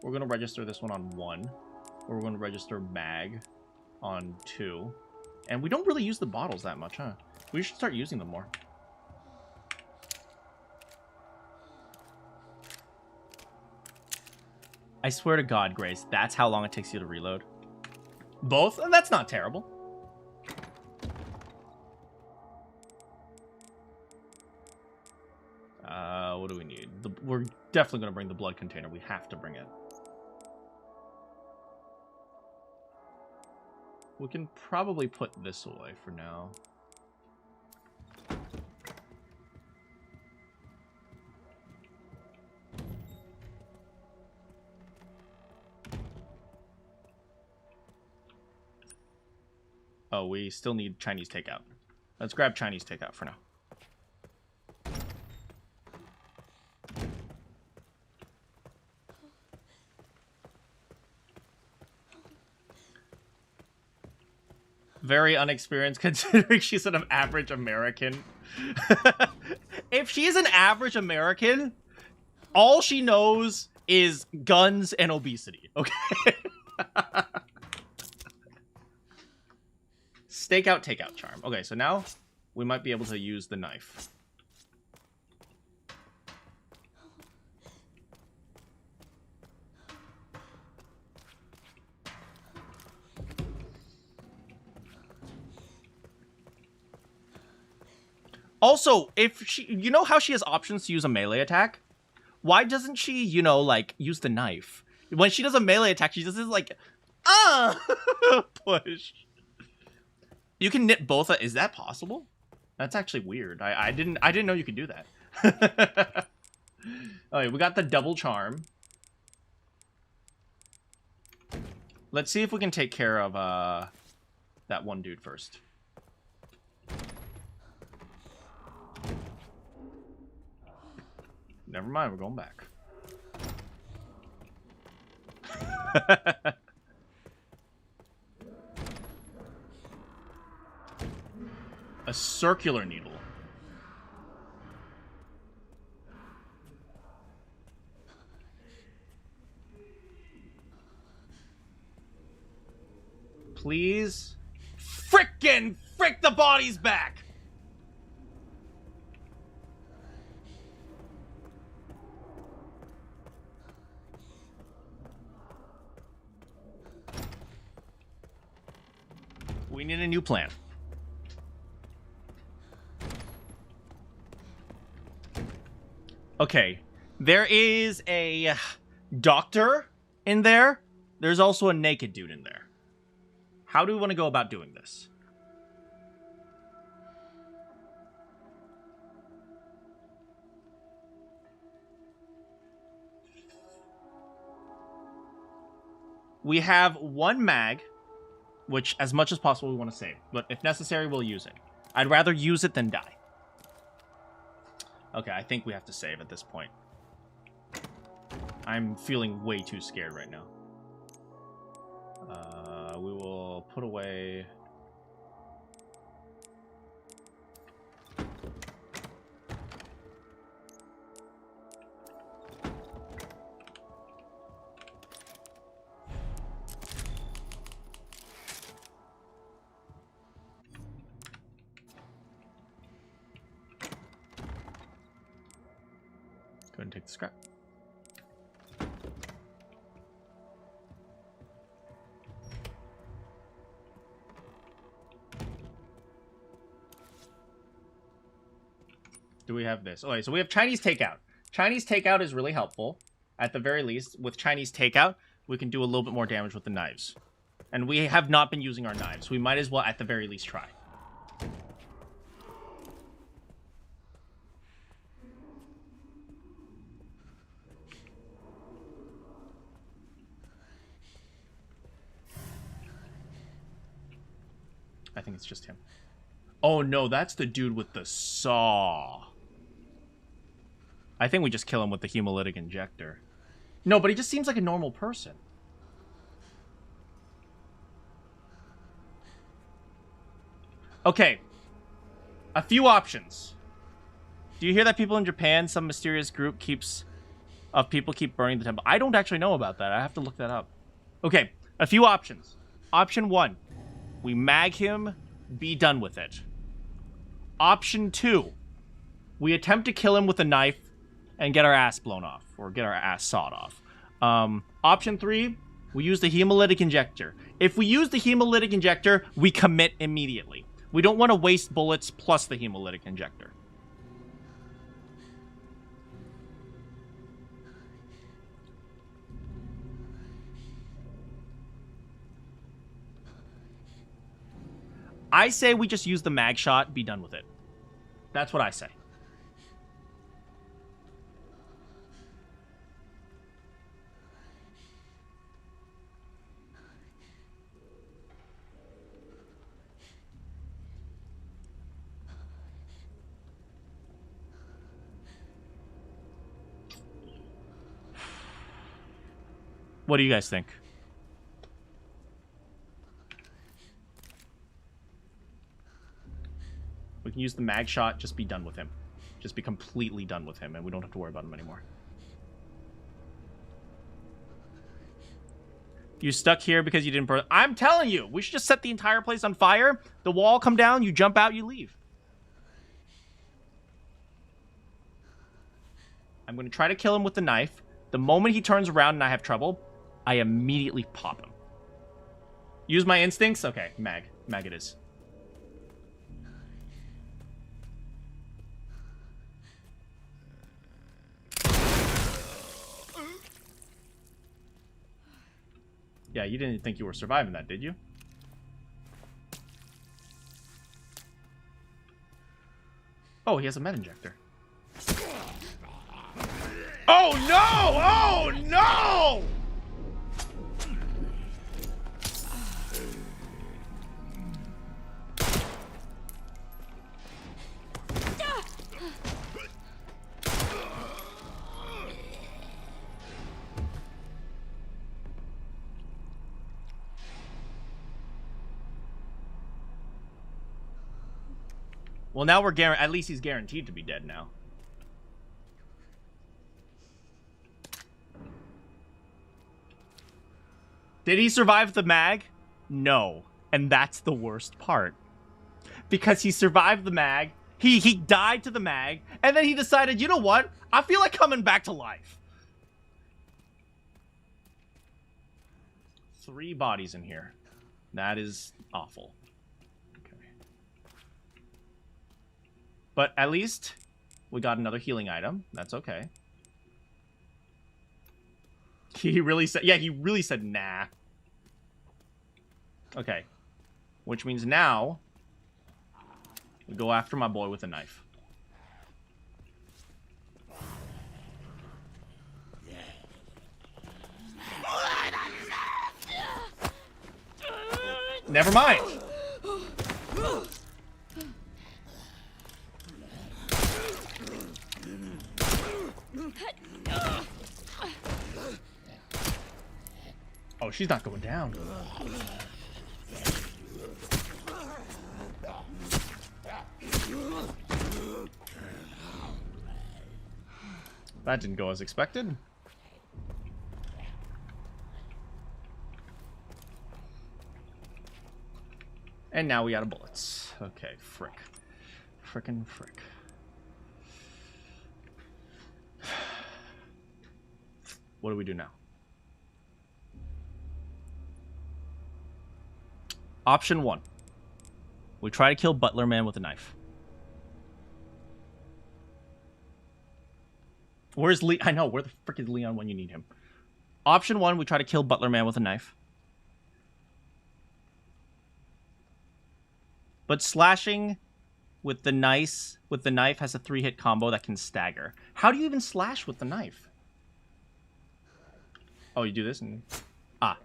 We're going to register this one on 1. We're going to register mag on 2. And we don't really use the bottles that much, huh? We should start using them more. I swear to God, Grace, that's how long it takes you to reload. Both? And that's not terrible. What do we need? We're definitely going to bring the blood container. We have to bring it. We can probably put this away for now. Oh, we still need Chinese takeout. Let's grab Chinese takeout for now. Very unexperienced considering she's an average American. If she's an average American, all she knows is guns and obesity, okay? Stakeout, takeout charm. Okay, so now we might be able to use the knife. Also, if she, you know how she has options to use a melee attack? Why doesn't she, you know, like, use the knife? When she does a melee attack, she just is like, push. You can knit both. Is that possible? That's actually weird. I didn't know you could do that. Alright, we got the double charm. Let's see if we can take care of that one dude first. Never mind, we're going back. A circular needle. Please. Frick the bodies back! We need a new plan. Okay. There is a doctor in there. There's also a naked dude in there. How do we want to go about doing this? We have one mag, which as much as possible we want to save. But if necessary, we'll use it. I'd rather use it than die. Okay, I think we have to save at this point. I'm feeling way too scared right now. We will put away... Go ahead and take the scrap. Do we have this? Okay, so we have Chinese takeout. Chinese takeout is really helpful. At the very least, with Chinese takeout, we can do a little bit more damage with the knives. And we have not been using our knives. We might as well, at the very least, try. I think it's just him. Oh no, that's the dude with the saw. I think we just kill him with the hemolytic injector. No, but he just seems like a normal person. Okay. A few options. Do you hear that people in Japan, some mysterious group of people keep burning the temple? I don't actually know about that. I have to look that up. Okay, a few options. Option 1. We mag him, be done with it. Option 2. We attempt to kill him with a knife and get our ass blown off. Or get our ass sawed off. Option 3. We use the hemolytic injector. If we use the hemolytic injector, we commit immediately. We don't want to waste bullets plus the hemolytic injector. I say we just use the mag shot, be done with it. That's what I say. What do you guys think? We can use the mag shot, just be done with him. Just be completely done with him, and we don't have to worry about him anymore. You stuck here because you didn't burn... I'm telling you! We should just set the entire place on fire. The wall come down, you jump out, you leave. I'm going to try to kill him with the knife. The moment he turns around and I have trouble, I immediately pop him. Use my instincts? Okay, mag. Mag it is. Yeah, you didn't think you were surviving that, did you? Oh, he has a med injector. Oh no! Oh no! Well, now we're at least he's guaranteed to be dead now. Did he survive the mag? No. And that's the worst part. Because he survived the mag, he died to the mag, and then he decided, you know what? I feel like coming back to life. 3 bodies in here. That is awful. But at least we got another healing item. That's okay. He really said... Yeah, he really said nah. Okay. Which means now we go after my boy with a knife. Never mind. Oh, she's not going down. That didn't go as expected. And now we out of bullets. Okay, frick. Frickin' frick. What do we do now? Option 1. We try to kill Butler Man with a knife. Where's Lee? I know, where the frick is Leon when you need him? Option 1, we try to kill Butler Man with a knife. But slashing with the knife has a 3-hit combo that can stagger. How do you even slash with the knife? Oh, you do this and... Ah.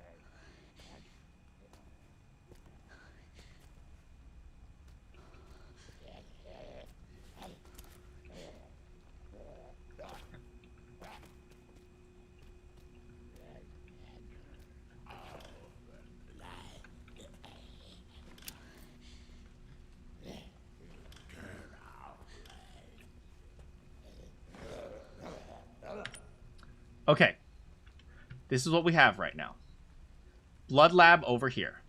Okay. This is what we have right now. Blood lab over here.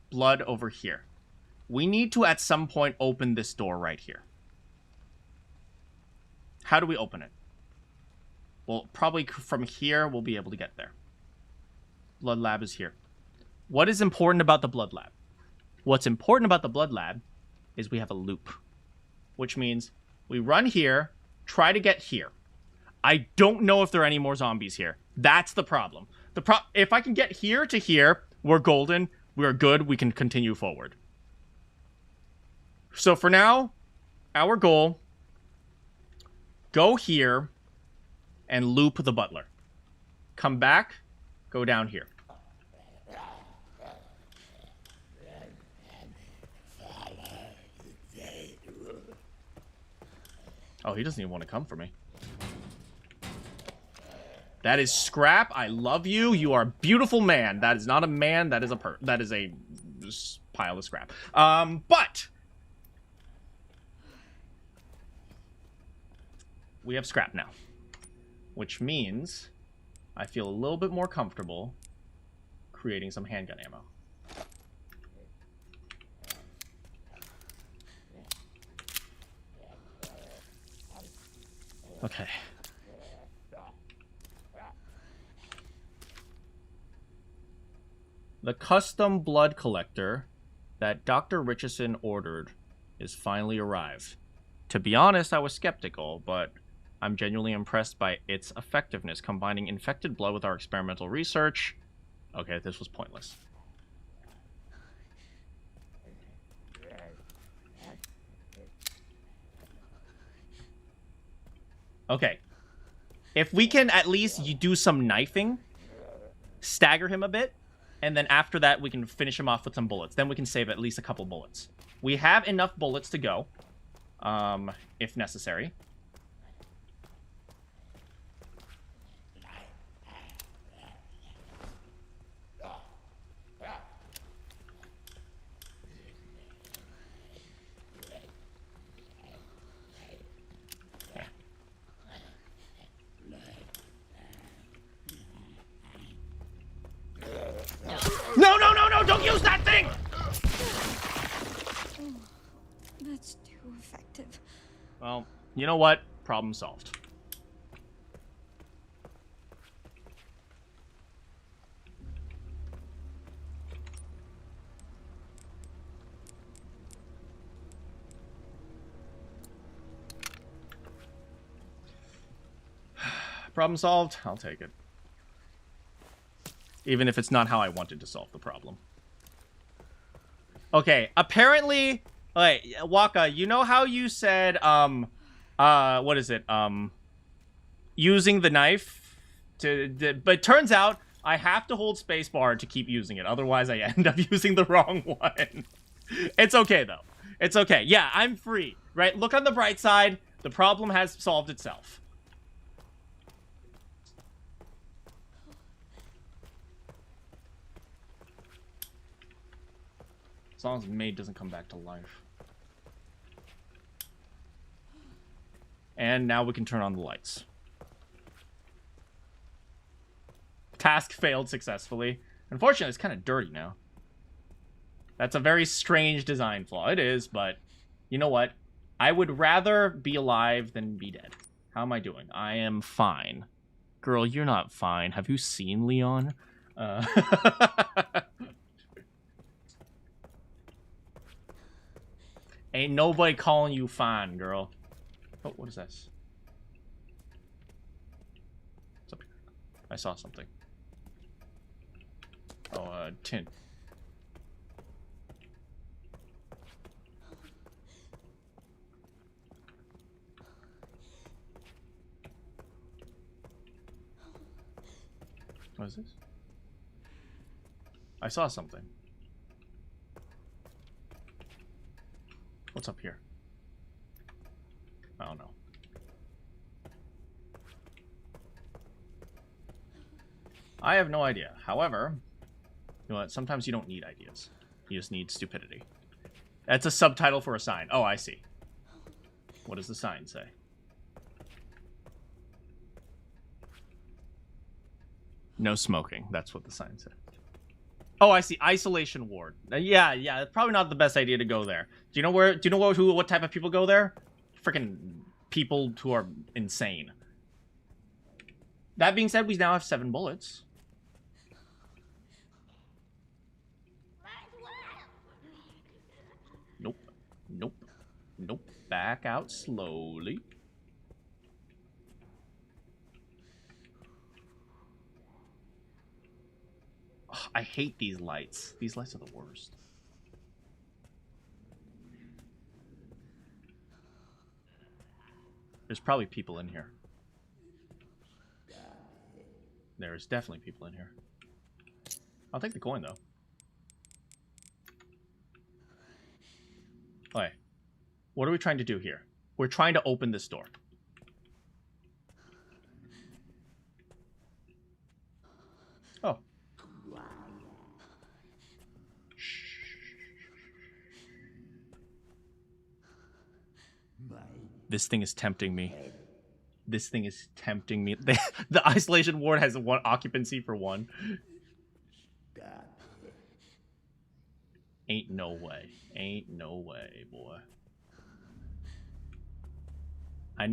Blood over here. We need to, at some point, open this door right here. How do we open it? Well, probably from here, we'll be able to get there. Blood lab is here. What is important about the blood lab? What's important about the blood lab is we have a loop. Which means we run here, try to get here. I don't know if there are any more zombies here. That's the problem. If I can get here to here, we're golden. We're good. We can continue forward. So for now, our goal, go here and loop the butler. Come back, go down here. Oh, he doesn't even want to come for me. That is scrap. I love you. You are a beautiful man. That is not a man. That is a pile of scrap. But we have scrap now, which means I feel a little bit more comfortable creating some handgun ammo. Okay. The custom blood collector that Dr. Richardson ordered is finally arrived. To be honest, I was skeptical, but I'm genuinely impressed by its effectiveness, combining infected blood with our experimental research. Okay, this was pointless. Okay. If we can at least do some knifing, stagger him a bit, and then after that we can finish him off with some bullets. Then we can save at least a couple bullets. We have enough bullets to go, if necessary. No, no, no, no! Don't use that thing! That's too effective. Well, you know what? Problem solved. Problem solved? I'll take it. Even if it's not how I wanted to solve the problem. Okay, apparently... Wait, Waka, you know how you said, what is it? Using the knife to... But it turns out I have to hold spacebar to keep using it. Otherwise, I end up using the wrong one. It's okay, though. It's okay. Yeah, I'm free, right? Look on the bright side. The problem has solved itself. As long as Maid doesn't come back to life. And now we can turn on the lights. Task failed successfully. Unfortunately, it's kind of dirty now. That's a very strange design flaw. It is, but you know what? I would rather be alive than be dead. How am I doing? I am fine. Girl, you're not fine. Have you seen Leon? Ain't nobody calling you fine, girl. Oh, what is this? What's up here? I saw something. Oh, tint. What is this? I saw something. What's up here? I don't know. I have no idea. However, you know what? Sometimes you don't need ideas. You just need stupidity. That's a subtitle for a sign. Oh, I see. What does the sign say? No smoking. That's what the sign said. Oh, I see. Isolation ward. Yeah, it's probably not the best idea to go there. Do you know where? Do you know what type of people go there? Freaking people who are insane. That being said, we now have 7 bullets. Nope. Nope. Nope. Back out slowly. Ugh, I hate these lights. These lights are the worst. There's probably people in here. There's definitely people in here. I'll take the coin, though. Okay. What are we trying to do here? We're trying to open this door. Oh. This thing is tempting me. This thing is tempting me. The isolation ward has 1 occupancy for 1. Ain't no way. Ain't no way, boy.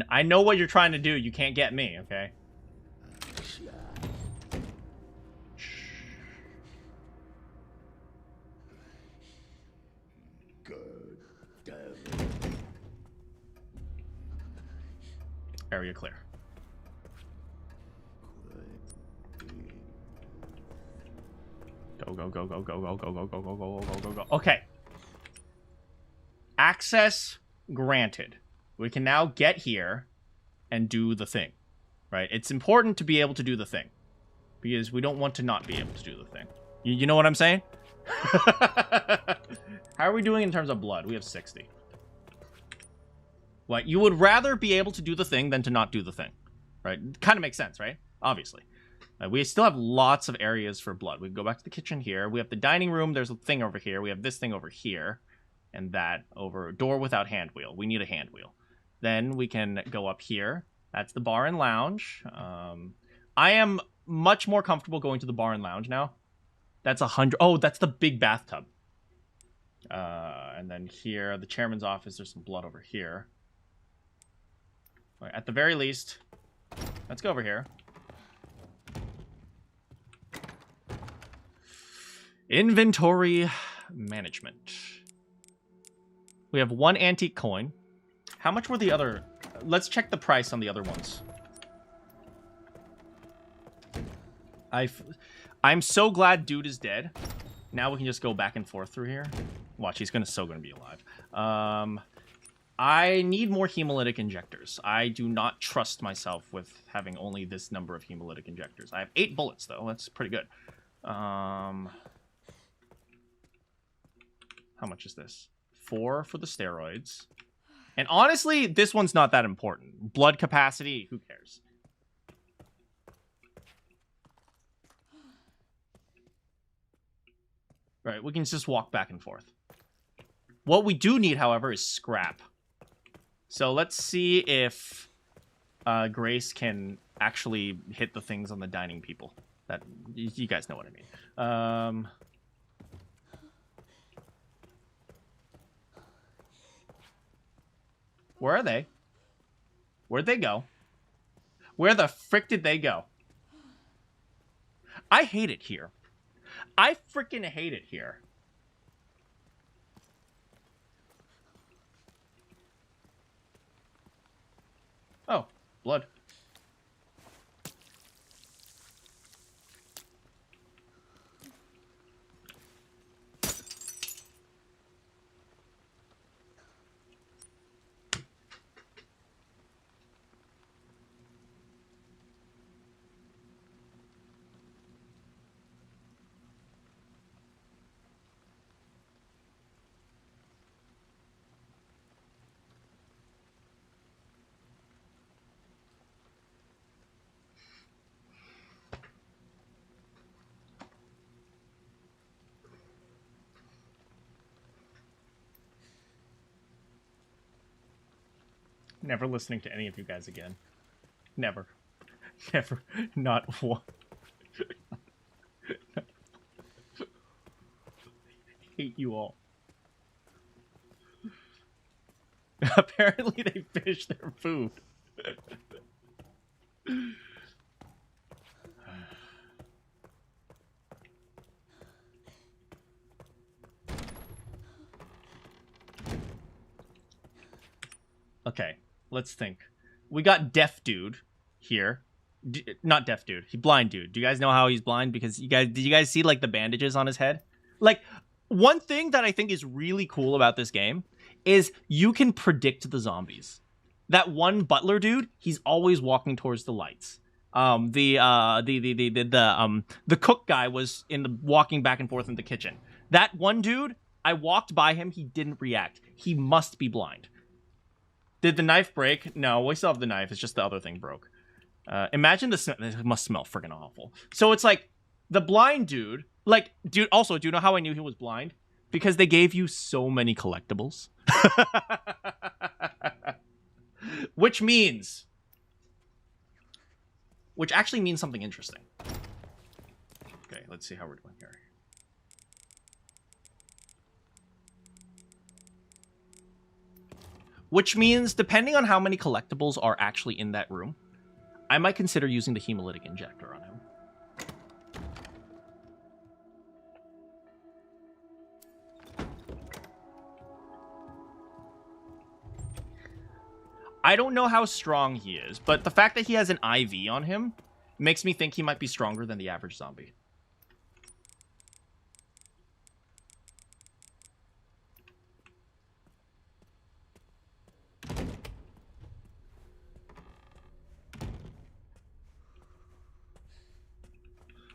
I know what you're trying to do. You can't get me, okay? Area clear. go, go, go, go, go, go, go, go, go, go, go, go, go. Okay. Access granted. We can now get here and do the thing, right? It's important to be able to do the thing because we don't want to not be able to do the thing. You know what I'm saying? How are we doing in terms of blood? We have 60. What? You would rather be able to do the thing than to not do the thing, right? Kind of makes sense, right? Obviously. We still have lots of areas for blood. We can go back to the kitchen here. We have the dining room. There's a thing over here. We have this thing over here. And that over. Door without hand wheel. We need a hand wheel. Then we can go up here. That's the bar and lounge. I am much more comfortable going to the bar and lounge now. That's 100. Oh, that's the big bathtub. And then here, the chairman's office. There's some blood over here. Right, at the very least, let's go over here. Inventory management. We have 1 antique coin. How much were the other? Let's check the price on the other ones. I'm so glad dude is dead. Now we can just go back and forth through here. Watch, he's still gonna be alive. I need more hemolytic injectors. I do not trust myself with having only this number of hemolytic injectors. I have 8 bullets though. That's pretty good. How much is this? 4 for the steroids. And honestly, this one's not that important. Blood capacity, who cares? Right, we can just walk back and forth. What we do need, however, is scrap. So let's see if Grace can actually hit the things on the dining people. That you guys know what I mean. Where are they? Where'd they go? Where the frick did they go? I hate it here. I freaking hate it here. Oh, blood. Never listening to any of you guys again. Never. Never. Not one. Hate you all. Apparently they finished their food. Okay, let's think. We got deaf dude here. Not deaf dude. He blind dude. Do you guys know how he's blind? Because did you guys see like the bandages on his head? Like, one thing that I think is really cool about this game is you can predict the zombies. That one butler dude, he's always walking towards the lights. The cook guy was walking back and forth in the kitchen. That one dude, I walked by him, he didn't react. He must be blind. Did the knife break? No, we still have the knife. It's just the other thing broke. Imagine the smell. It must smell freaking awful. So it's like the blind dude. Like, dude. Also, do you know how I knew he was blind? Because they gave you so many collectibles. Which actually means something interesting. Okay, let's see how we're doing here. Which means, depending on how many collectibles are actually in that room, I might consider using the hemolytic injector on him. I don't know how strong he is, but the fact that he has an IV on him makes me think he might be stronger than the average zombie.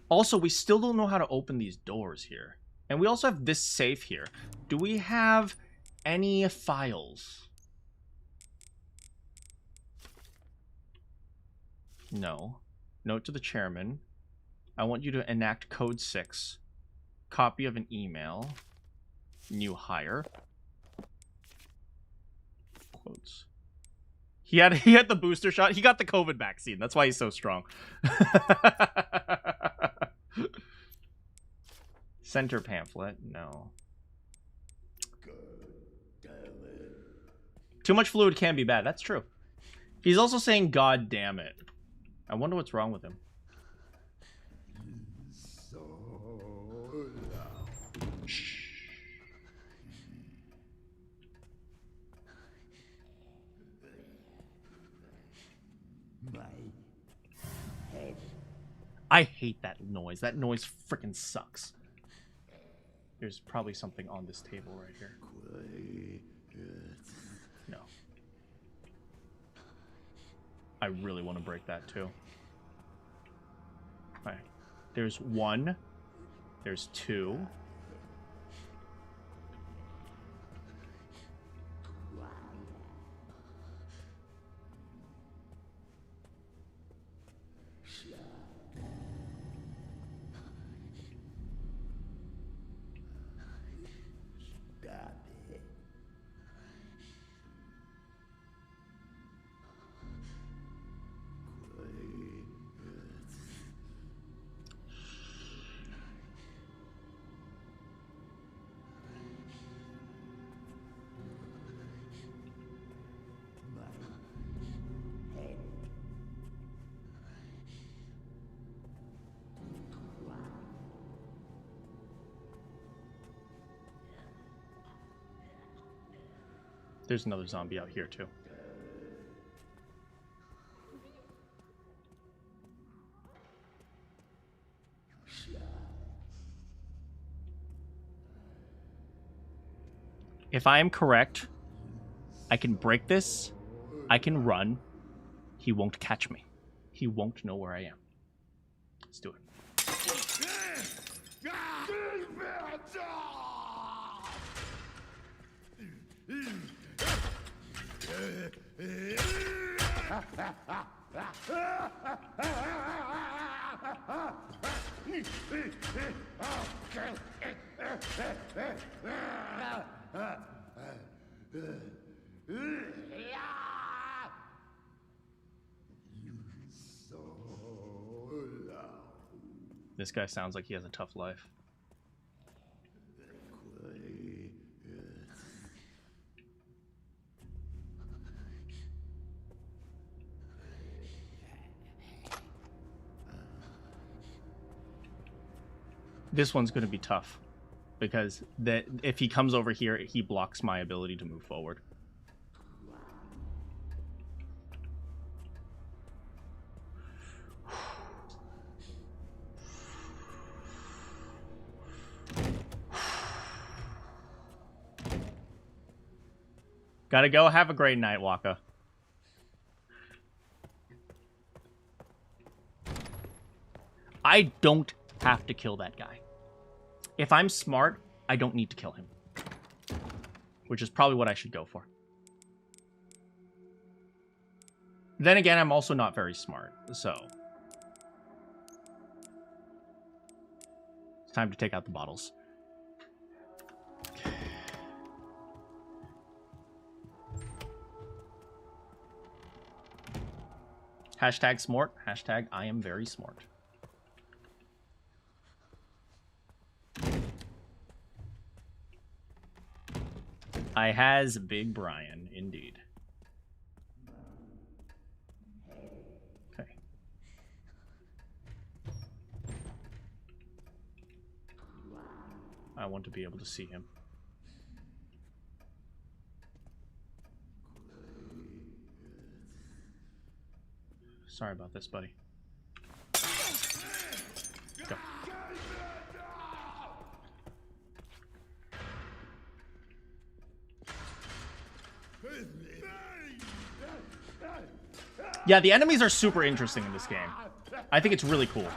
Also, we still don't know how to open these doors here. And we also have this safe here. Do we have any files? No. Note to the chairman. I want you to enact code 6. Copy of an email. New hire. Quotes. He had the booster shot. He got the COVID vaccine. That's why he's so strong. Center pamphlet. No. Too much fluid can be bad. That's true. He's also saying, God damn it. I wonder what's wrong with him. Shh. I hate that noise. That noise freaking sucks. There's probably something on this table right here. No. I really want to break that too. Alright. There's 1. There's 2. There's another zombie out here too. If I am correct, I can break this. I can run. He won't catch me. He won't know where I am. Let's do it. This guy sounds like he has a tough life. This one's going to be tough because if he comes over here, he blocks my ability to move forward. Gotta go. Have a great night, Waka. I don't have to kill that guy. If I'm smart, I don't need to kill him. Which is probably what I should go for. Then again, I'm also not very smart, so... It's time to take out the bottles. Hashtag smart. Hashtag I am very smart. I has Big Brian, indeed. Okay. I want to be able to see him. Sorry about this, buddy. Go. Yeah, the enemies are super interesting in this game. I think it's really cool.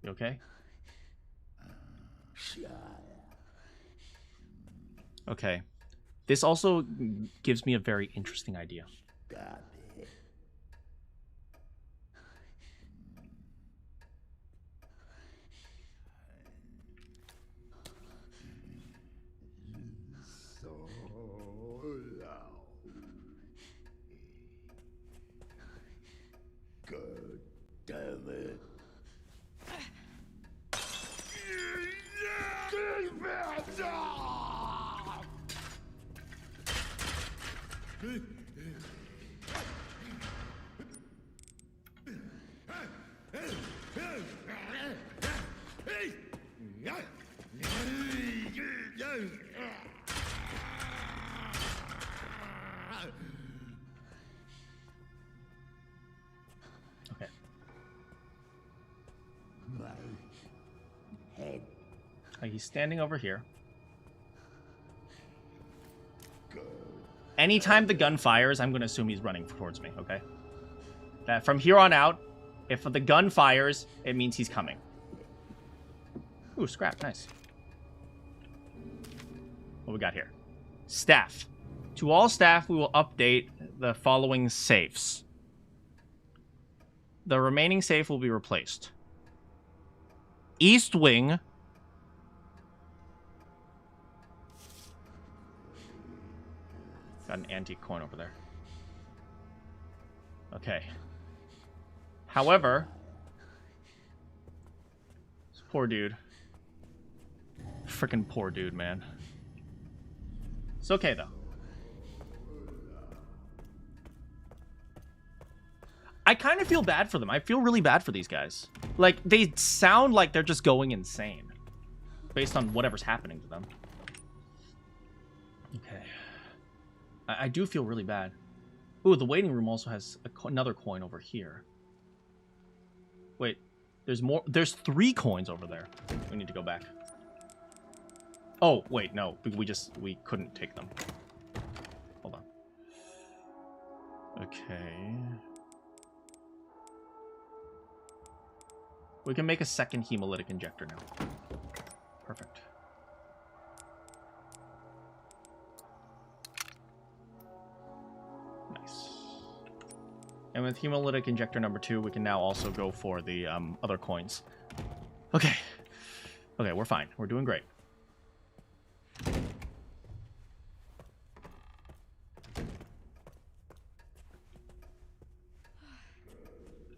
You okay? Okay. This also gives me a very interesting idea. God damn it. Okay. My head. He's standing over here. God. Anytime the gun fires, I'm going to assume he's running towards me, okay? That from here on out, if the gun fires, it means he's coming. Ooh, scrap, nice. What we got here? Staff. To all staff, we will update the following safes. The remaining safe will be replaced. East Wing. Got an antique coin over there. Okay. However, this poor dude. Freaking poor dude, man. It's okay, though. I kind of feel bad for them. I feel really bad for these guys. Like, they sound like they're just going insane. Based on whatever's happening to them. Okay. I do feel really bad. Ooh, the waiting room also has another coin over here. Wait, there's more. There's 3 coins over there. We need to go back. Oh, wait, no. We couldn't take them. Hold on. Okay. We can make a second hemolytic injector now. Perfect. Nice. And with hemolytic injector number 2, we can now also go for the other coins. Okay. Okay, we're fine. We're doing great.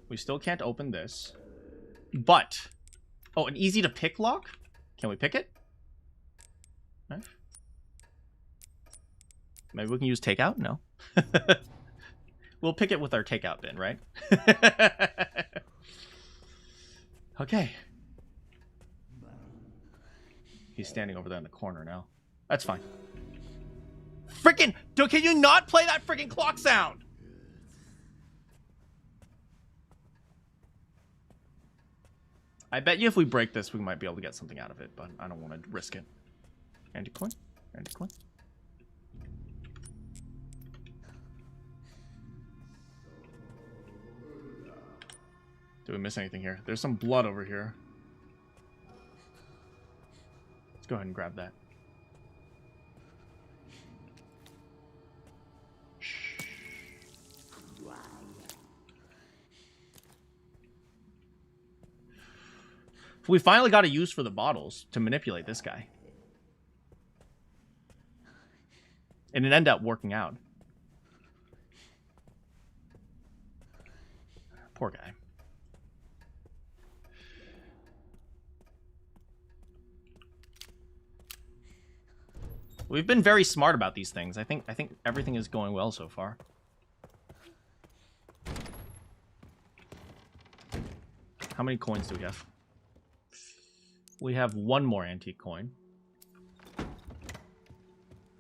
We still can't open this. But, oh, an easy to pick lock? Can we pick it? No? Maybe we can use takeout? No. We'll pick it with our takeout bin, right? Okay. He's standing over there in the corner now. That's fine. Freaking! Can you not play that freaking clock sound? I bet you if we break this, we might be able to get something out of it, but I don't want to risk it. Anti-coin? Anti-coin? Did we miss anything here? There's some blood over here. Let's go ahead and grab that. We finally got a use for the bottles to manipulate this guy. And it ended up working out. Poor guy. We've been very smart about these things. I think everything is going well so far. How many coins do we have? We have 1 more antique coin.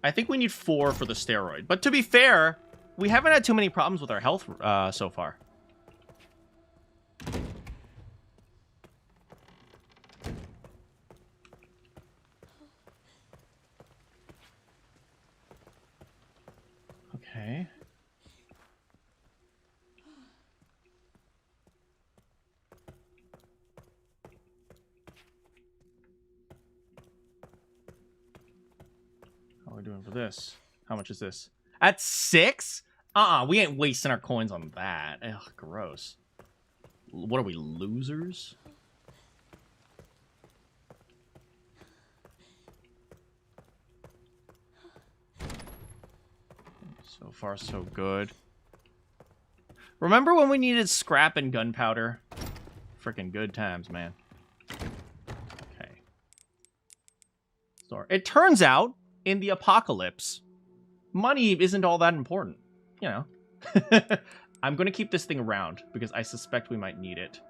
I think we need 4 for the steroid. But to be fair, we haven't had too many problems with our health so far. Okay. Okay. How are we doing for this? How much is this? At 6? We ain't wasting our coins on that. Ugh, gross. What are we, losers? So far, so good. Remember when we needed scrap and gunpowder? Freaking good times, man. Okay. So it turns out, in the apocalypse, money isn't all that important. You know. I'm going to keep this thing around, because I suspect we might need it.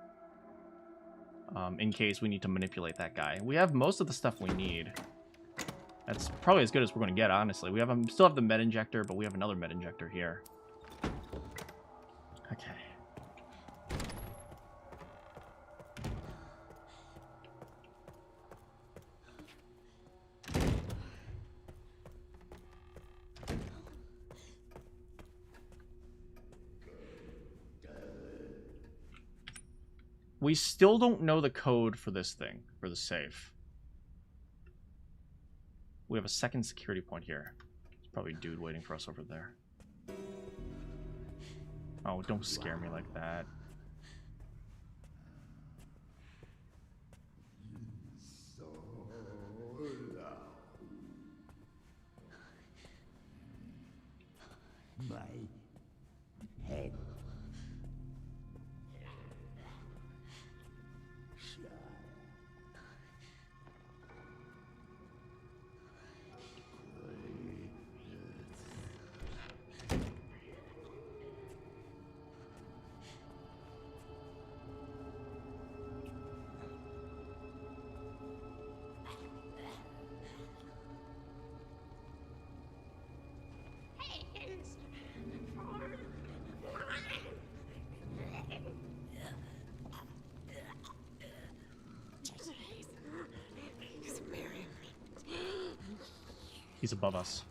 In case we need to manipulate that guy. We have most of the stuff we need. That's probably as good as we're going to get, honestly. We have still have the med injector, but we have another med injector here. Okay. We still don't know the code for this thing, for the safe. We have a second security point here. There's probably a dude waiting for us over there. Oh, don't scare me like that. So loud. My head. He's above us.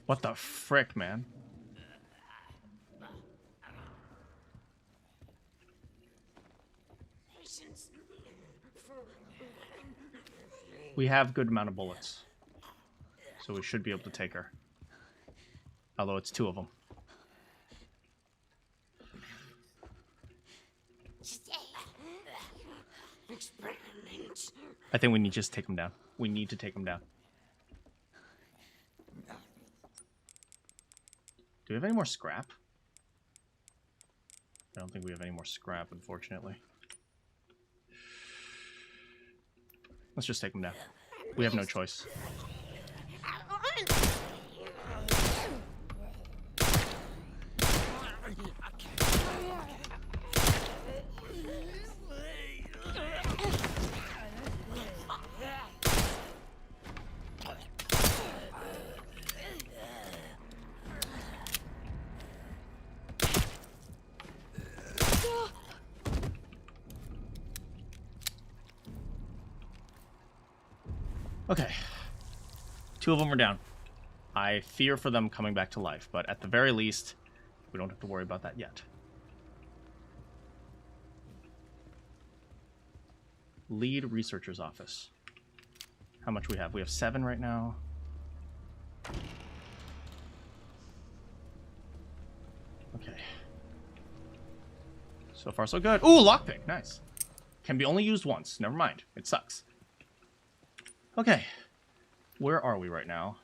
What the frick, man? We have good amount of bullets. So we should be able to take her. Although it's 2 of them. I think we need to just take him down. We need to take him down. Do we have any more scrap? I don't think we have any more scrap, unfortunately. Let's just take him down. We have no choice. Okay. 2 of them are down. I fear for them coming back to life, but at the very least, we don't have to worry about that yet. Lead researcher's office. How much we have? We have 7 right now. Okay. So far, so good. Ooh, lockpick. Nice. Can be only used once. Never mind. It sucks. Okay. Where are we right now?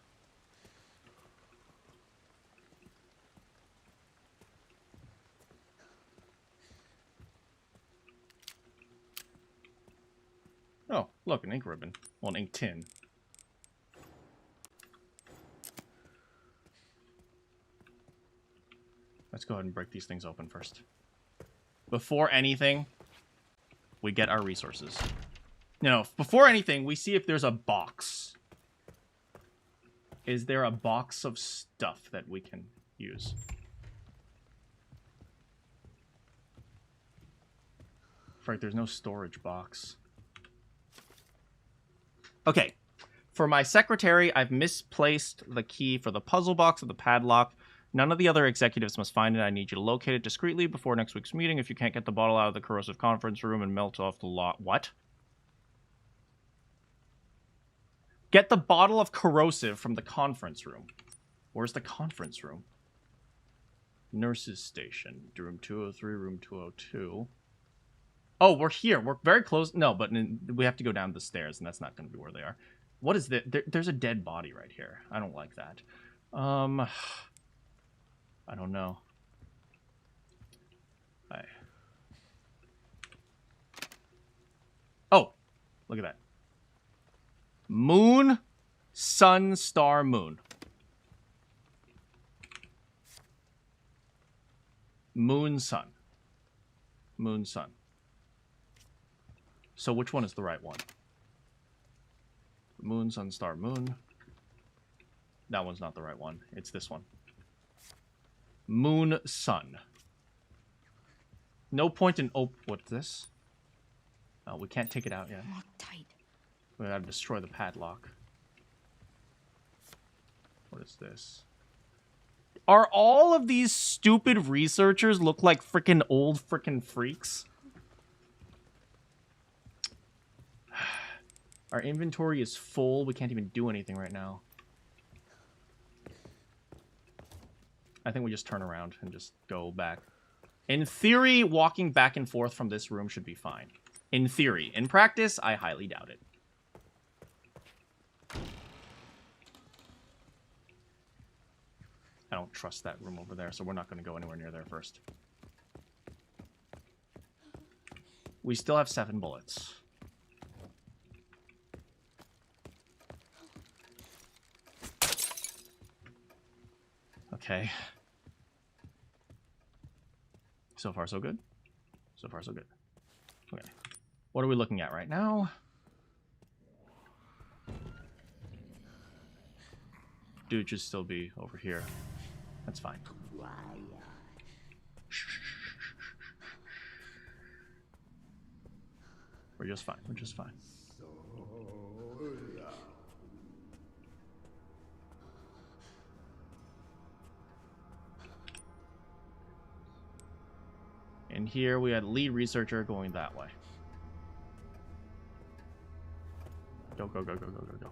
Oh, look, an ink ribbon. Well, an ink tin. Let's go ahead and break these things open first. Before anything, we get our resources. No, before anything, we see if there's a box. Is there a box of stuff that we can use? Frick, there's no storage box. Okay. For my secretary, I've misplaced the key for the puzzle box of the padlock. None of the other executives must find it. I need you to locate it discreetly before next week's meeting. If you can't get the bottle out of the corrosive conference room and melt off the lot... What? Get the bottle of corrosive from the conference room. Where's the conference room? Nurse's station. Room 203, room 202. Oh, we're here. We're very close. No, but we have to go down the stairs, and that's not going to be where they are. What is this? There's a dead body right here. I don't like that. I don't know. Hi. Oh, look at that. Moon, sun, star, moon. Moon, sun. Moon, sun. So which one is the right one? Moon, sun, star, moon. That one's not the right one. It's this one. Moon, sun. No point in... Oh, what's this? Oh, we can't take it out yet. Lock tight. We gotta destroy the padlock. What is this? Are all of these stupid researchers look like freaking old freaking freaks? Our inventory is full. We can't even do anything right now. I think we just turn around and just go back. In theory, walking back and forth from this room should be fine. In theory. In practice, I highly doubt it. I don't trust that room over there, so we're not going to go anywhere near there first. We still have 7 bullets. Okay. So far, so good. So far, so good. Okay. What are we looking at right now? Dude should still be over here. That's fine. We're just fine. We're just fine. And here we had lead researcher going that way. Go, go, go, go, go, go, go.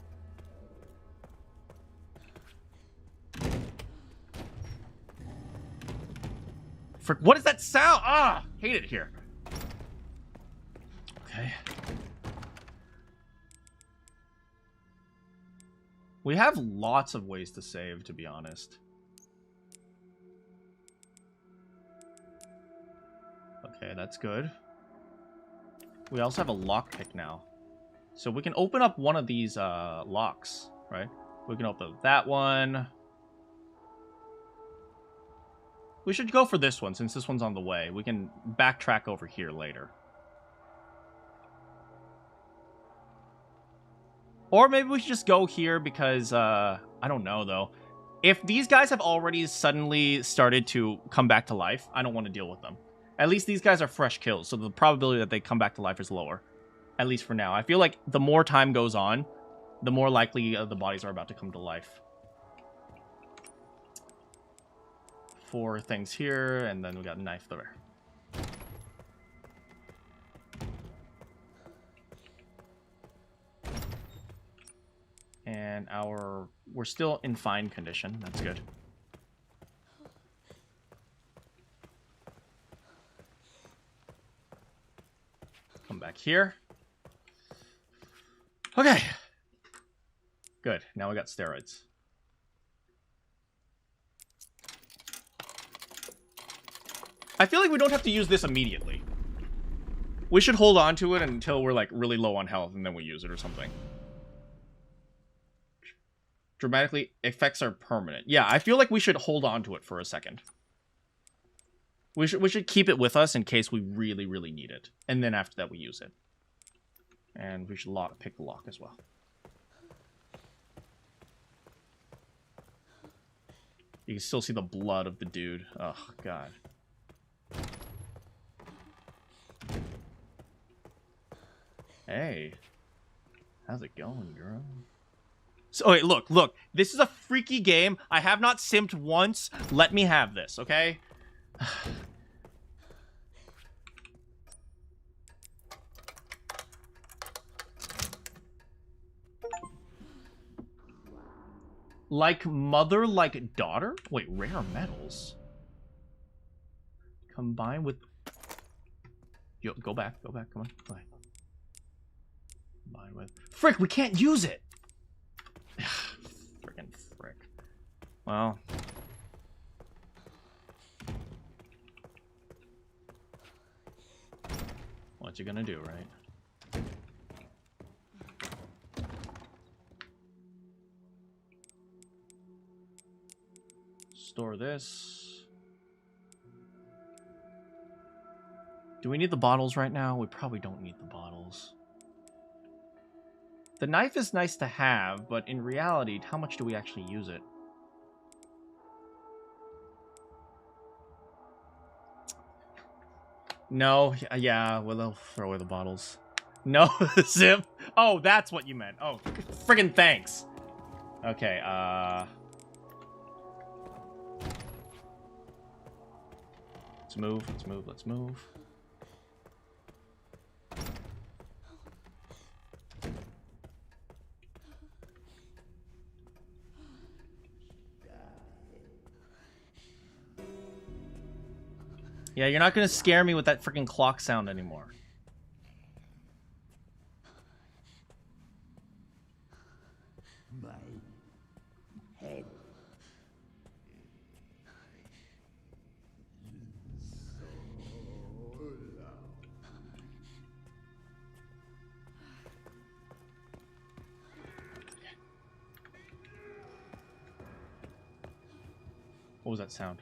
Frick, what is that sound? Ah, hate it here. Okay. We have lots of ways to save, to be honest. Okay, that's good. We also have a lockpick now. So we can open up one of these locks, right? We can open that one. We should go for this one, since this one's on the way. We can backtrack over here later. Or maybe we should just go here because, I don't know, though. If these guys have already suddenly started to come back to life, I don't want to deal with them. At least these guys are fresh kills, so the probability that they come back to life is lower. At least for now. I feel like the more time goes on, the more likely the bodies are about to come to life. 4 things here, and then we got a knife there. And we're still in fine condition. That's good. Come back here. Okay. Good. Now we got steroids. I feel like we don't have to use this immediately. We should hold on to it until we're like really low on health and then we use it or something. Dramatically effects are permanent. Yeah, I feel like we should hold on to it for a second. We should keep it with us in case we really, really need it. And then after that we use it. And we should pick the lock as well. You can still see the blood of the dude. Oh, God. Hey. How's it going, girl? So, wait, look. This is a freaky game. I have not simped once. Let me have this, okay? Like mother, like daughter? Wait, rare metals? Combined with... Yo, go back, come on. Go back. Combined with... Frick, we can't use it! Frickin' frick. Well... What you gonna do, right? Store this. Do we need the bottles right now? We probably don't need the bottles. The knife is nice to have, but in reality, how much do we actually use it? No, yeah, well, they'll throw away the bottles. No, zip. Oh, that's what you meant. Oh, friggin' thanks. Okay, let's move. Yeah, you're not gonna scare me with that freaking clock sound anymore. My head. What was that sound?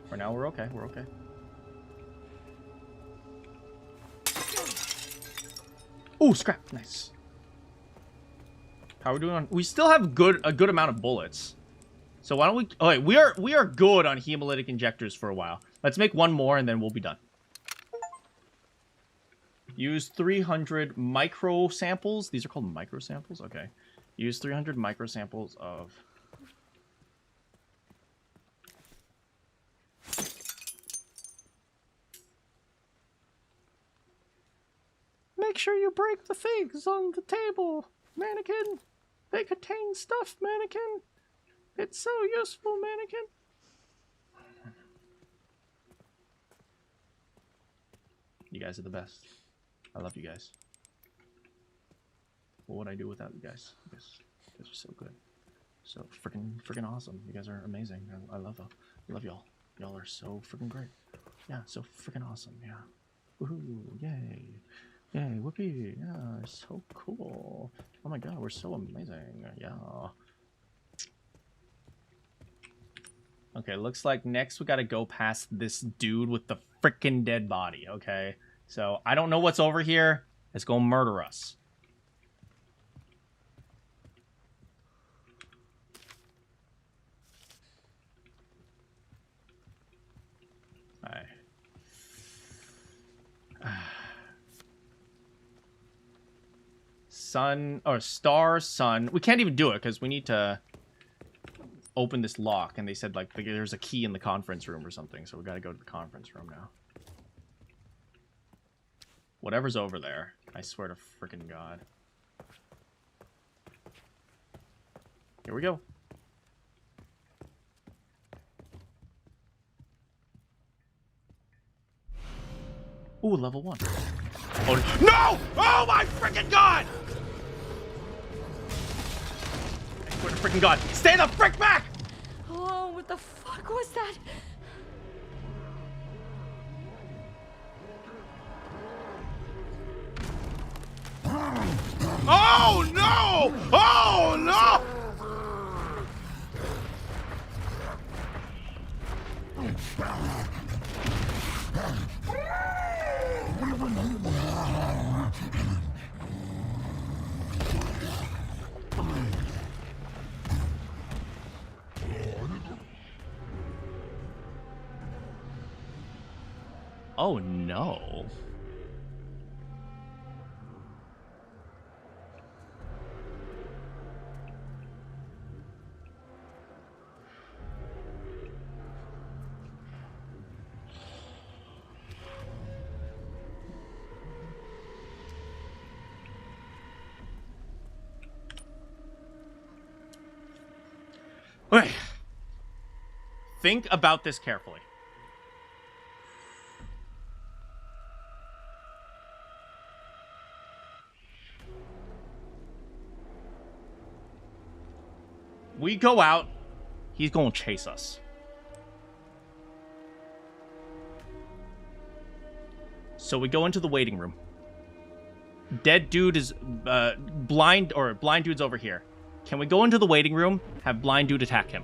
For now, we're okay. We're okay. Ooh, scrap. Nice. How are we doing on... We still have a good amount of bullets. So why don't we... Oh, wait, we are good on hemolytic injectors for a while. Let's make one more and then we'll be done. Use 300 micro samples. These are called micro samples? Okay. Use 300 micro samples of... Make sure you break the things on the table, Manakyn. They contain stuff, Manakyn. It's so useful, Manakyn. You guys are the best. I love you guys. What would I do without you guys? You guys are so good. So freaking awesome. You guys are amazing. I love y'all. Y'all are so freaking great. Yeah, so freaking awesome. Yeah. Woohoo! Yay! Yay! Whoopee! Yeah, so cool. Oh my god, we're so amazing. Yeah. Okay, looks like next we gotta go past this dude with the freaking dead body. Okay, so I don't know what's over here. Let's go murder us. Alright. Sun, or star, sun. We can't even do it because we need to open this lock. And they said, like, there's a key in the conference room or something. So we got to go to the conference room now. Whatever's over there. I swear to freaking God. Here we go. Ooh, level 1. Oh, no! Oh my freaking God! I swear to freaking God. Stay the frick back! Oh, what the fuck was that? Oh no! Oh no! Oh no. Okay. Think about this carefully. We go out, he's gonna chase us. So we go into the waiting room. Dead dude is blind dude's over here. Can we go into the waiting room, have blind dude attack him?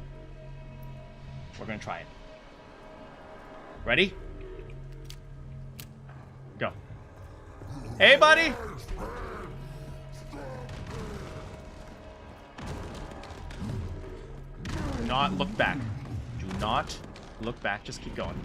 We're gonna try it. Ready? Go. Hey, buddy! Do not look back. Do not look back. Just keep going.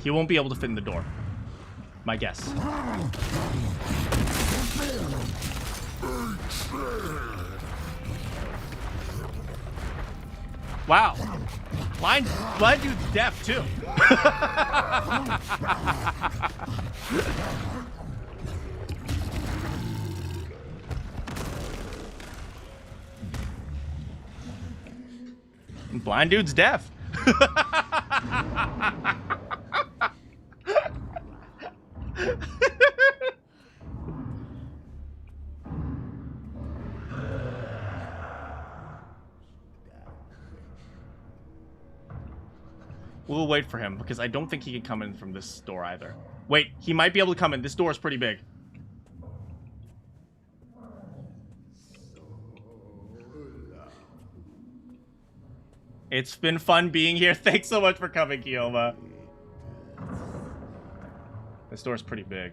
He won't be able to fit in the door. My guess. Wow. Blind dude's deaf, too. Blind dude's deaf. We'll wait for him, because I don't think he can come in from this door either. Wait, he might be able to come in. This door is pretty big. It's been fun being here. Thanks so much for coming, Kioma. This door is pretty big.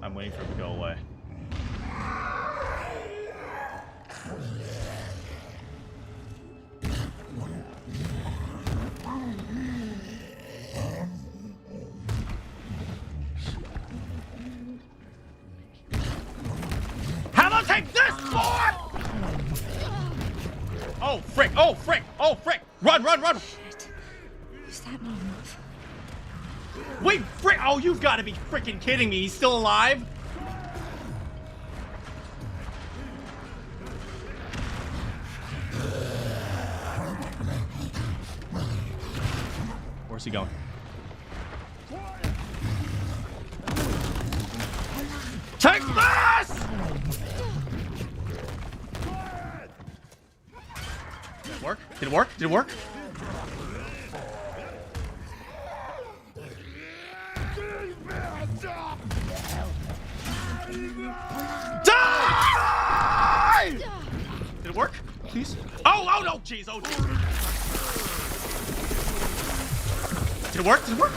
I'm waiting for him to go away. How about take this, boy? Oh, frick! Oh, frick! Oh, frick! Run, run, run! Shit. Is that not enough? Wait, frick! Oh, you've got to be freaking kidding me! He's still alive? Where's he going? Take this! Did it work? Did it work? Did it work? Die! Did it work? Please? Oh no, jeez, oh jeez. Did it work? Did it work?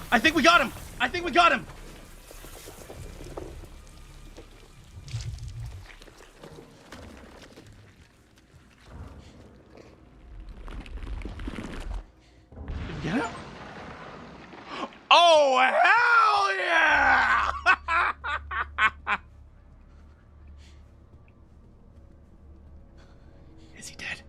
I think we got him! I think we got him! Did we get him? Oh, hell yeah! Is he dead?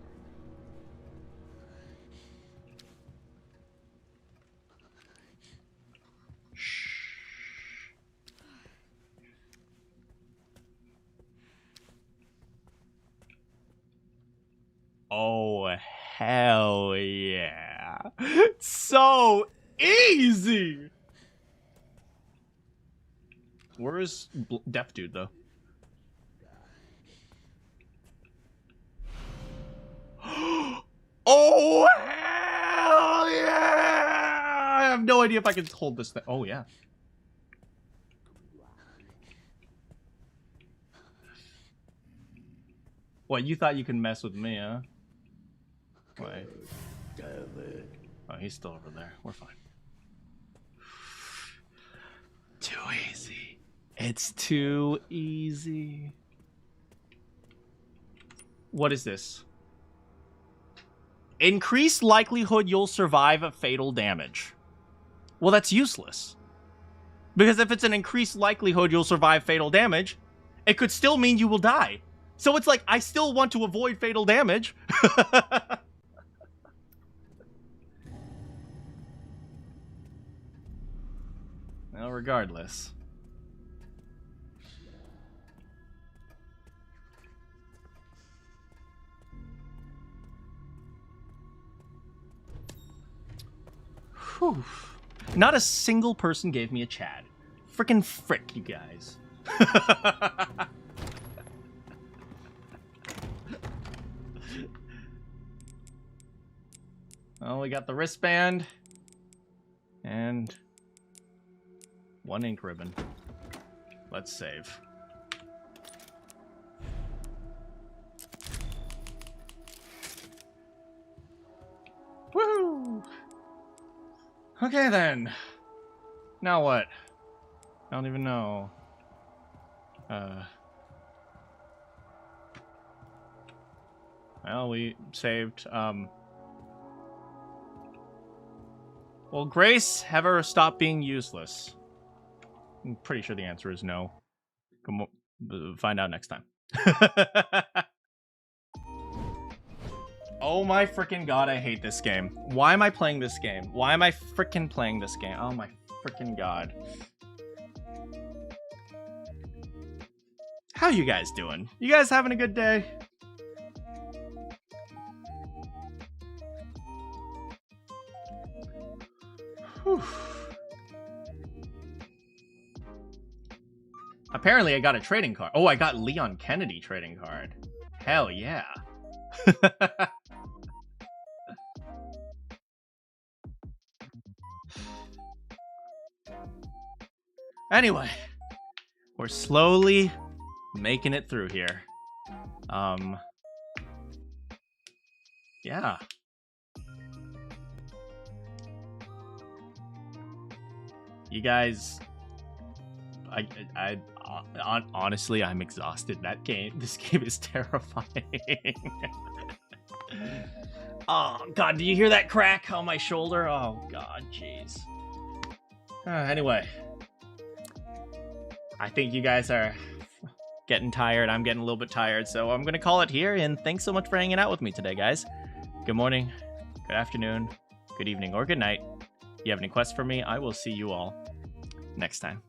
Oh, hell yeah. So easy. Where is Deaf Dude, though? Oh, hell yeah! I have no idea if I can hold this thing. Oh, yeah. What, you thought you could mess with me, huh? Wait. Oh, he's still over there. We're fine. Too easy. It's too easy. What is this? Increased likelihood you'll survive a fatal damage. Well, that's useless. Because if it's an increased likelihood you'll survive fatal damage, it could still mean you will die. So it's like, I still want to avoid fatal damage. Well, regardless. Whew. Not a single person gave me a Chad. Frickin' frick, you guys. Well, we got the wristband. And 1 ink ribbon. Let's save. Woohoo! Okay then. Now what? I don't even know. Well, we saved. Will Grace ever stop being useless? I'm pretty sure the answer is no. Come on, find out next time. Oh my freaking god, I hate this game. Why am I playing this game? Why am I freaking playing this game? Oh my freaking god. How you guys doing? You guys having a good day? Whew. Apparently I got a trading card. Oh, I got Leon Kennedy trading card. Hell yeah. Anyway, we're slowly making it through here. Yeah. You guys, honestly, I'm exhausted. This game is terrifying. Oh god, do you hear that crack on my shoulder? Oh god, jeez. Anyway, I think you guys are getting tired. I'm getting a little bit tired, so I'm gonna call it here. And thanks so much for hanging out with me today, guys. Good morning, good afternoon, good evening, or good night. If you have any quests for me, I will see you all next time.